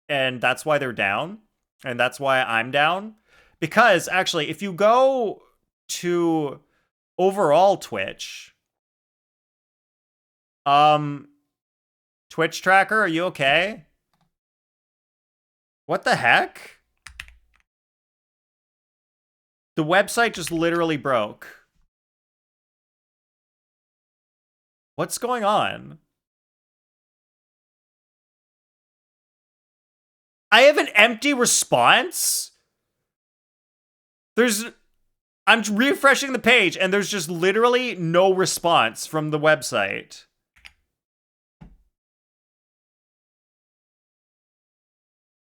And that's why they're down? And that's why I'm down? Because actually, if you go to overall Twitch, Twitch tracker, are you okay? What the heck? The website just literally broke. What's going on? I have an empty response? I'm refreshing the page and there's just literally no response from the website.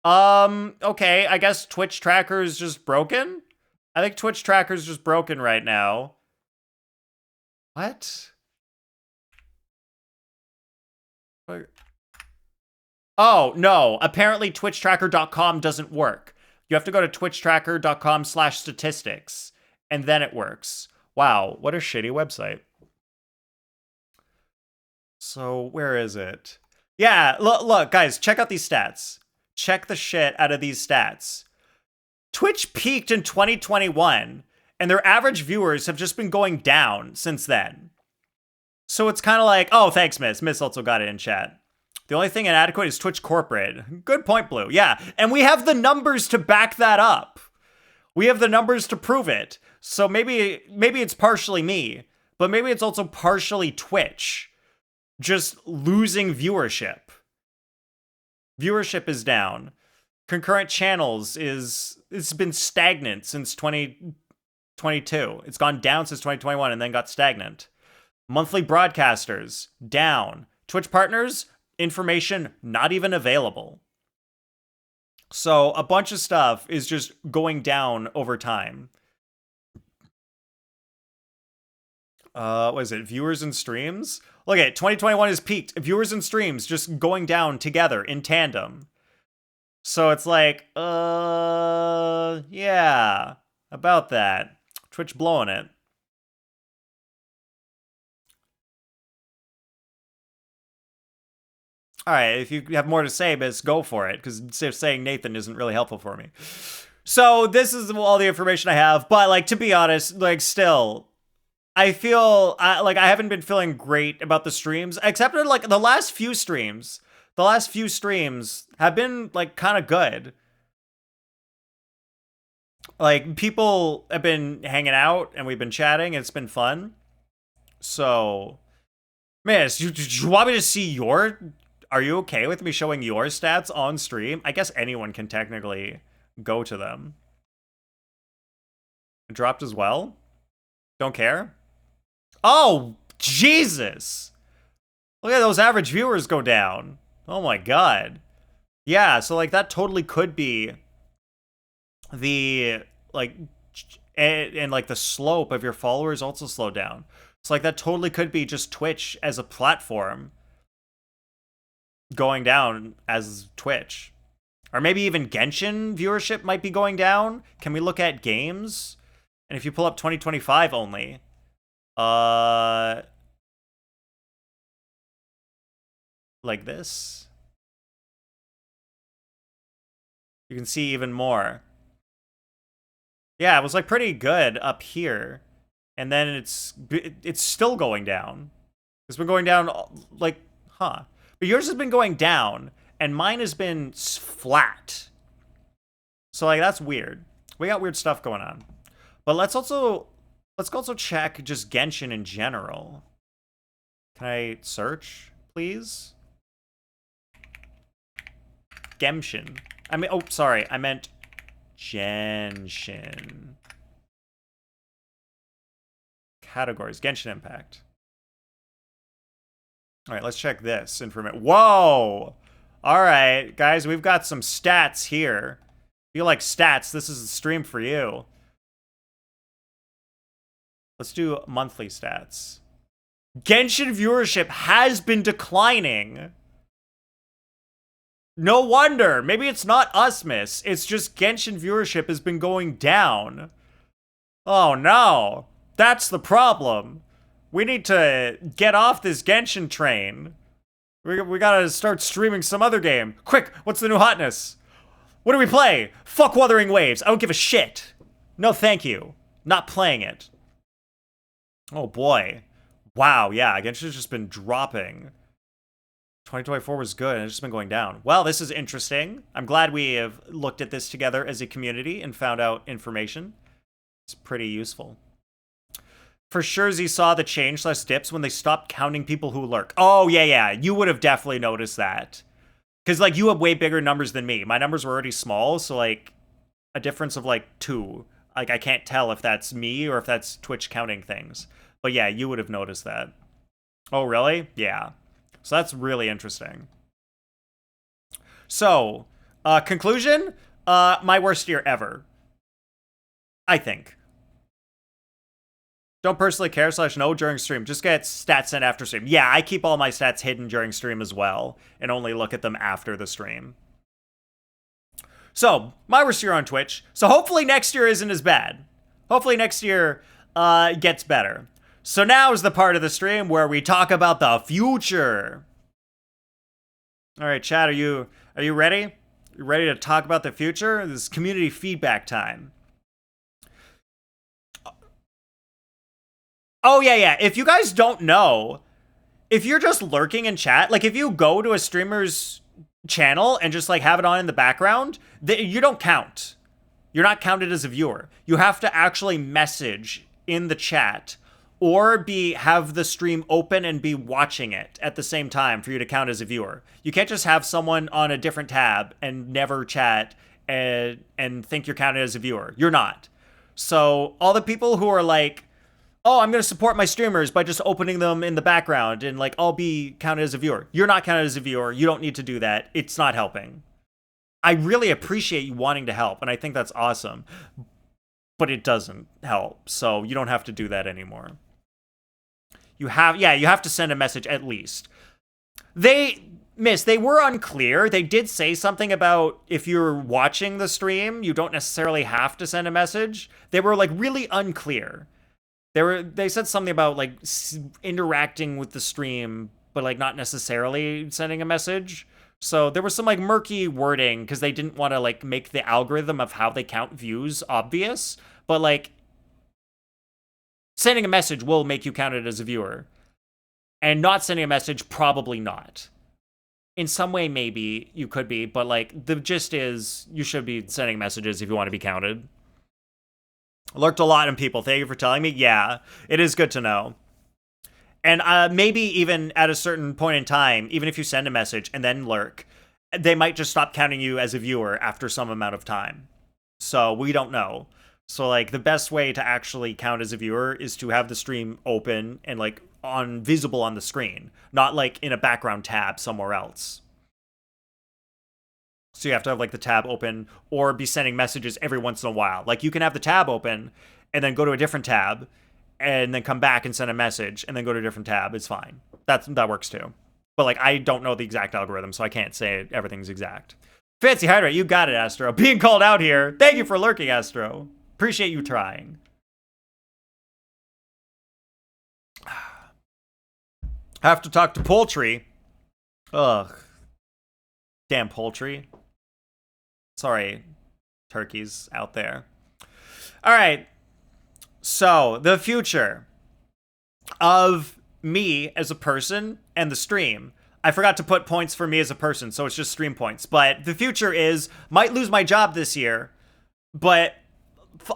Okay, I guess Twitch tracker is just broken? I think Twitch tracker is just broken right now. What? Oh, no. Apparently twitchtracker.com doesn't work. You have to go to twitchtracker.com/statistics, and then it works. Wow, what a shitty website. So, where is it? Yeah, look, guys, check out these stats. Check the shit out of these stats. Twitch peaked in 2021, and their average viewers have just been going down since then. So it's kind of like, oh, thanks, Miss. Miss also got it in chat. The only thing inadequate is Twitch corporate. Good point, Blue. Yeah, and we have the numbers to back that up. We have the numbers to prove it. So maybe it's partially me, but maybe it's also partially Twitch just losing viewership. Viewership is down. Concurrent channels it's been stagnant since 2022. It's gone down since 2021 and then got stagnant. Monthly broadcasters down. Twitch partners, information not even available. So a bunch of stuff is just going down over time. What is it? Viewers and streams? Look at it. 2021 is peaked. Viewers and streams just going down together in tandem. So it's like, yeah, about that. Twitch blowing it. All right, if you have more to say, Miss, go for it, because saying Nathan isn't really helpful for me. So this is all the information I have, but like, to be honest, like, still, I feel like I haven't been feeling great about the streams, except for like the last few streams. The last few streams have been like kind of good. Like, people have been hanging out and we've been chatting. It's been fun. So, Miss, you want me to see your... Are you okay with me showing your stats on stream? I guess anyone can technically go to them. It dropped as well? Don't care? Oh, Jesus! Look at those average viewers go down. Oh my god. Yeah, so like that totally could be the, like, and like the slope of your followers also slow down. So like that totally could be just Twitch as a platform going down as Twitch. Or maybe even Genshin viewership might be going down. Can we look at games? And if you pull up 2025 only, like this, you can see even more. Yeah, it was like pretty good up here, and then it's still going down. It's been going down, like, huh? But yours has been going down, and mine has been flat. So like that's weird. We got weird stuff going on. But let's also check just Genshin in general. Can I search, please? Genshin. I mean, oh, sorry, I meant Genshin. Categories, Genshin Impact. All right, let's check this information. Whoa! All right, guys, we've got some stats here. If you like stats, this is the stream for you. Let's do monthly stats. Genshin viewership has been declining. No wonder. Maybe it's not us, miss. It's just Genshin viewership has been going down. Oh no. That's the problem. We need to get off this Genshin train. We gotta start streaming some other game. Quick, what's the new hotness? What do we play? Fuck Wuthering Waves. I don't give a shit. No thank you. Not playing it. Oh boy. Wow, yeah, Genshin's just been dropping. 2024 was good, and it's just been going down. Well, this is interesting. I'm glad we have looked at this together as a community and found out information. It's pretty useful. For sure, Z saw the change less dips when they stopped counting people who lurk. Oh, yeah. You would have definitely noticed that. Because, like, you have way bigger numbers than me. My numbers were already small, so, like, a difference of, like, 2. Like, I can't tell if that's me or if that's Twitch counting things. But, yeah, you would have noticed that. Oh, really? Yeah. So that's really interesting. So, conclusion? My worst year ever. I think. Don't personally care / no during stream. Just get stats sent after stream. Yeah, I keep all my stats hidden during stream as well, and only look at them after the stream. So, my worst year on Twitch. So hopefully next year isn't as bad. Hopefully next year gets better. So now is the part of the stream where we talk about the future. All right, chat, are you ready? You ready to talk about the future? This is community feedback time. Oh, yeah. If you guys don't know, if you're just lurking in chat, like if you go to a streamer's channel and just like have it on in the background, you don't count. You're not counted as a viewer. You have to actually message in the chat or have the stream open and be watching it at the same time for you to count as a viewer. You can't just have someone on a different tab and never chat and think you're counted as a viewer. You're not. So all the people who are like, oh, I'm going to support my streamers by just opening them in the background and like I'll be counted as a viewer. You're not counted as a viewer. You don't need to do that. It's not helping. I really appreciate you wanting to help, and I think that's awesome. But it doesn't help, so you don't have to do that anymore. You have to send a message at least. They were unclear. They did say something about if you're watching the stream, you don't necessarily have to send a message. They were like really unclear. They said something about like interacting with the stream, but like not necessarily sending a message. So there was some like murky wording because they didn't want to like make the algorithm of how they count views obvious, but like sending a message will make you counted as a viewer. And not sending a message, probably not. In some way, maybe you could be, but like the gist is you should be sending messages if you want to be counted. Lurked a lot in people. Thank you for telling me. Yeah, it is good to know. And maybe even at a certain point in time, even if you send a message and then lurk, they might just stop counting you as a viewer after some amount of time. So we don't know. So like the best way to actually count as a viewer is to have the stream open and like visible on the screen, not like in a background tab somewhere else. So you have to have like the tab open or be sending messages every once in a while. Like you can have the tab open and then go to a different tab and then come back and send a message and then go to a different tab. It's fine. That works too. But like I don't know the exact algorithm, so I can't say everything's exact. Fancy Hydrate, you got it, Astro. Being called out here. Thank you for lurking, Astro. Appreciate you trying. Have to talk to Poultry. Ugh. Damn Poultry. Sorry, turkeys out there. All right. So, the future of me as a person and the stream. I forgot to put points for me as a person, so it's just stream points. But the future is, might lose my job this year, but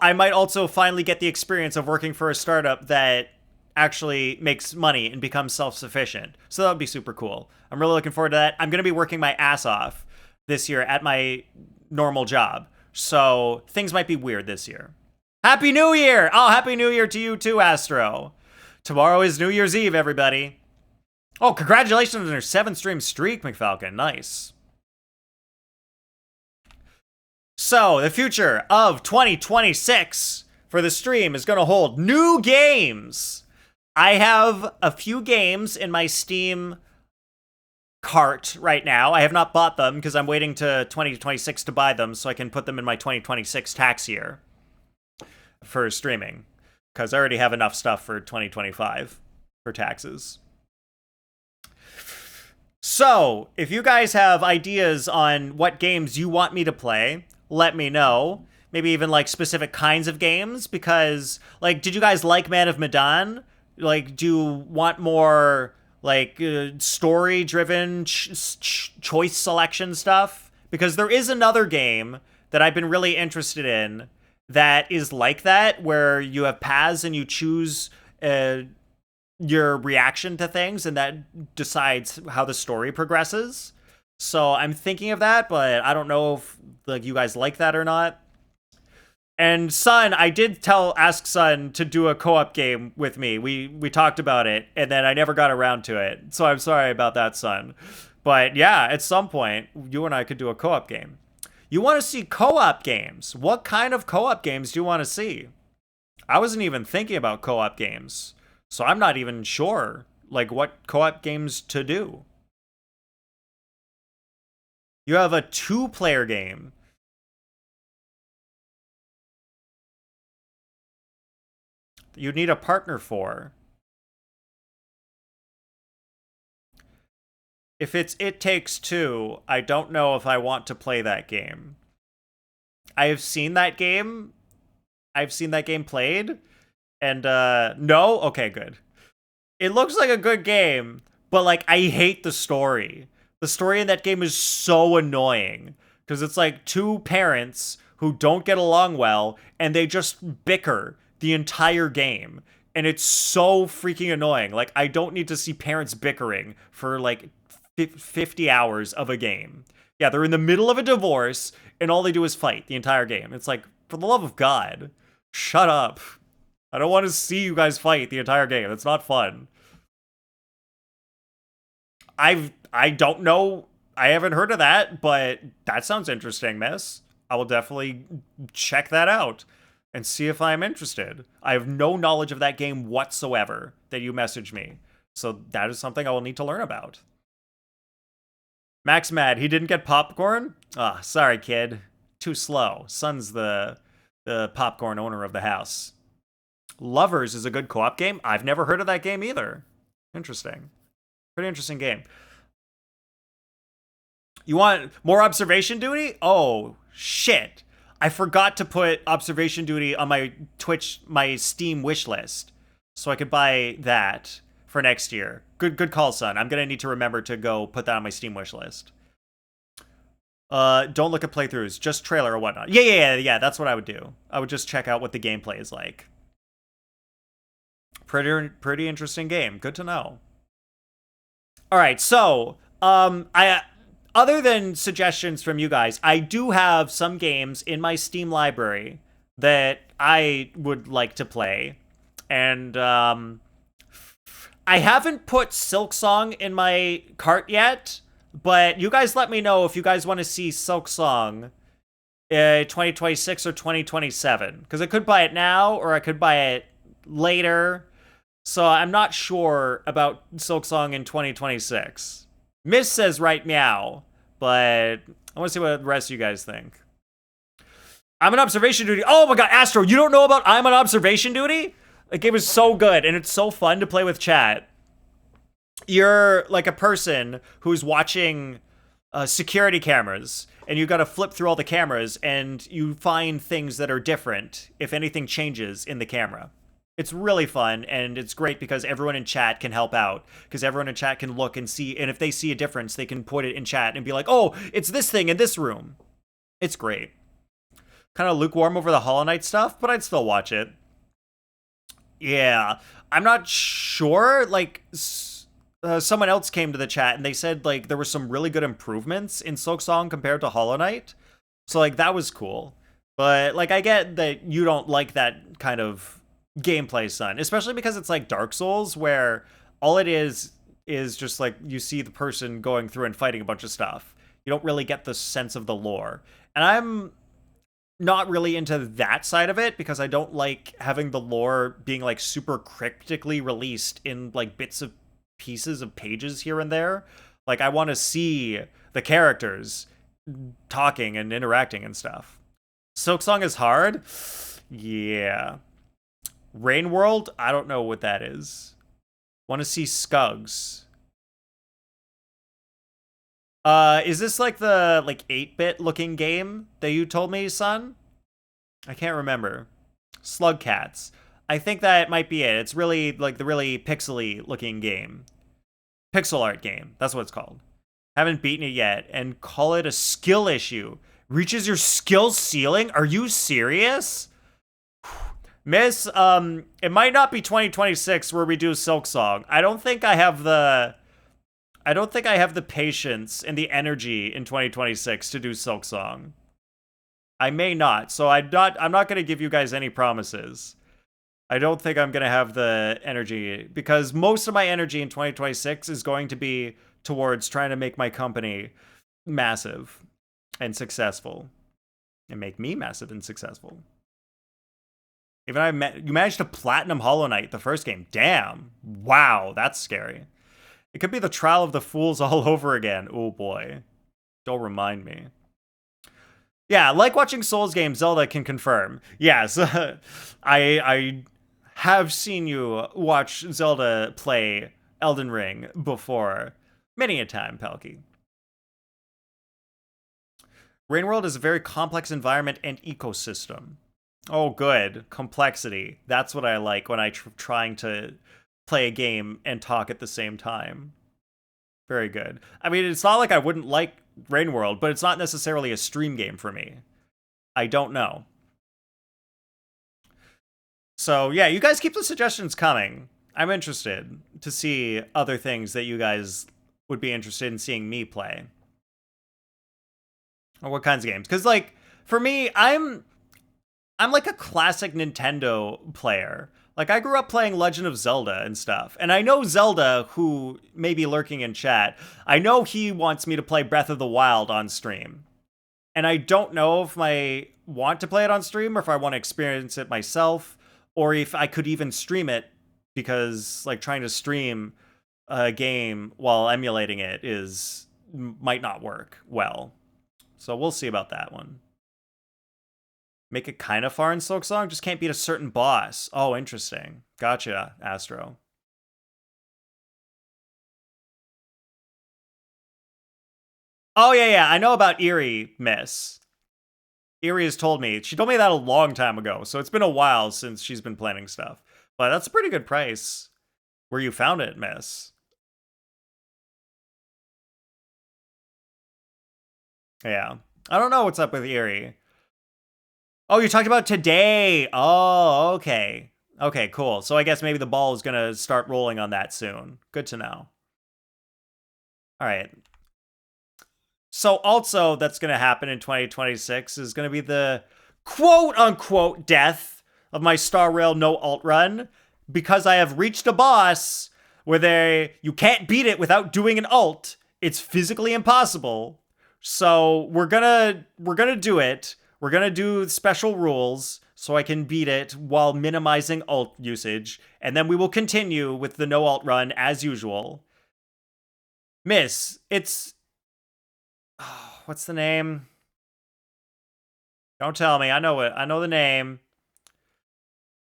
I might also finally get the experience of working for a startup that actually makes money and becomes self-sufficient. So that would be super cool. I'm really looking forward to that. I'm going to be working my ass off this year at my normal job. So things might be weird this year. Happy New Year! Oh, Happy New Year to you too, Astro. Tomorrow is New Year's Eve, everybody. Oh, congratulations on your 7-stream streak, McFalcon. Nice. So, the future of 2026 for the stream is going to hold new games. I have a few games in my Steam cart right now. I have not bought them because I'm waiting to 2026 to buy them so I can put them in my 2026 tax year for streaming, because I already have enough stuff for 2025 for taxes. So, if you guys have ideas on what games you want me to play, let me know. Maybe even like specific kinds of games, because like, did you guys like Man of Medan? Like, do you want more like story-driven choice selection stuff? Because there is another game that I've been really interested in that is like that, where you have paths and you choose your reaction to things, and that decides how the story progresses. So I'm thinking of that, but I don't know if like you guys like that or not. And Sun, I did ask Sun to do a co-op game with me. We talked about it, and then I never got around to it. So I'm sorry about that, Sun. But yeah, at some point, you and I could do a co-op game. You want to see co-op games? What kind of co-op games do you want to see? I wasn't even thinking about co-op games, so I'm not even sure like what co-op games to do. You have a 2-player game. You need a partner for. If it's It Takes Two, I don't know if I want to play that game. I have seen that game. I've seen that game played. And no? Okay, good. It looks like a good game, but like I hate the story. The story in that game is so annoying because it's like two parents who don't get along well and they just bicker the entire game. And it's so freaking annoying. Like, I don't need to see parents bickering for like 50 hours of a game. Yeah, they're in the middle of a divorce and all they do is fight the entire game. It's like, for the love of God, shut up. I don't want to see you guys fight the entire game. It's not fun. I don't know. I haven't heard of that, but that sounds interesting, miss. I will definitely check that out and see if I'm interested. I have no knowledge of that game whatsoever that you messaged me. So that is something I will need to learn about. Max mad. He didn't get popcorn? Ah, sorry, kid. Too slow. Son's the popcorn owner of the house. Lovers is a good co-op game. I've never heard of that game either. Interesting. Pretty interesting game. You want more observation duty? Oh, shit. I forgot to put observation duty on my Steam wish list. So I could buy that for next year. Good call, son. I'm going to need to remember to go put that on my Steam wish list. Don't look at playthroughs, just trailer or whatnot. Yeah, that's what I would do. I would just check out what the gameplay is like. Pretty interesting game. Good to know. All right, so other than suggestions from you guys, I do have some games in my Steam library that I would like to play, and I haven't put Silksong in my cart yet. But you guys let me know if you guys want to see Silksong 2026 or 2027, because I could buy it now or I could buy it later. So I'm not sure about Silksong in 2026. Miss says right meow, but I want to see what the rest of you guys think. I'm on observation duty. Oh my god, Astro, you don't know about I'm on observation duty? The game is so good and it's so fun to play with chat. You're like a person who's watching security cameras, and you got to flip through all the cameras, and you find things that are different if anything changes in the camera. It's really fun, and it's great because everyone in chat can help out, because everyone in chat can look and see, and if they see a difference, they can put it in chat and be like, oh, it's this thing in this room. It's great. Kind of lukewarm over the Hollow Knight stuff, but I'd still watch it. Yeah, I'm not sure, like... someone else came to the chat and they said like there were some really good improvements in Silksong compared to Hollow Knight. So like that was cool. But like I get that you don't like that kind of gameplay, son. Especially because it's like Dark Souls where all it is is just like you see the person going through and fighting a bunch of stuff. You don't really get the sense of the lore. And I'm not really into that side of it because I don't like having the lore being like super cryptically released in like bits of pieces of pages here and there. Like I want to see the characters talking and interacting and stuff. Silksong is hard. Yeah. Rain World, I don't know what that is. Want to see Skugs. Is this like the 8-bit looking game that you told me, son? I can't remember. Slug Cats. I think that might be it. It's really like the really pixely looking game. Pixel art game. That's what it's called. Haven't beaten it yet and call it a skill issue. Reaches your skill ceiling? Are you serious? Miss, it might not be 2026 where we do Silksong. I don't think I have the patience and the energy in 2026 to do Silksong. I may not, so I'm not gonna give you guys any promises. I don't think I'm gonna have the energy because most of my energy in 2026 is going to be towards trying to make my company massive and successful. And make me massive and successful. Even you managed to platinum Hollow Knight the first game. Damn. Wow, that's scary. It could be the Trial of the Fools all over again. Oh boy. Don't remind me. Yeah, like watching Souls games, Zelda can confirm. Yes, I have seen you watch Zelda play Elden Ring before. Many a time, Pelkey. Rain World is a very complex environment and ecosystem. Oh, good. Complexity. That's what I like when I'm trying to play a game and talk at the same time. Very good. I mean, it's not like I wouldn't like Rain World, but it's not necessarily a stream game for me. I don't know. So, yeah, you guys keep the suggestions coming. I'm interested to see other things that you guys would be interested in seeing me play. Or what kinds of games? Because, like, for me, I'm like a classic Nintendo player. Like, I grew up playing Legend of Zelda and stuff. And I know Zelda, who may be lurking in chat, I know he wants me to play Breath of the Wild on stream. And I don't know if I want to play it on stream or if I want to experience it myself or if I could even stream it because, like, trying to stream a game while emulating it might not work well. So we'll see about that one. Make it kind of far in Silksong, just can't beat a certain boss. Oh, interesting. Gotcha, Astro. Oh, yeah, I know about Eerie, Miss. Eerie has told me. She told me that a long time ago, so it's been a while since she's been planning stuff. But that's a pretty good price. Where you found it, Miss. Yeah. I don't know what's up with Eerie. Oh, you talked about today. Oh, okay. Okay, cool. So I guess maybe the ball is going to start rolling on that soon. Good to know. All right. So also that's going to happen in 2026 is going to be the quote-unquote death of my Star Rail no alt run because I have reached a boss where you can't beat it without doing an alt. It's physically impossible. So we're gonna do it. We're gonna do special rules so I can beat it while minimizing alt usage, and then we will continue with the no alt run as usual. Miss, it's what's the name? Don't tell me. I know it. I know the name.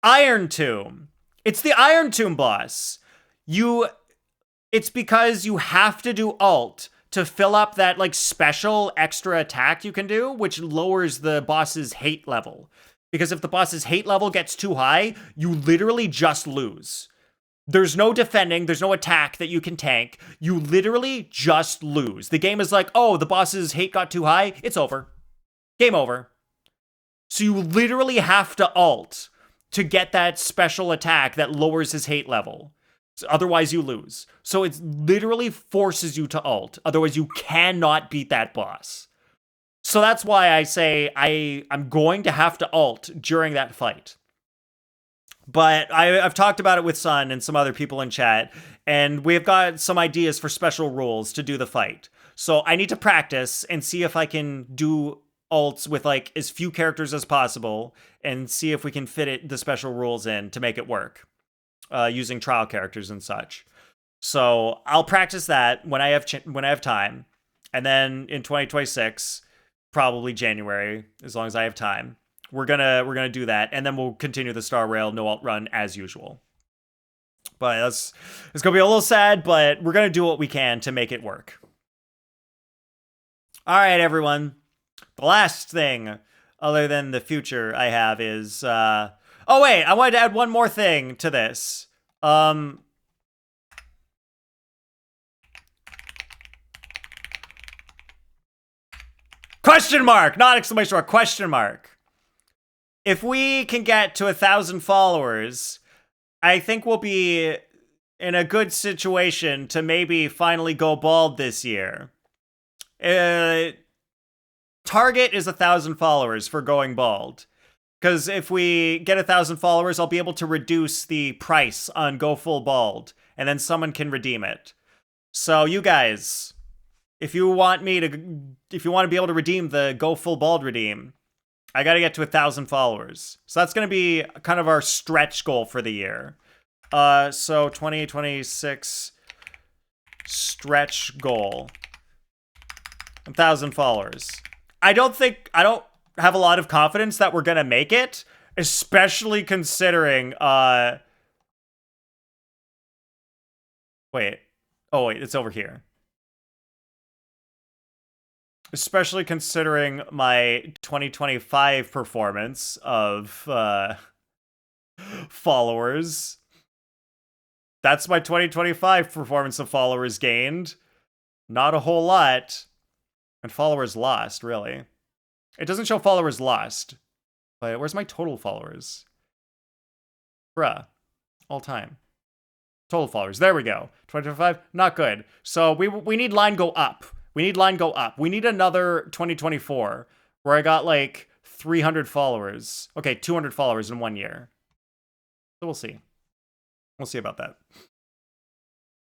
Iron Tomb. It's the Iron Tomb boss. It's because you have to do alt to fill up that like special extra attack you can do, which lowers the boss's hate level. Because if the boss's hate level gets too high, you literally just lose. There's no defending, there's no attack that you can tank. You literally just lose. The game is like, oh, the boss's hate got too high, it's over. Game over. So you literally have to alt to get that special attack that lowers his hate level. Otherwise, you lose. So it literally forces you to alt. Otherwise, you cannot beat that boss. So that's why I say I'm going to have to alt during that fight. But I've talked about it with Sun and some other people in chat, and we've got some ideas for special rules to do the fight. So I need to practice and see if I can do alts with like as few characters as possible, and see if we can fit the special rules in to make it work, using trial characters and such. So I'll practice that when I have time, and then in 2026, probably January, as long as I have time, we're gonna do that, and then we'll continue the Star Rail no alt run as usual. But it's gonna be a little sad, but we're gonna do what we can to make it work. All right, everyone. The last thing, other than the future, I have is oh wait, I wanted to add one more thing to this. Question mark, not exclamation mark, question mark. If we can get to 1,000 followers, I think we'll be in a good situation to maybe finally go bald this year. Target is 1,000 followers for going bald. Because if we get 1,000 followers, I'll be able to reduce the price on Go Full Bald, and then someone can redeem it. So you guys, if you want to be able to redeem the Go Full Bald redeem, I got to get to 1,000 followers. So that's going to be kind of our stretch goal for the year. So 2026 stretch goal, 1,000 followers. I don't have a lot of confidence that we're going to make it, especially considering, wait, it's over here. Especially considering my 2025 performance of followers. That's my 2025 performance of followers gained. Not a whole lot. And followers lost, really. It doesn't show followers lost. But where's my total followers? Bruh. All time. Total followers. There we go. 2025, not good. So we need line go up. We need line go up. We need another 2024 where I got like 300 followers. Okay, 200 followers in 1 year. So we'll see. We'll see about that.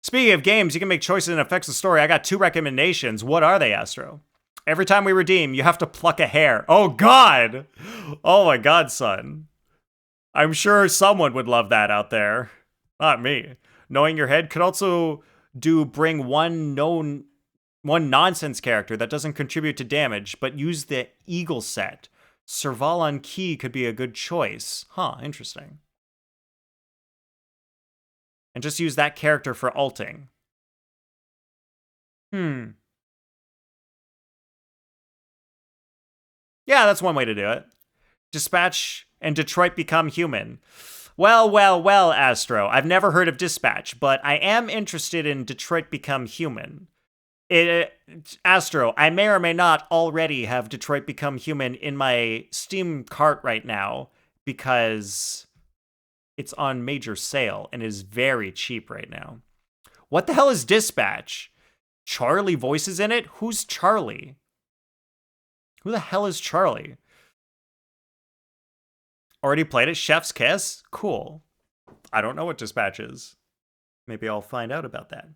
Speaking of games, you can make choices and affects the story. I got 2 recommendations. What are they, Astro? Every time we redeem, you have to pluck a hair. Oh, God. Oh, my God, son. I'm sure someone would love that out there. Not me. Knowing your head could also bring one nonsense character that doesn't contribute to damage, but use the Eagle set. Serval on Key could be a good choice. Huh, interesting. And just use that character for ulting. Yeah, that's one way to do it. Dispatch and Detroit Become Human. Well, Astro. I've never heard of Dispatch, but I am interested in Detroit Become Human. Astro, I may or may not already have Detroit Become Human in my Steam cart right now because it's on major sale and is very cheap right now. What the hell is Dispatch? Charlie voices in it? Who's Charlie? Who the hell is Charlie? Already played it? Chef's Kiss? Cool. I don't know what Dispatch is. Maybe I'll find out about that.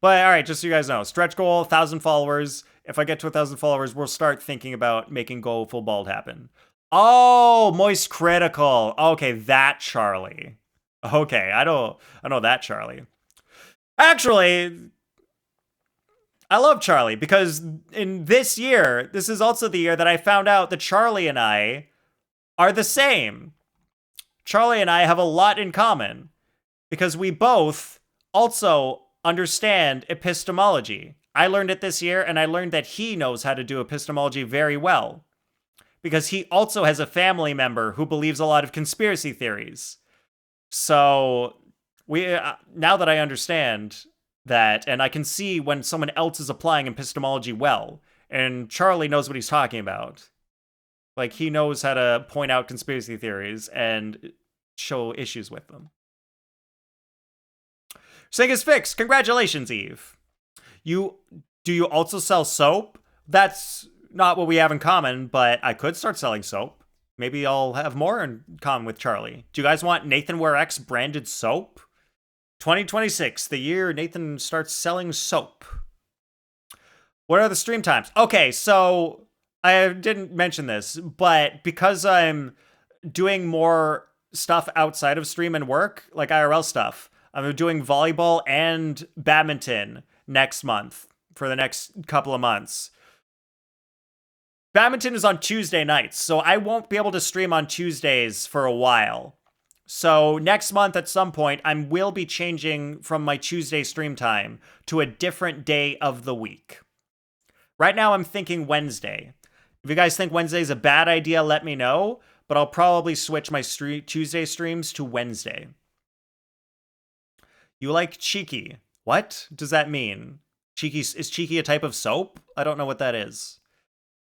But all right, just so you guys know, stretch goal, 1,000 followers. If I get to 1,000 followers, we'll start thinking about making Go Full Bald happen. Oh, Moist Critical. Okay, that Charlie. Okay, I know that Charlie. Actually, I love Charlie because in this year, this is also the year that I found out that Charlie and I are the same. Charlie and I have a lot in common because we both also understand epistemology. I learned it this year, and I learned that he knows how to do epistemology very well because he also has a family member who believes a lot of conspiracy theories. So now that I understand that, and I can see when someone else is applying epistemology well, and Charlie knows what he's talking about. Like, he knows how to point out conspiracy theories and show issues with them. Sing is fixed. Congratulations, Eve. Do you also sell soap? That's not what we have in common, but I could start selling soap. Maybe I'll have more in common with Charlie. Do you guys want NathanwareX branded soap? 2026, the year Nathan starts selling soap. What are the stream times? Okay, so I didn't mention this, but because I'm doing more stuff outside of stream and work, like IRL stuff, I'm doing volleyball and badminton next month for the next couple of months. Badminton is on Tuesday nights, so I won't be able to stream on Tuesdays for a while. So next month at some point, I will be changing from my Tuesday stream time to a different day of the week. Right now, I'm thinking Wednesday. If you guys think Wednesday is a bad idea, let me know. But I'll probably switch my Tuesday streams to Wednesday. You like Cheeky. What does that mean? Is Cheeky a type of soap? I don't know what that is.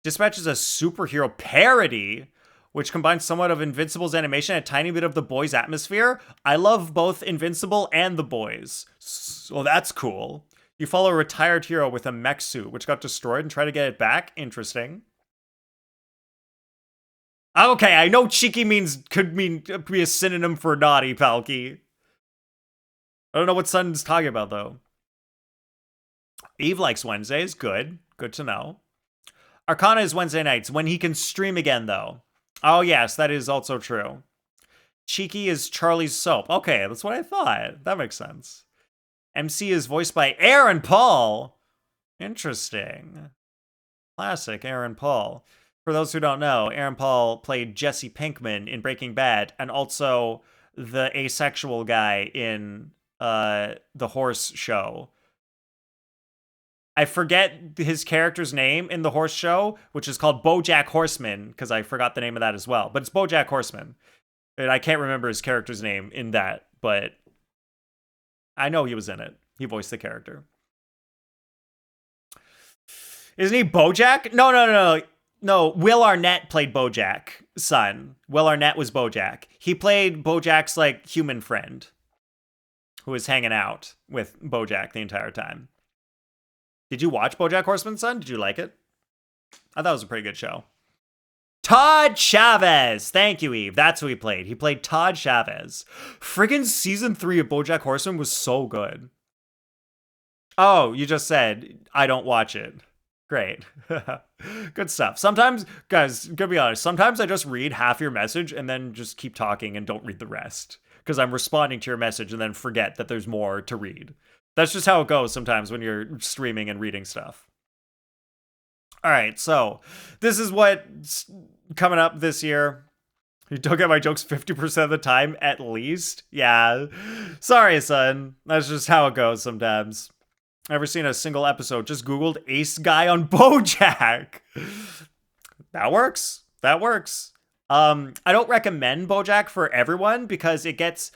Dispatch is a superhero parody, which combines somewhat of Invincible's animation and a tiny bit of The Boys' atmosphere. I love both Invincible and The Boys. So that's cool. You follow a retired hero with a mech suit, which got destroyed, and try to get it back. Interesting. Okay, I know cheeky could be a synonym for naughty, Palky. I don't know what Sun's talking about, though. Eve likes Wednesdays. Good. Good to know. Arcana is Wednesday nights, when he can stream again, though. Oh, yes, that is also true. Cheeky is Charlie's soap. Okay, that's what I thought. That makes sense. MC is voiced by Aaron Paul. Interesting. Classic Aaron Paul. For those who don't know, Aaron Paul played Jesse Pinkman in Breaking Bad, and also the asexual guy in the horse show. I forget his character's name in the horse show, which is called BoJack Horseman, because I forgot the name of that as well. But it's BoJack Horseman. And I can't remember his character's name in that, but I know he was in it. He voiced the character. Isn't he BoJack? No, Will Arnett played BoJack's son. Will Arnett was BoJack. He played BoJack's, like, human friend who was hanging out with BoJack the entire time. Did you watch BoJack Horseman's Son? Did you like it? I thought it was a pretty good show. Todd Chavez! Thank you, Eve. That's who he played. He played Todd Chavez. Friggin' season 3 of BoJack Horseman was so good. Oh, you just said, I don't watch it. Great. Good stuff. Sometimes, guys, gonna be honest, sometimes I just read half your message and then just keep talking and don't read the rest. Because I'm responding to your message and then forget that there's more to read. That's just how it goes sometimes when you're streaming and reading stuff. All right, so this is what's coming up this year. You don't get my jokes 50% of the time, at least. Yeah. Sorry, son. That's just how it goes sometimes. Ever seen a single episode? Just Googled Ace Guy on BoJack. That works. That works. I don't recommend BoJack for everyone because it gets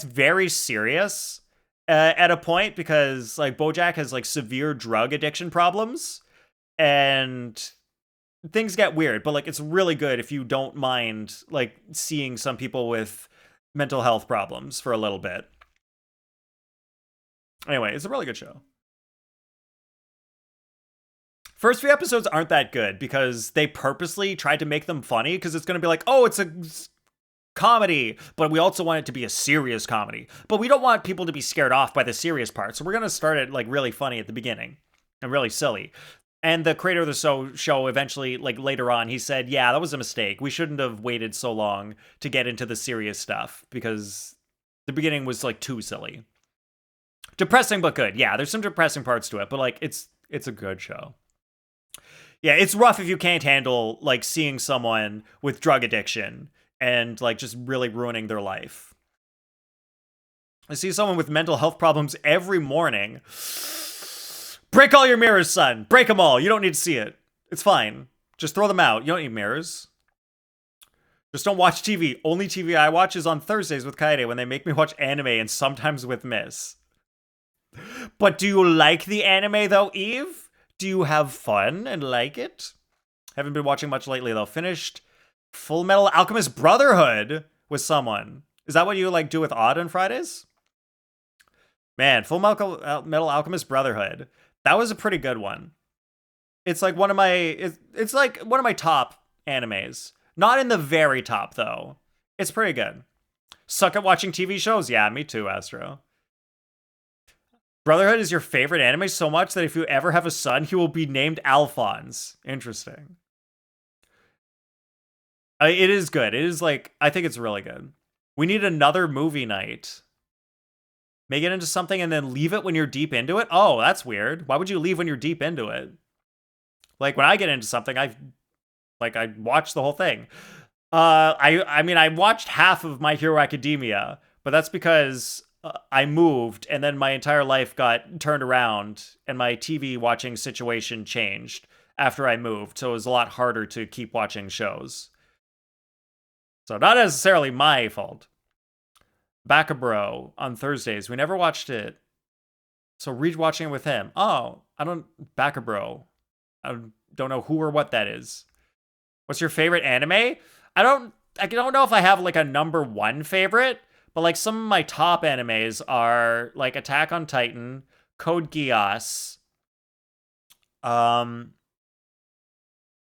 very serious at a point, because like BoJack has like severe drug addiction problems and things get weird, but like it's really good if you don't mind like seeing some people with mental health problems for a little bit. Anyway, it's a really good show. First few episodes aren't that good because they purposely tried to make them funny, because it's going to be like, oh, it's a comedy, but we also want it to be a serious comedy. But we don't want people to be scared off by the serious part, so we're going to start it like really funny at the beginning and really silly. And the creator of the show eventually, like later on, he said, yeah, that was a mistake. We shouldn't have waited so long to get into the serious stuff because the beginning was like too silly. Depressing but good. Yeah, there's some depressing parts to it, but like it's a good show. Yeah, it's rough if you can't handle like seeing someone with drug addiction and like just really ruining their life. I see someone with mental health problems every morning. Break all your mirrors, son. Break them all. You don't need to see it. It's fine. Just throw them out. You don't need mirrors. Just don't watch TV. Only TV I watch is on Thursdays with Kaede when they make me watch anime, and sometimes with Miss. But do you like the anime though, Eve? Do you have fun and like it? Haven't been watching much lately though. Finished Full Metal Alchemist Brotherhood with someone. Is that what you like do with Odd on Fridays? Man, Full Metal Alchemist Brotherhood. That was a pretty good one. It's like one of my it's like one of my top animes. Not in the very top, though. It's pretty good. Suck at watching TV shows? Yeah, me too, Astro. Brotherhood is your favorite anime so much that if you ever have a son, he will be named Alphonse. Interesting. It is good. It is like, I think it's really good. We need another movie night. Make it into something and then leave it when you're deep into it? Oh, that's weird. Why would you leave when you're deep into it? Like, when I get into something, I watch the whole thing. I mean, I watched half of My Hero Academia, but that's because I moved and then my entire life got turned around and my TV watching situation changed after I moved. So it was a lot harder to keep watching shows. So not necessarily my fault. Backabro on Thursdays. We never watched it. So re-watching it with him. Oh, Backabro. I don't know who or what that is. What's your favorite anime? I don't know if I have like a number one favorite, but like some of my top animes are like Attack on Titan, Code Geass. My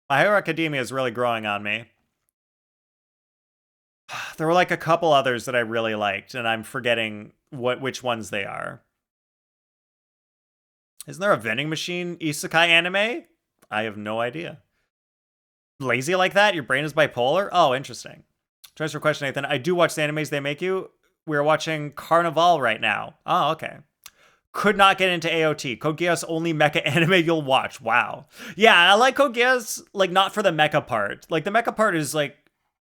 Hero Academia is really growing on me. There were like a couple others that I really liked, and I'm forgetting which ones they are. Isn't there a vending machine isekai anime? I have no idea. Lazy like that? Your brain is bipolar? Oh, interesting. Thanks for question, Nathan. I do watch the animes they make you. We're watching Carnival right now. Oh, okay. Could not get into AOT. Code Geass only mecha anime you'll watch. Wow. Yeah, I like Code Geass, like, not for the mecha part. Like, the mecha part is, like,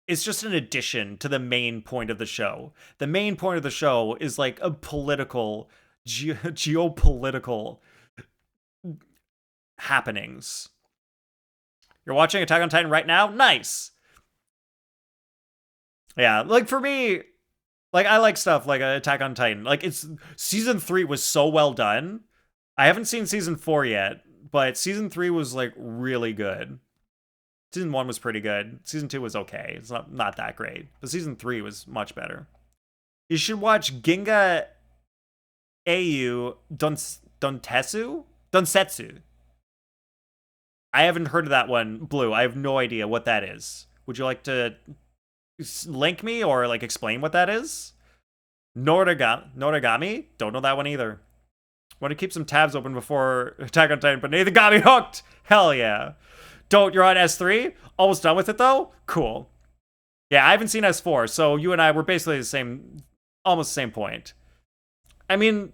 it's just an addition to the main point of the show. The main point of the show is, like, a political, geopolitical happenings. You're watching Attack on Titan right now? Nice. Yeah, like, for me, like, I like stuff like Attack on Titan. Like, season 3 was so well done. I haven't seen season 4 yet, but season 3 was, like, really good. Season 1 was pretty good. Season 2 was okay. It's not that great. But season 3 was much better. You should watch Ginga Au Donsetsu. I haven't heard of that one, Blue. I have no idea what that is. Would you like to link me or like explain what that is? Noragami? Don't know that one either. Want to keep some tabs open before Attack on Titan, but Nathan got me hooked. Hell yeah. Don't, you're on S3? Almost done with it though? Cool. Yeah, I haven't seen S4, so you and I were basically almost the same point. I mean,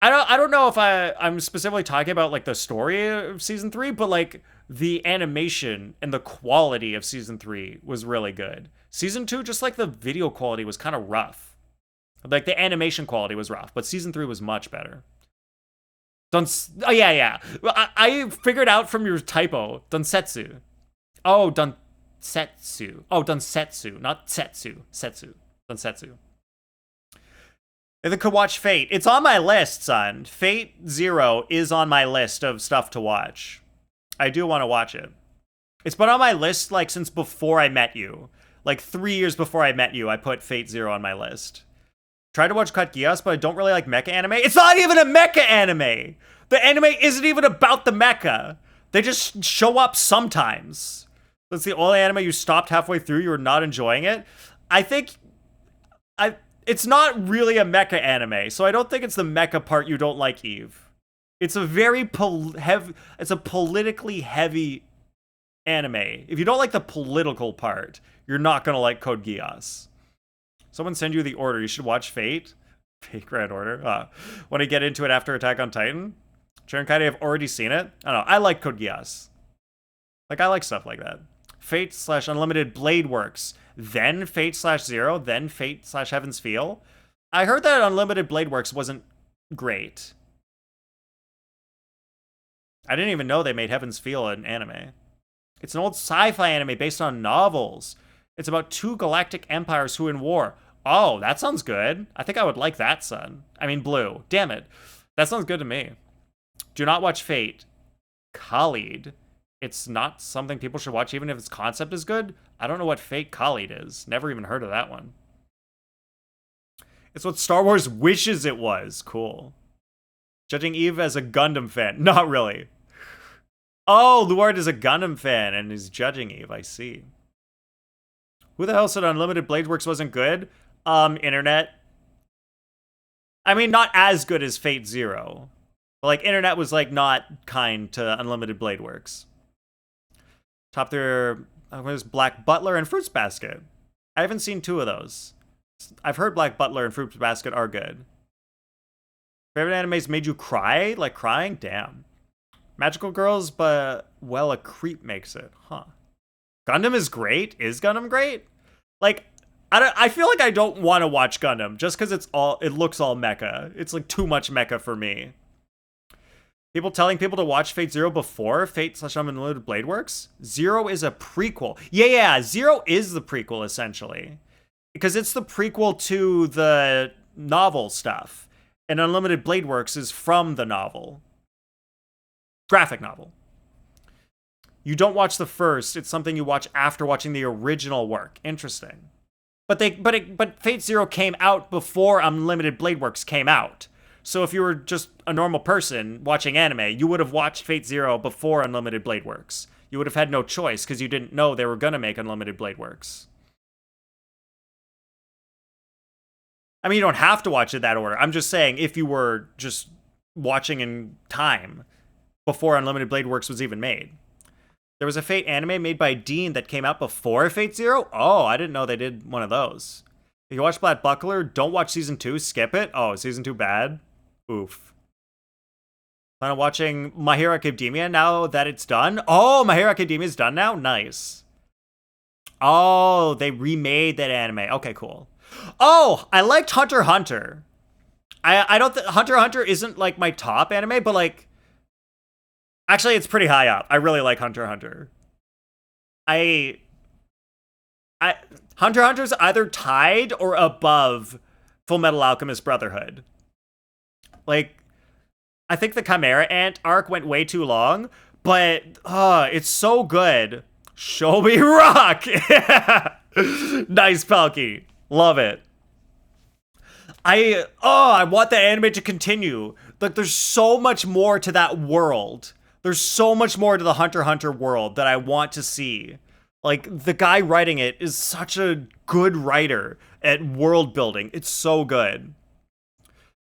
I don't know if I'm specifically talking about like the story of season 3, but like the animation and the quality of season 3 was really good. Season 2, just like the video quality was kind of rough. Like the animation quality was rough, but season 3 was much better. Oh yeah. I figured out from your typo, Donsetsu. Oh, Donsetsu. Oh, Donsetsu, not Setsu. Setsu. Donsetsu. And then could watch Fate. It's on my list, son. Fate Zero is on my list of stuff to watch. I do want to watch it. It's been on my list like since before I met you. Like 3 years before I met you, I put Fate Zero on my list. Tried to watch Code Geass, but I don't really like mecha anime. It's not even a mecha anime! The anime isn't even about the mecha. They just show up sometimes. That's the only anime you stopped halfway through, you were not enjoying it. I think it's not really a mecha anime, so I don't think it's the mecha part you don't like, Eve. It's a very it's a politically heavy anime. If you don't like the political part, you're not gonna like Code Geass. Someone send you the order. You should watch Fate. Fate Grand Order. Want to get into it after Attack on Titan? Sharon Kaide have already seen it. I don't know. I like Code Geass. Like, I like stuff like that. Fate/Unlimited Blade Works. Then Fate/Zero. Then Fate/Heaven's Feel. I heard that Unlimited Blade Works wasn't great. I didn't even know they made Heaven's Feel an anime. It's an old sci-fi anime based on novels. It's about 2 galactic empires who are in war. Oh, that sounds good. I think I would like that, son. I mean, Blue. Damn it. That sounds good to me. Do not watch Fate. Khalid. It's not something people should watch even if its concept is good. I don't know what Fate Khalid is. Never even heard of that one. It's what Star Wars wishes it was. Cool. Judging Eve as a Gundam fan. Not really. Oh, Luard is a Gundam fan and is judging Eve. I see. Who the hell said Unlimited Bladeworks wasn't good? Internet. I mean, not as good as Fate Zero. But, like, Internet was, like, not kind to Unlimited Bladeworks. Top there was Black Butler and Fruits Basket. I haven't seen two of those. I've heard Black Butler and Fruits Basket are good. Favorite animes made you cry? Like crying? Damn. Magical Girls, but, well, a creep makes it. Huh. Gundam is great? Is Gundam great? Like, I feel like I don't want to watch Gundam just because it looks all mecha. It's like too much mecha for me. People telling people to watch Fate Zero before Fate/Unlimited Blade Works? Zero is a prequel. Yeah, Zero is the prequel, essentially. Because it's the prequel to the novel stuff. And Unlimited Blade Works is from the novel. Graphic novel. You don't watch the first, it's something you watch after watching the original work. Interesting. But Fate Zero came out before Unlimited Blade Works came out. So if you were just a normal person watching anime, you would have watched Fate Zero before Unlimited Blade Works. You would have had no choice because you didn't know they were going to make Unlimited Blade Works. I mean, you don't have to watch it that order. I'm just saying, if you were just watching in time before Unlimited Blade Works was even made. There was a Fate anime made by Dean that came out before Fate Zero? Oh, I didn't know they did one of those. If you watch Black Buckler, don't watch season 2, skip it. Oh, season 2 bad? Oof. Plan on watching My Hero Academia now that it's done? Oh, My Hero Academia is done now? Nice. Oh, they remade that anime. Okay, cool. Oh, I liked Hunter x Hunter. I don't think Hunter x Hunter isn't like my top anime, but like actually it's pretty high up. I really like Hunter x Hunter. Hunter x Hunter's either tied or above Full Metal Alchemist Brotherhood. Like, I think the Chimera Ant arc went way too long, but it's so good. Show me rock! Nice, Palky. Love it. I want the anime to continue. Like, there's so much more to that world. There's so much more to the Hunter x Hunter world that I want to see. Like, the guy writing it is such a good writer at world building. It's so good.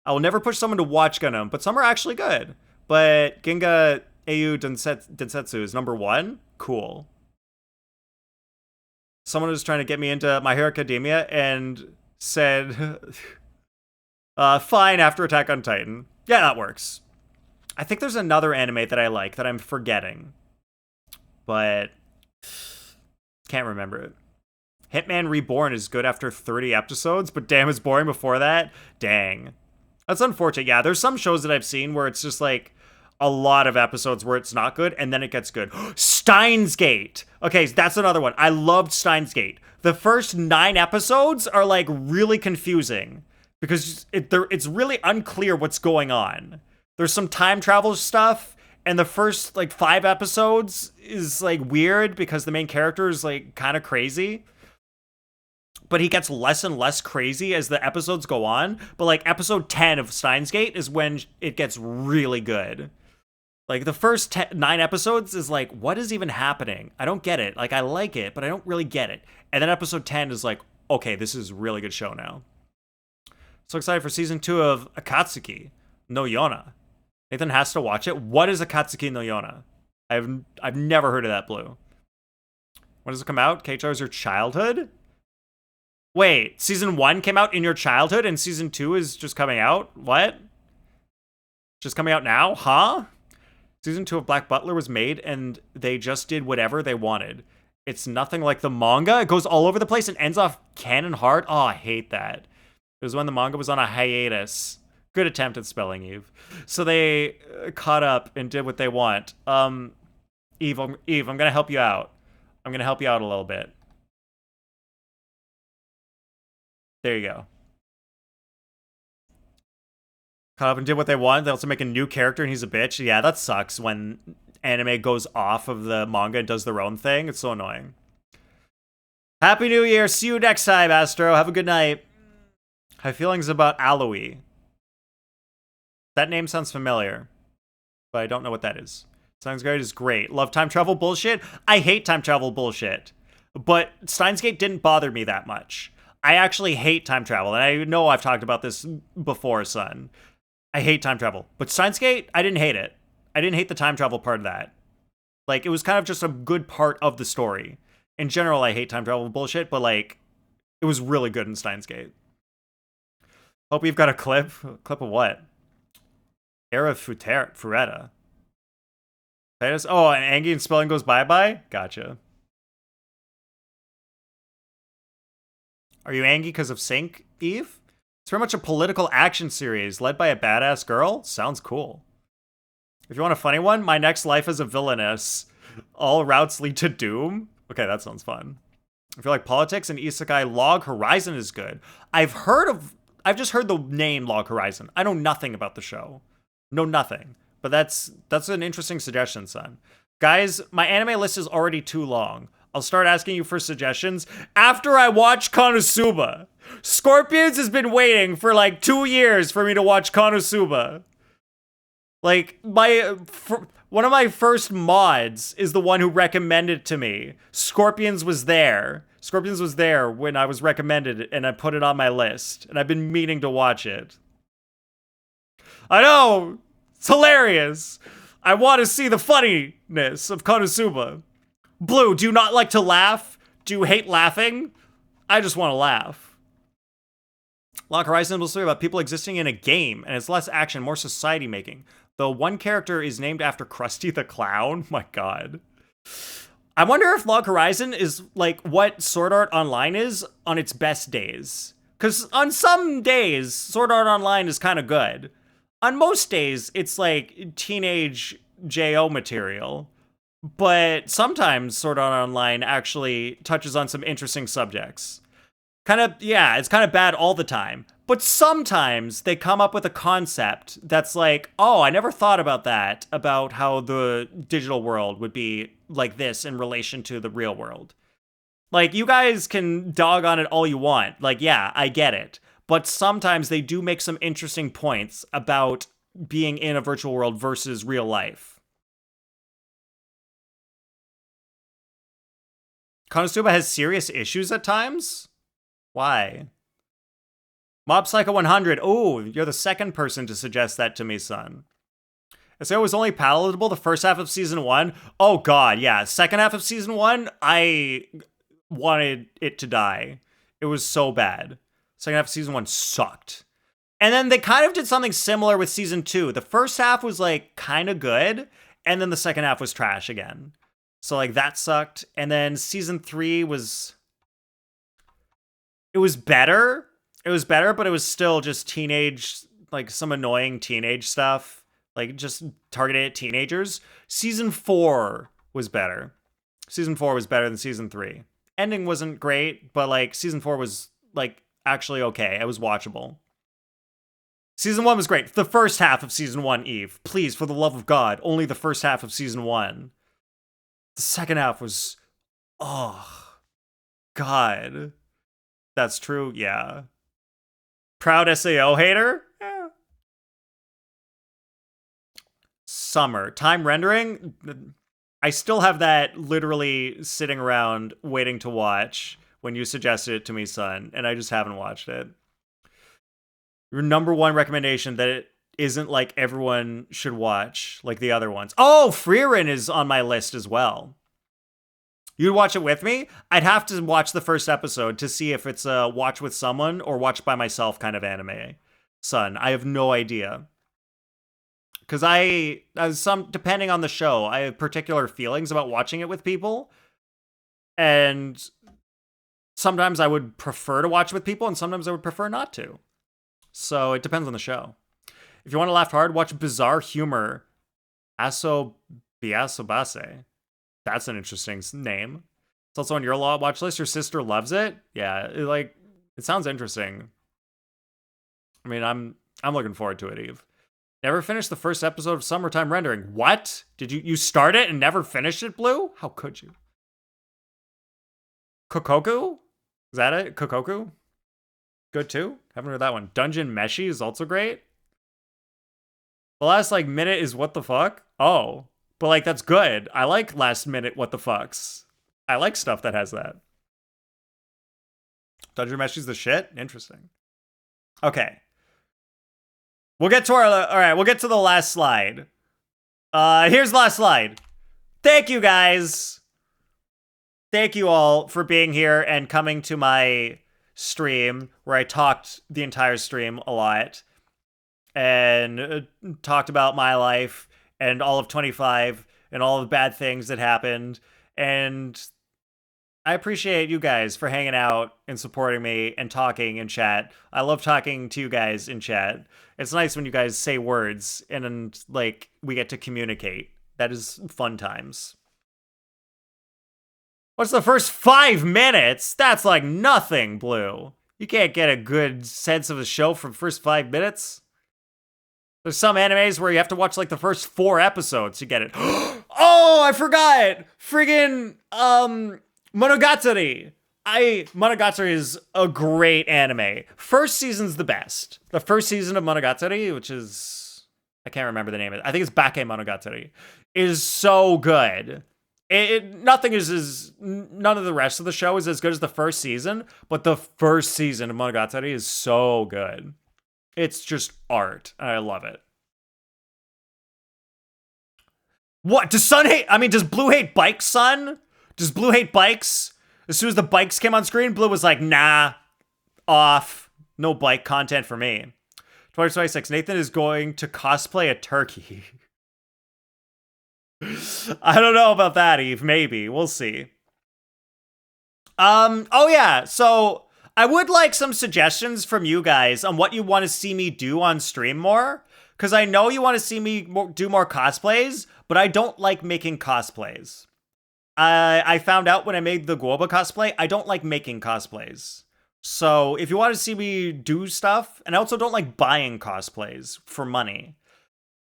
I will never push someone to watch Gundam, but some are actually good. But Ginga Au Densetsu is number 1? Cool. Someone was trying to get me into My Hero Academia and said, fine after Attack on Titan. Yeah, that works. I think there's another anime that I like that I'm forgetting. But can't remember it. Hitman Reborn is good after 30 episodes, but damn, it's boring before that. Dang. That's unfortunate. Yeah, there's some shows that I've seen where it's just like a lot of episodes where it's not good and then it gets good. Steins Gate. Okay, that's another one. I loved Steins Gate. The first 9 episodes are like really confusing because it's really unclear what's going on. There's some time travel stuff, and the first like 5 episodes is like weird because the main character is like kind of crazy. But he gets less and less crazy as the episodes go on. But like episode 10 of Steins Gate is when it gets really good. Like the first 9 episodes is like, what is even happening? I don't get it. Like I like it, but I don't really get it. And then episode 10 is like, okay, this is a really good show now. So excited for season 2 of Akatsuki no Yona. Nathan has to watch it. What is Akatsuki no Yona? I've never heard of that, Blue. When does it come out? KHR is your childhood? Wait, season 1 came out in your childhood and season 2 is just coming out? What? Just coming out now? Huh? Season 2 of Black Butler was made and they just did whatever they wanted. It's nothing like the manga. It goes all over the place and ends off canon hard. Oh, I hate that. It was when the manga was on a hiatus. Good attempt at spelling, Eve. So they caught up and did what they want. Eve, I'm gonna help you out. I'm gonna help you out a little bit. There you go. Caught up and did what they want. They also make a new character and he's a bitch. Yeah, that sucks when anime goes off of the manga and does their own thing. It's so annoying. Happy New Year. See you next time, Astro. Have a good night. I have feelings about Aloe. That name sounds familiar, but I don't know what that is. Steins Gate is great. Love time travel bullshit. I hate time travel bullshit. But Steins Gate didn't bother me that much. I actually hate time travel, and I know I've talked about this before, son. I hate time travel. But Steins Gate, I didn't hate it. I didn't hate the time travel part of that. Like, it was kind of just a good part of the story. In general, I hate time travel bullshit, but, like, it was really good in Steins Gate. Hope you've got a clip. A clip of what? Era Fureta. Oh, and Angie and Spelling goes bye-bye? Gotcha. Are you angry because of Sync, Eve? It's very much a political action series led by a badass girl. Sounds cool. If you want a funny one, my next life as a villainess. All routes lead to doom. Okay, that sounds fun. If you like politics and isekai, Log Horizon is good. I've just heard the name Log Horizon. I know nothing about the show. Know nothing. But that's an interesting suggestion, son. Guys, my anime list is already too long. I'll start asking you for suggestions after I watch Konosuba. Scorpions has been waiting for like 2 years for me to watch Konosuba. Like, one of my first mods is the one who recommended it to me. Scorpions was there. Scorpions was there when I was recommended it, and I put it on my list. And I've been meaning to watch it. I know! It's hilarious! I want to see the funniness of Konosuba. Blue, do you not like to laugh? Do you hate laughing? I just want to laugh. Log Horizon was a story about people existing in a game, and it's less action, more society making. Though one character is named after Krusty the Clown. My god. I wonder if Log Horizon is like what Sword Art Online is on its best days. Because on some days, Sword Art Online is kind of good. On most days, it's like teenage JO material. But sometimes Sword Art Online actually touches on some interesting subjects. It's kind of bad all the time. But sometimes they come up with a concept that's like, oh, I never thought about that, about how the digital world would be like this in relation to the real world. Like, you guys can dog on it all you want. Like, yeah, I get it. But sometimes they do make some interesting points about being in a virtual world versus real life. Konosuba has serious issues at times? Why? Mob Psycho 100. Oh, you're the second person to suggest that to me, son. SAO was only palatable the first half of season 1. Oh god, yeah. Second half of season 1, I wanted it to die. It was so bad. Second half of season 1 sucked. And then they kind of did something similar with season 2. The first half was like kind of good, and then the second half was trash again. So like that sucked. And then season 3 was... It was better. It was better, but it was still just teenage, like some annoying teenage stuff. Like just targeted at teenagers. Season 4 was better. Season 4 was better than season 3. Ending wasn't great, but like season 4 was like actually okay. It was watchable. Season 1 was great. The first half of season 1, Eve. Please, for the love of God, only the first half of season 1. The second half was... Oh. God. That's true? Yeah. Proud SAO hater? Yeah. Summer. Time rendering? I still have that literally sitting around waiting to watch when you suggested it to me, son, and I just haven't watched it. Your number one recommendation that it isn't like everyone should watch like the other ones. Oh, Frieren is on my list as well. You'd watch it with me? I'd have to watch the first episode to see if it's a watch with someone or watch by myself kind of anime. Son, I have no idea. Because depending on the show, I have particular feelings about watching it with people. And sometimes I would prefer to watch with people, and sometimes I would prefer not to. So it depends on the show. If you want to laugh hard, watch Bizarre Humor. Asobiasobase. That's an interesting name. It's also on your watch list. Your sister loves it. Yeah, it sounds interesting. I mean, I'm looking forward to it, Eve. Never finished the first episode of Summertime Rendering. What? Did you start it and never finished it, Blue? How could you? Kokoku? Is that it? Kokoku? Good too? Haven't heard that one. Dungeon Meshi is also great. The last minute is what the fuck? Oh. But like, that's good. I like last minute what the fucks. I like stuff that has that. Dungeon Meshi's the shit? Interesting. Okay. We'll get to we'll get to the last slide. Here's the last slide. Thank you guys. Thank you all for being here and coming to my stream where I talked the entire stream a lot and talked about my life and all of 25 and all the bad things that happened. And I appreciate you guys for hanging out and supporting me and talking in chat. I love talking to you guys in chat. It's nice when you guys say words and like we get to communicate. That is fun times. What's the first 5 minutes? That's like nothing, Blue. You can't get a good sense of the show from the first 5 minutes. There's some animes where you have to watch like the first 4 episodes to get it. Oh, I forgot! Friggin' Monogatari. Monogatari is a great anime. First season's the best. The first season of Monogatari, which is, I can't remember the name of it. I think it's Bake Monogatari, is so good. None of the rest of the show is as good as the first season, but the first season of Monogatari is so good. It's just art. I love it. What? Does Blue hate bikes, son? Does Blue hate bikes? As soon as the bikes came on screen, Blue was like, nah, off. No bike content for me. 2026, Nathan is going to cosplay a turkey. I don't know about that, Eve. Maybe. We'll see. Oh yeah, so I would like some suggestions from you guys on what you want to see me do on stream more. Because I know you want to see me do more cosplays, but I don't like making cosplays. I found out when I made the Guoba cosplay, I don't like making cosplays. So if you want to see me do stuff, and I also don't like buying cosplays for money.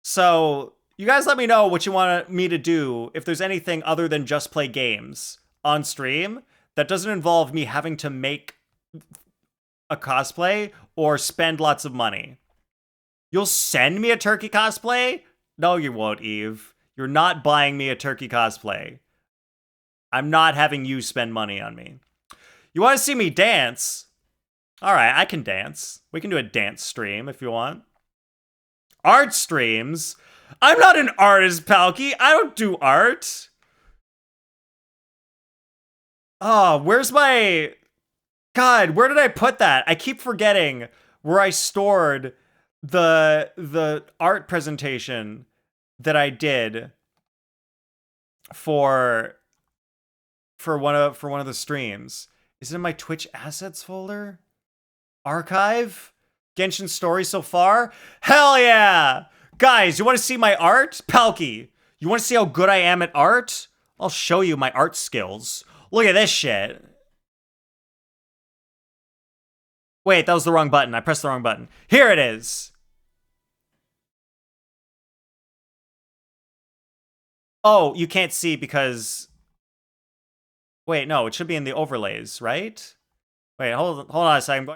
So you guys let me know what you want me to do if there's anything other than just play games on stream that doesn't involve me having to make a cosplay or spend lots of money. You'll send me a turkey cosplay? No, you won't, Eve. You're not buying me a turkey cosplay. I'm not having you spend money on me. You want to see me dance? All right, I can dance. We can do a dance stream if you want. Art streams? I'm not an artist, Palky. I don't do art. Oh, where's my... God, where did I put that? I keep forgetting where I stored the art presentation that I did for one of the streams. Is it in my Twitch assets folder? Archive? Genshin story so far? Hell yeah! Guys, you want to see my art? Palky, you want to see how good I am at art? I'll show you my art skills. Look at this shit. Wait, that was the wrong button. I pressed the wrong button. Here it is. Oh, you can't see because... Wait, no, it should be in the overlays, right? Wait, hold on a second.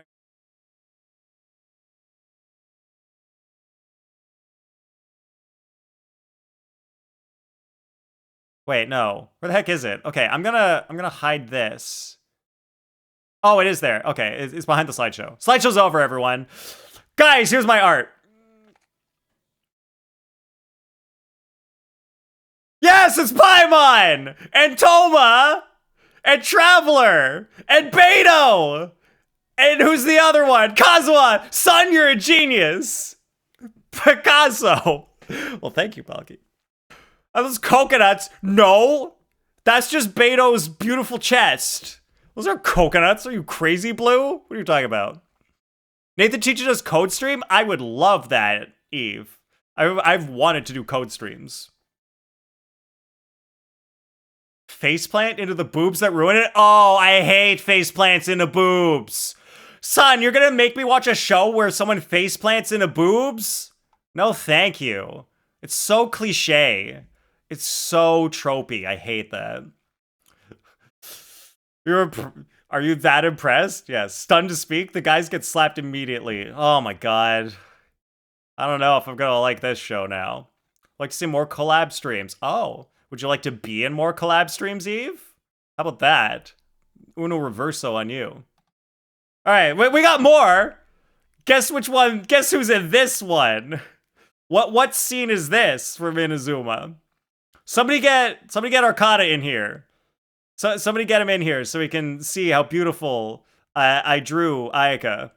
Wait, no. Where the heck is it? Okay, I'm gonna hide this. Oh, it is there. Okay, it's behind the slideshow. Slideshow's over, everyone. Guys, here's my art. Yes, it's Paimon! And Toma! And Traveler! And Beto! And who's the other one? Kazuha! Son, you're a genius! Picasso! Well, thank you, Palky. Are those coconuts? No! That's just Beto's beautiful chest. Those are coconuts. Are you crazy, Blue? What are you talking about? Nathan teaches us code stream? I would love that, Eve. I've wanted to do code streams. Faceplant into the boobs that ruin it? Oh, I hate faceplants into boobs. Son, you're gonna make me watch a show where someone faceplants into boobs? No, thank you. It's so cliche. It's so tropey. I hate that. Are you that impressed? Yes. Stunned to speak. The guys get slapped immediately. Oh my god. I don't know if I'm gonna like this show now. Like to see more collab streams. Oh, would you like to be in more collab streams, Eve? How about that? Uno reverso on you. All right, we got more. Guess which one? Guess who's in this one? What scene is this from Inazuma? Somebody get Arcana in here. So somebody get him in here so we can see how beautiful I drew Ayaka.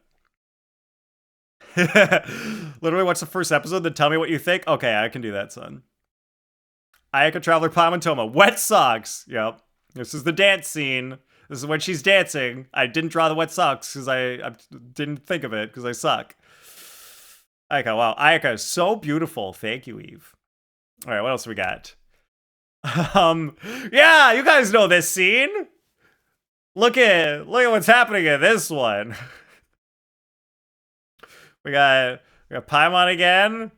Literally watch the first episode, then tell me what you think. Okay, I can do that, son. Ayaka Traveler Pamantoma. Wet socks. Yep. This is the dance scene. This is when she's dancing. I didn't draw the wet socks because I didn't think of it because I suck. Ayaka, wow. Ayaka is so beautiful. Thank you, Eve. All right, what else we got? Yeah, you guys know this scene. Look at what's happening in this one. We got Paimon again.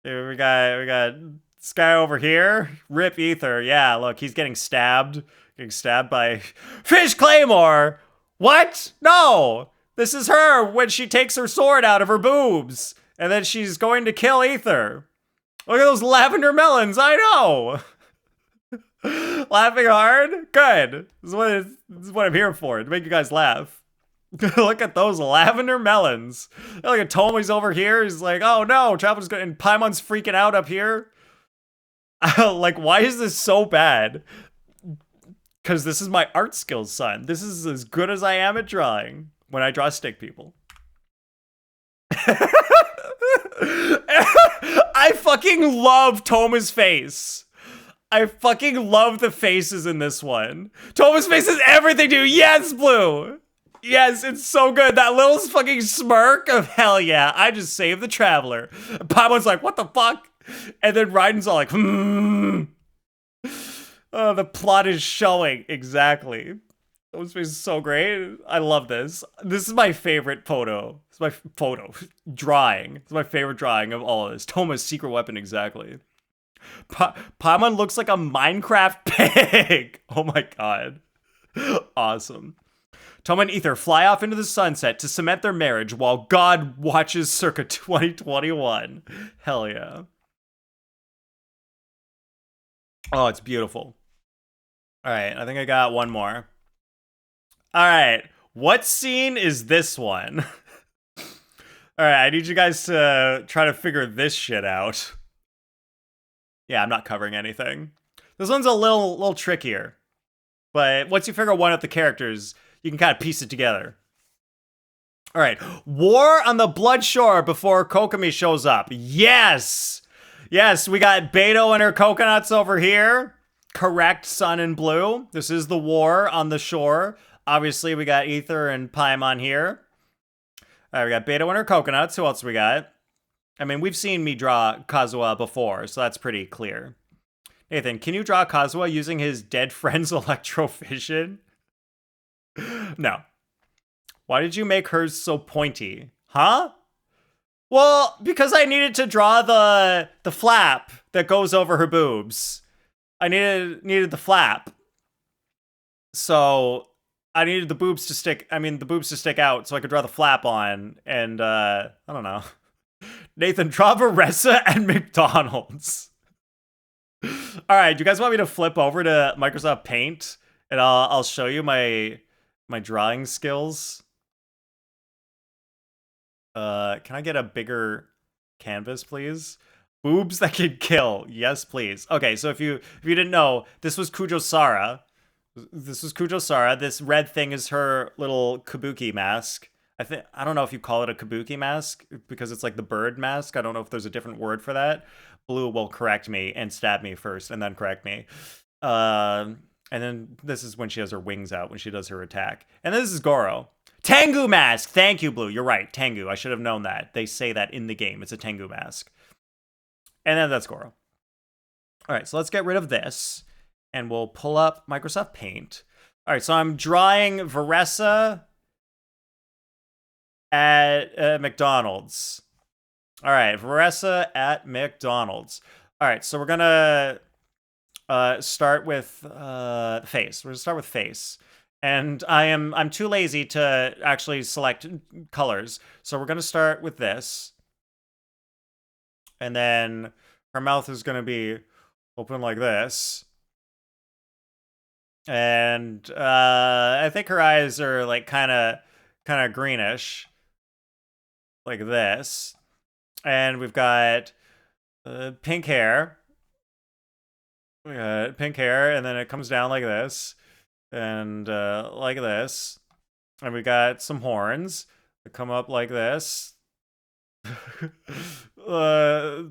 We got this guy over here. Rip Ether. Yeah, look, he's getting stabbed. Getting stabbed by Fish Claymore. What? No. This is her when she takes her sword out of her boobs. And then she's going to kill Ether. Look at those lavender melons. I know. Laughing hard? Good. This is what I'm here for. To make you guys laugh. Look at those lavender melons. Look at Tomo's over here. He's like, oh no, Traveler's good. And Paimon's freaking out up here. Like, why is this so bad? Because this is my art skills, son. This is as good as I am at drawing when I draw stick people. I fucking love Toma's face. I fucking love the faces in this one. Toma's face is everything, dude. Yes, Blue. Yes, it's so good. That little fucking smirk of hell yeah. I just saved the Traveler. Paimon's like, what the fuck? And then Raiden's all like, Oh, the plot is showing. Exactly. Toma's face is so great. I love this. This is my favorite photo. It's my drawing. It's my favorite drawing of all of this. Toma's secret weapon, exactly. Paimon looks like a Minecraft pig. Oh my god. Awesome. Toma and Ether fly off into the sunset to cement their marriage while God watches circa 2021. Hell yeah. Oh, it's beautiful. All right, I think I got one more. All right, what scene is this one? All right, I need you guys to try to figure this shit out. Yeah, I'm not covering anything. This one's a little trickier. But once you figure one out the characters, you can kind of piece it together. All right. War on the Blood Shore before Kokomi shows up. Yes! Yes, we got Beto and her coconuts over here. Correct, Sun and Blue. This is the war on the shore. Obviously, we got Ether and Paimon here. All right, we got Beto and her coconuts. Who else we got? I mean, we've seen me draw Kazuha before, so that's pretty clear. Nathan, can you draw Kazuha using his dead friend's electrovision? No. Why did you make hers so pointy? Huh? Well, because I needed to draw the flap that goes over her boobs. I needed the flap. So I needed the boobs to stick out so I could draw the flap on. And I don't know. Nathan, draw Varessa and McDonald's. All right, do you guys want me to flip over to Microsoft Paint and I'll show you my drawing skills? Can I get a bigger canvas, please? Boobs that can kill. Yes, please. Okay, so if you didn't know, this was Kujo Sara. This red thing is her little kabuki mask. I don't know if you call it a kabuki mask because it's like the bird mask. I don't know if there's a different word for that. Blue will correct me and stab me first and then correct me. And then this is when she has her wings out when she does her attack. And this is Goro. Tengu mask! Thank you, Blue. You're right. Tengu. I should have known that. They say that in the game. It's a Tengu mask. And then that's Goro. All right, so let's get rid of this. And we'll pull up Microsoft Paint. All right, so I'm drawing Varessa at Mcdonald's. All right, Varessa at McDonald's. All right, so we're going to start with face. We're going to start with face. And I'm too lazy to actually select colors. So we're going to start with this. And then her mouth is gonna be open like this. And I think her eyes are like kind of greenish, like this. And we've got pink hair. We got pink hair, and then it comes down like this, and like this. And we got some horns that come up like this. uh,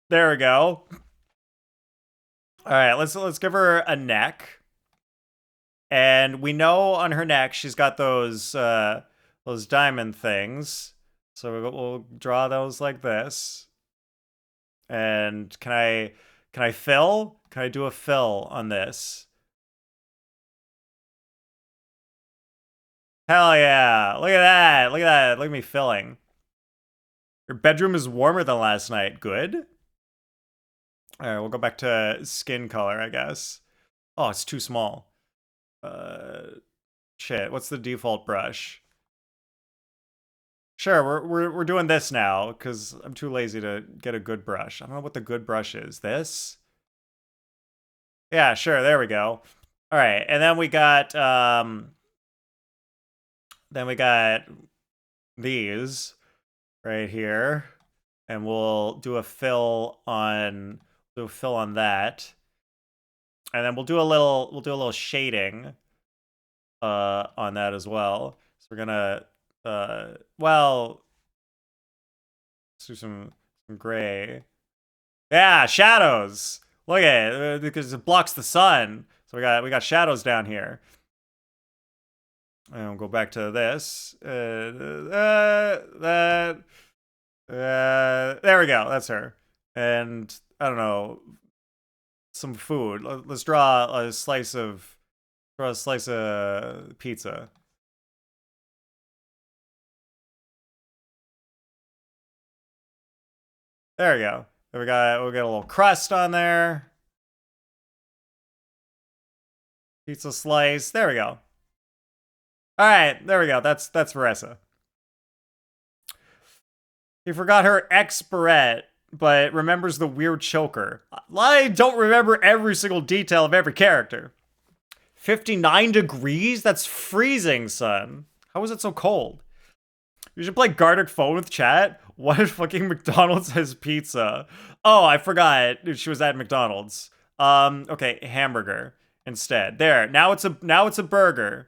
there we go. All right, let's give her a neck. And we know on her neck she's got those diamond things. So we'll draw those like this. And can I fill? Can I do a fill on this? Hell yeah. Look at that. Look at that. Look at me filling. Your bedroom is warmer than last night. Good. All right, we'll go back to skin color, I guess. Oh, it's too small. Shit. What's the default brush? Sure, we're doing this now because I'm too lazy to get a good brush. I don't know what the good brush is. This? Yeah, sure. There we go. All right, and then we got these right here, and we'll do a fill on that, and then we'll do a little shading on that as well. So we're gonna well, let's do some gray. Yeah, shadows. Look at it, because it blocks the sun. So we got shadows down here. And we'll go back to this. There we go. That's her. And I don't know, some food. Let's draw a slice of pizza. There we go. We got a little crust on there. Pizza slice. There we go. All right, there we go. That's Marissa. He forgot her ex barrette, but remembers the weird choker. I don't remember every single detail of every character. 59 degrees? That's freezing, son. How is it so cold? You should play Gartic Phone with chat. What if fucking McDonald's has pizza? Oh, I forgot she was at McDonald's. Okay, hamburger instead. There. Now it's a burger.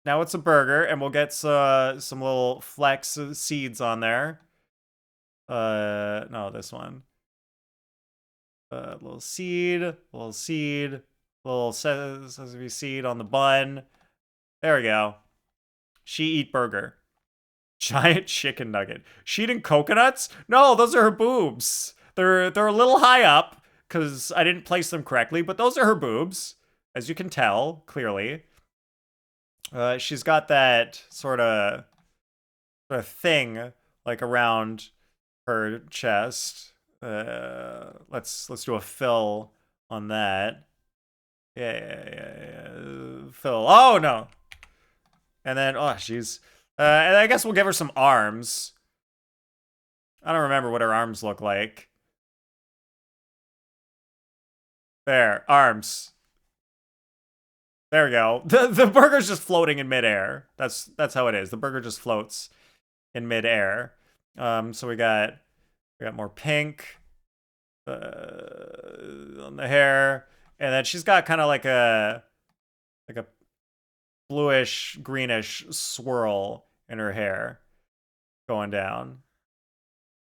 Now it's a burger, and we'll get some little flecks of seeds on there. No, this one. Little seed, little sesame seed on the bun. There we go. She eat burger. Giant chicken nugget. She eating coconuts? No, those are her boobs. They're a little high up because I didn't place them correctly, but those are her boobs, as you can tell clearly. She's got that sort of thing like around her chest. Let's do a fill on that. Yeah. Fill. Oh no. And then she's and I guess we'll give her some arms. I don't remember what her arms look like. There, arms. There we go. The burger's just floating in midair. That's how it is. The burger just floats in midair. So we got more pink on the hair, and then she's got kind of like a bluish greenish swirl in her hair going down.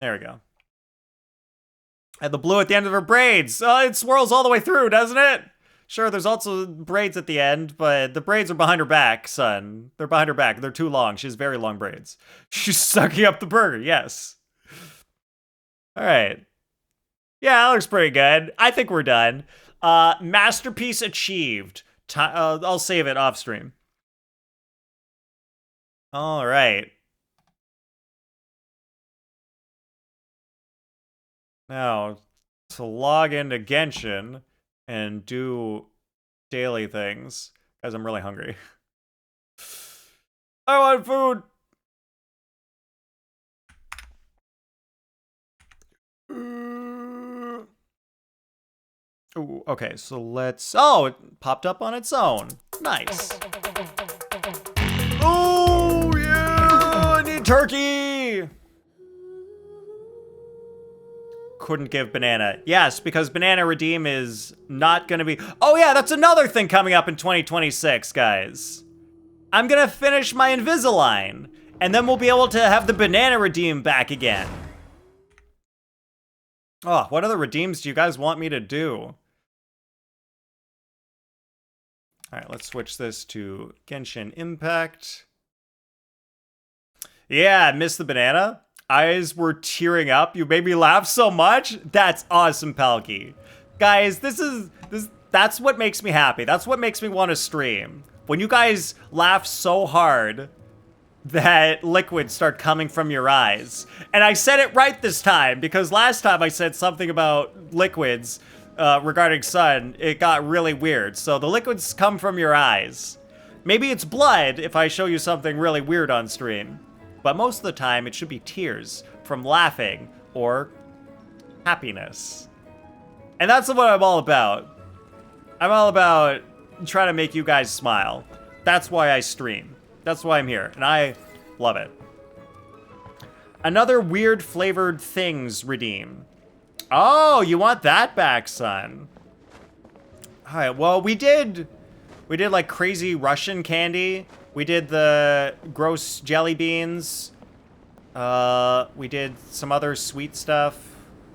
There we go. And the blue at the end of her braids. It swirls all the way through, doesn't it? Sure, there's also braids at the end, but the braids are behind her back, son. They're behind her back. They're too long. She has very long braids. She's sucking up the burger, yes. All right. Yeah, that looks pretty good. I think we're done. Masterpiece achieved. I'll save it off stream. All right. Now, to log into Genshin and do daily things. Guys, I'm really hungry. I want food! Ooh, okay, so let's... Oh, it popped up on its own. Nice. Oh, yeah! I need turkey! Couldn't give banana. Yes, because banana redeem is not gonna be... Oh yeah, that's another thing coming up in 2026, guys. I'm gonna finish my Invisalign, and then we'll be able to have the banana redeem back again. Oh, what other redeems do you guys want me to do? All right, let's switch this to Genshin Impact. Yeah, missed the banana. Eyes were tearing up. You made me laugh so much. That's awesome, Palki. Guys, that's what makes me happy. That's what makes me want to stream. When you guys laugh so hard that liquids start coming from your eyes. And I said it right this time, because last time I said something about liquids regarding sun, it got really weird. So the liquids come from your eyes. Maybe it's blood if I show you something really weird on stream. But most of the time, it should be tears from laughing or happiness. And that's what I'm all about. I'm all about trying to make you guys smile. That's why I stream. That's why I'm here, and I love it. Another weird flavored things redeem. Oh, you want that back, son? All right, well, we did like crazy Russian candy. We did the gross jelly beans. We did some other sweet stuff.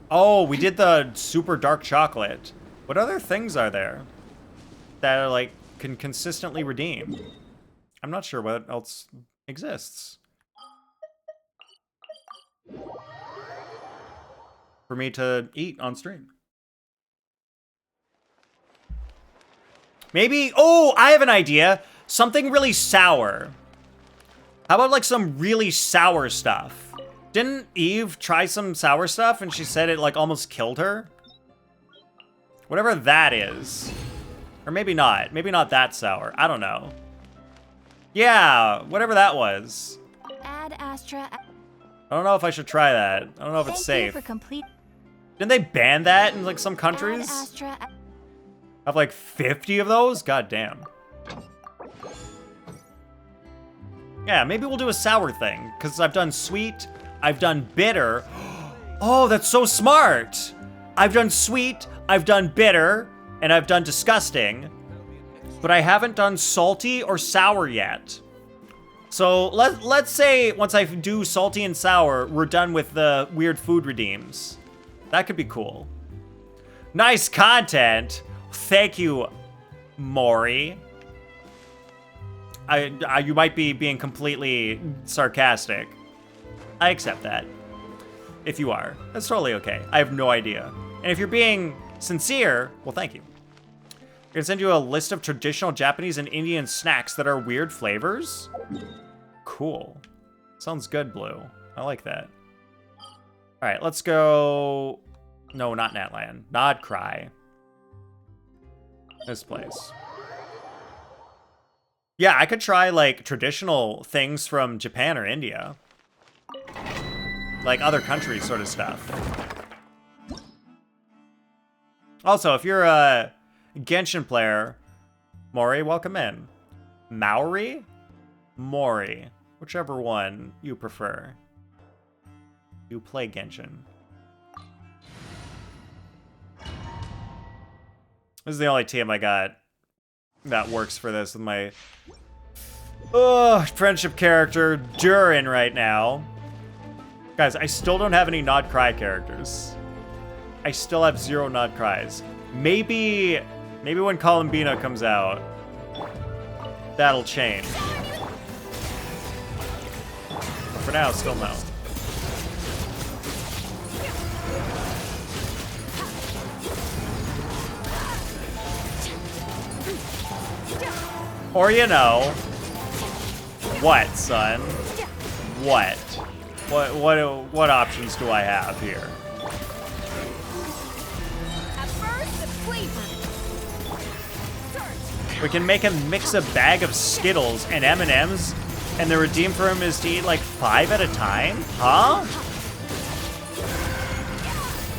Oh, we did the super dark chocolate. What other things are there that are like can consistently redeem? I'm not sure what else exists for me to eat on stream. Maybe, oh, I have an idea. Something really sour. How about like some really sour stuff? Didn't Eve try some sour stuff and she said it like almost killed her? Whatever that is. Or maybe not. Maybe not that sour. I don't know. Yeah, whatever that was. Add Astra. I don't know if I should try that. I don't know if it's safe. For complete. Didn't they ban that in like some countries? Add Astra. Have like 50 of those? God damn. Yeah, maybe we'll do a sour thing, because I've done sweet, I've done bitter. Oh, that's so smart. I've done sweet, I've done bitter, and I've done disgusting, but I haven't done salty or sour yet. So let's say once I do salty and sour, we're done with the weird food redeems. That could be cool. Nice content. Thank you, Maury. You might be being completely sarcastic. I accept that. If you are, that's totally okay. I have no idea. And if you're being sincere, well, thank you. I'm gonna send you a list of traditional Japanese and Indian snacks that are weird flavors. Cool. Sounds good, Blue. I like that. All right, let's go. No, not Natland. Nod Cry. This place. Yeah, I could try like traditional things from Japan or India. Like other countries sort of stuff. Also, if you're a Genshin player, Mori, welcome in. Maori? Mori. Whichever one you prefer. You play Genshin. This is the only team I got that works for this with my friendship character Durin right now. Guys, I still don't have any Nod Cry characters. I still have 0 Nod Cries. Maybe when Columbina comes out, that'll change. But for now, still no. Or, you know, what, son? What? What options do I have here? We can make him mix a bag of Skittles and M&Ms, and the redeem for him is to eat like 5 at a time? Huh?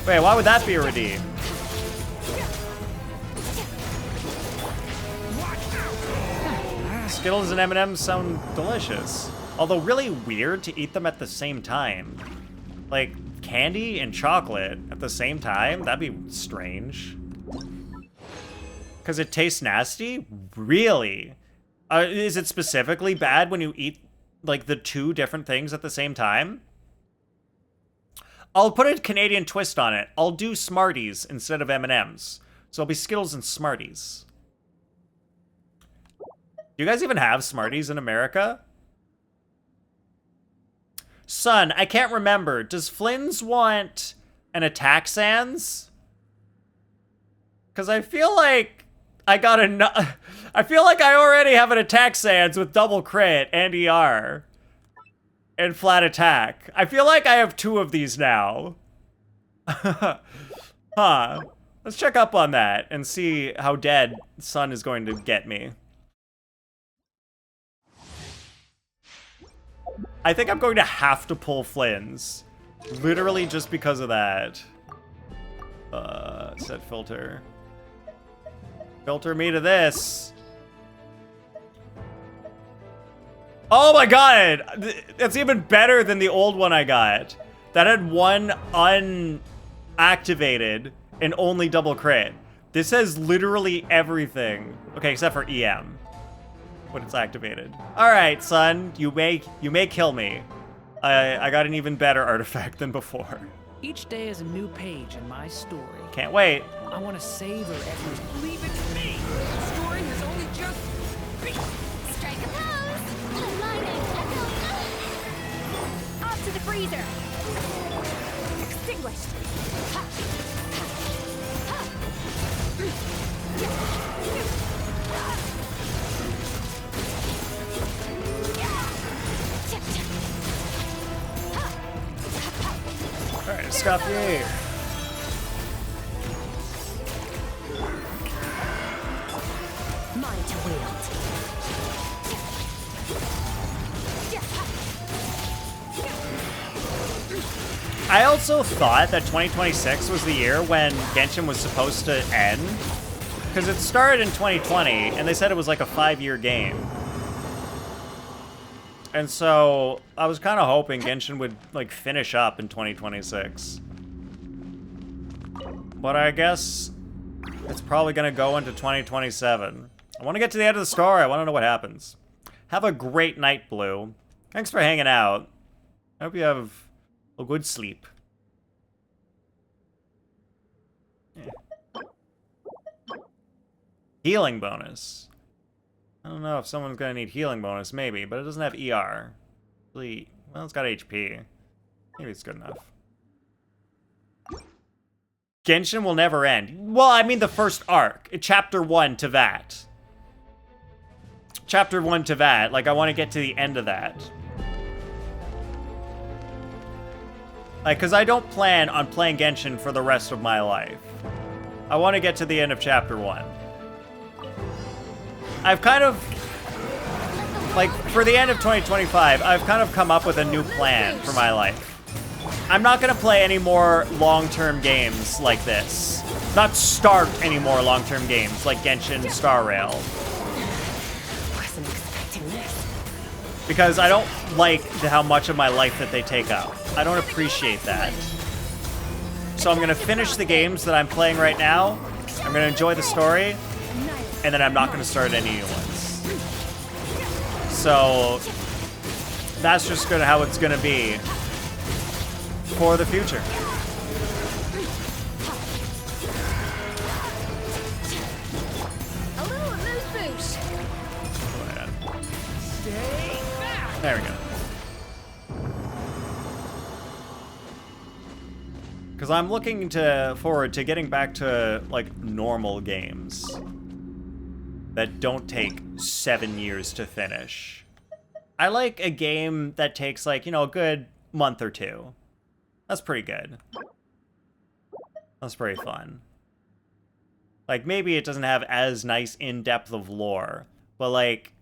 Wait, why would that be a redeem? Skittles and M&M's sound delicious. Although really weird to eat them at the same time. Like, candy and chocolate at the same time? That'd be strange. Because it tastes nasty? Really? Is it specifically bad when you eat, like, the two different things at the same time? I'll put a Canadian twist on it. I'll do Smarties instead of M&M's. So it'll be Skittles and Smarties. Do you guys even have Smarties in America? Son, I can't remember. Does Flynn's want an Attack Sans? Because I feel like I got enough. I feel like I already have an Attack Sans with double crit and ER. And flat attack. I feel like I have 2 of these now. Huh. Let's check up on that and see how dead Son is going to get me. I think I'm going to have to pull Flynn's. Literally just because of that. Set filter. Filter me to this. Oh my god! That's even better than the old one I got. That had 1 unactivated and only double crit. This has literally everything. Okay, except for EM. When it's activated. Alright, Son. You may kill me. I got an even better artifact than before. Each day is a new page in my story. Can't wait. I want to savor every... Leave it to me! The story has only just... Strike a pose! Aligning! Off to the freezer! Extinguished! Ha! Ha! Alright, Scofier. Mine to wield. I also thought that 2026 was the year when Genshin was supposed to end. Because it started in 2020, and they said it was like a 5-year game. And so, I was kind of hoping Genshin would, like, finish up in 2026. But I guess it's probably going to go into 2027. I want to get to the end of the story. I want to know what happens. Have a great night, Blue. Thanks for hanging out. I hope you have a good sleep. Yeah. Healing bonus. I don't know if someone's gonna need healing bonus, maybe, but it doesn't have ER. Really, well, it's got HP. Maybe it's good enough. Genshin will never end. Well, I mean the first arc. Chapter 1 to that. Chapter 1 to that. Like, I want to get to the end of that. Like, because I don't plan on playing Genshin for the rest of my life. I want to get to the end of Chapter 1. I've kind of, like, for the end of 2025, I've kind of come up with a new plan for my life. I'm not going to play any more long-term games like this. Not start any more long-term games like Genshin Star Rail. Wasn't expecting this. Because I don't like how much of my life that they take up. I don't appreciate that. So I'm going to finish the games that I'm playing right now. I'm going to enjoy the story. And then I'm not going to start any new ones. So that's just gonna how it's going to be for the future. A little loose boost. There we go. Because I'm looking forward to getting back to, like, normal games that don't take 7 years to finish. I like a game that takes, like, you know, a good month or 2. That's pretty good. That's pretty fun. Like, maybe it doesn't have as nice in-depth of lore, but, like,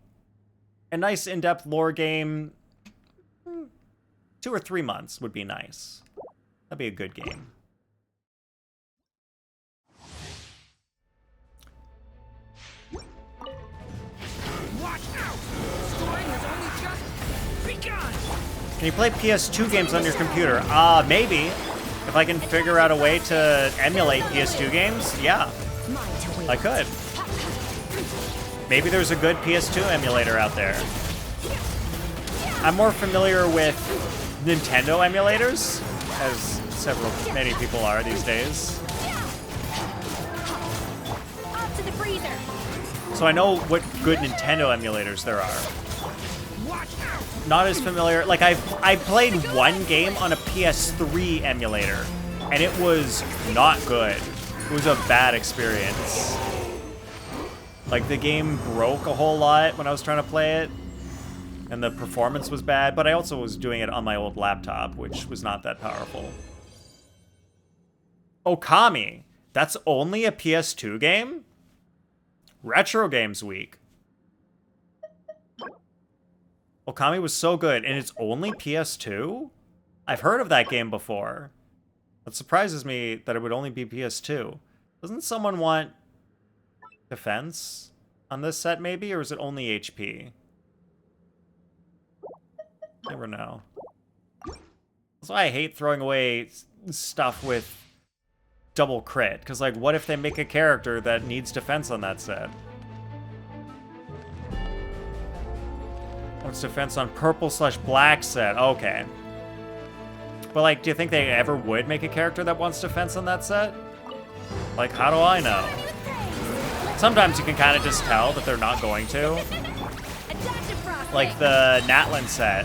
a nice in-depth lore game, 2 or 3 months would be nice. That'd be a good game. Watch out! Can you play PS2 games on your computer? Maybe. If I can figure out a way to emulate PS2 games, yeah, Mine to wield. I could. Maybe there's a good PS2 emulator out there. I'm more familiar with Nintendo emulators, as many people are these days. Up to the freezer. So I know what good Nintendo emulators there are. Not as familiar. Like I played one game on a PS3 emulator, and it was not good. It was a bad experience. Like the game broke a whole lot when I was trying to play it, and the performance was bad. But I also was doing it on my old laptop, which was not that powerful. Okami. That's only a PS2 game? Retro Games Week. Okami was so good, and it's only PS2? I've heard of that game before. It surprises me that it would only be PS2. Doesn't someone want defense on this set, maybe? Or is it only HP? Never know. That's why I hate throwing away stuff with double crit. Because, like, what if they make a character that needs defense on that set? What's defense on purple/black set? Okay. But, like, do you think they ever would make a character that wants defense on that set? Like, how do I know? Sometimes you can kind of just tell that they're not going to. Like the Natlan set.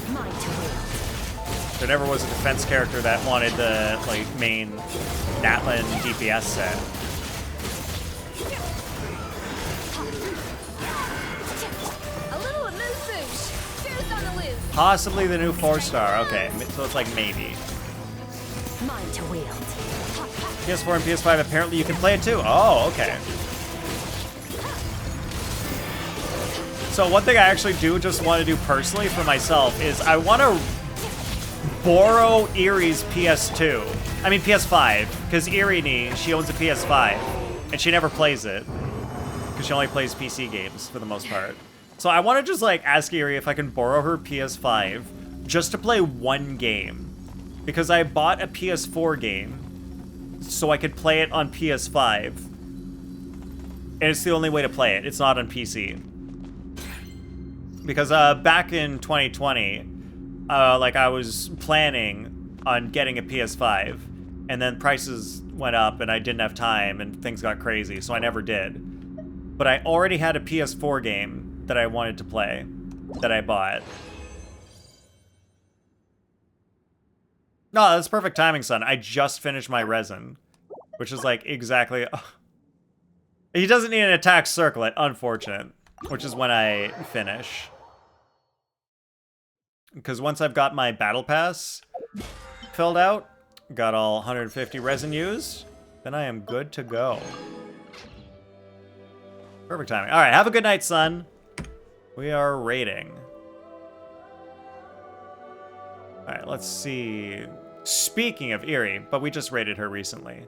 Mine to wield. There never was a defense character that wanted the, like, main Natlan DPS set. A little amuse-bouche. Cheers on the loose. Possibly the new 4-star. Okay, so it's like maybe. Mine to wield. PS4 and PS5, apparently you can play it too. Oh, okay. So one thing I actually do just want to do personally for myself is I want to borrow Erie's PS2. I mean PS5, because Irie, she owns a PS5, and she never plays it, because she only plays PC games for the most part. So I want to just like ask Erie if I can borrow her PS5 just to play one game, because I bought a PS4 game so I could play it on PS5, and it's the only way to play it. It's not on PC. Because back in 2020, like I was planning on getting a PS5, and then prices went up and I didn't have time and things got crazy, so I never did. But I already had a PS4 game that I wanted to play, that I bought. No, that's perfect timing, son. I just finished my resin, which is like exactly... He doesn't need an attack circlet, unfortunate, which is when I finish. Because once I've got my battle pass filled out, got all 150 resin used, then I am good to go. Perfect timing. All right, have a good night, son. We are raiding. All right, let's see. Speaking of Erie, but we just raided her recently.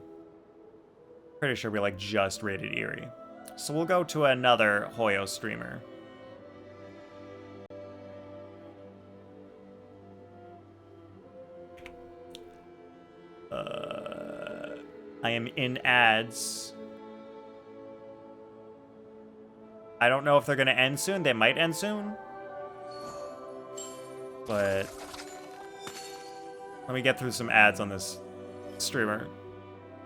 Pretty sure we like just raided Erie. So we'll go to another Hoyo streamer. I am in ads. I don't know if they're gonna end soon. They might end soon. But let me get through some ads on this streamer.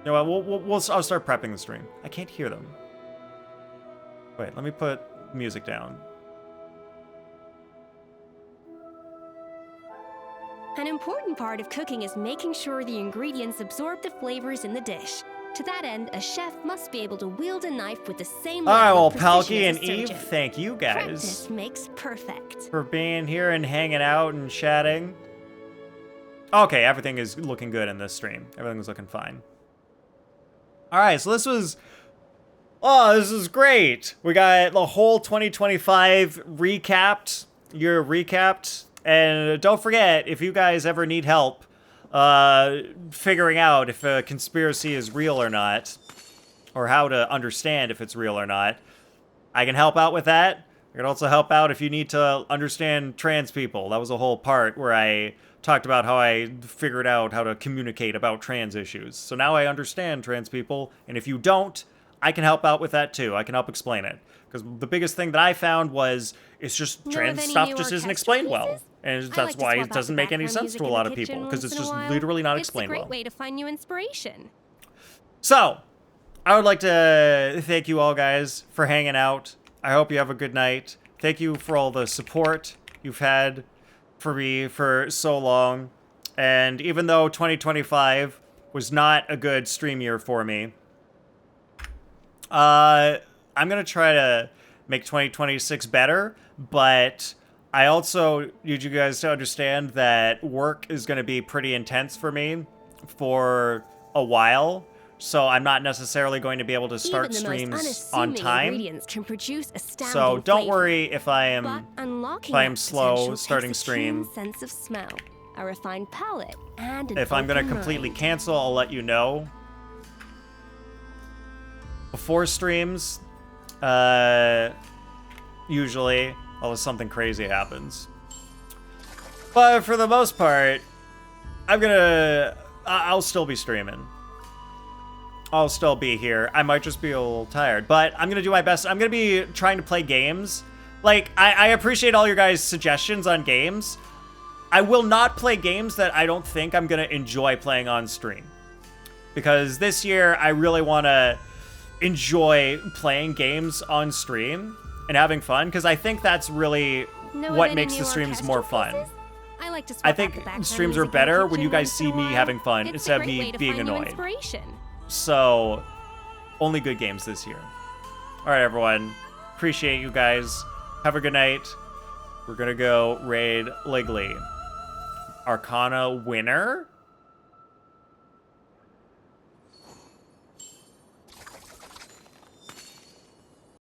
You know what? I'll start prepping the stream. I can't hear them. Wait, let me put music down. An important part of cooking is making sure the ingredients absorb the flavors in the dish. To that end, a chef must be able to wield a knife with the same All right, level well, of precision Palki as and a Eve, surgeon. thank you guys Practice makes perfect. for being here and hanging out and chatting. Okay, everything is looking good in this stream. Everything's looking fine. All right, so this is great. We got the whole 2025 recapped. You're recapped. And don't forget, if you guys ever need help figuring out if a conspiracy is real or not, or how to understand if it's real or not, I can help out with that. I can also help out if you need to understand trans people. That was a whole part where I talked about how I figured out how to communicate about trans issues. So now I understand trans people, and if you don't, I can help out with that too. I can help explain it. Because the biggest thing that I found was it's just Know trans of any stuff new just isn't orchestral explained well. pieces? And I that's like to why swap it out doesn't the make any background sense music to a in lot the of people. kitchen Because once it's in a just while. literally not It's explained a great well. way to find new inspiration. So, I would like to thank you all guys for hanging out. I hope you have a good night. Thank you for all the support you've had for me for so long. And even though 2025 was not a good stream year for me, I'm going to try to make 2026 better, but I also need you guys to understand that work is going to be pretty intense for me for a while. So I'm not necessarily going to be able to start Even the streams most on unassuming time. ingredients can produce astounding So don't flavor. worry if I But am unlocking if I am that slow potential starting takes a keen stream. sense of smell, a refined palate, and an If I'm gonna open completely mind. cancel, I'll let you know. Before streams, usually, unless something crazy happens. But for the most part, I'll still be streaming. I'll still be here. I might just be a little tired, but I'm gonna do my best. I'm gonna be trying to play games. Like, I appreciate all your guys' suggestions on games. I will not play games that I don't think I'm gonna enjoy playing on stream. Because this year, I really wanna enjoy playing games on stream and having fun, because I think that's really Know of what any makes new the streams more orchestral fun. pieces? I like to swap I out think the background streams are music in the better when you kitchen guys once in see a me while. having fun It's instead a of great me way to being find new annoyed. inspiration. So, only good games this year. Alright, everyone. Appreciate you guys. Have a good night. We're gonna go raid Ligley. Arcana winner?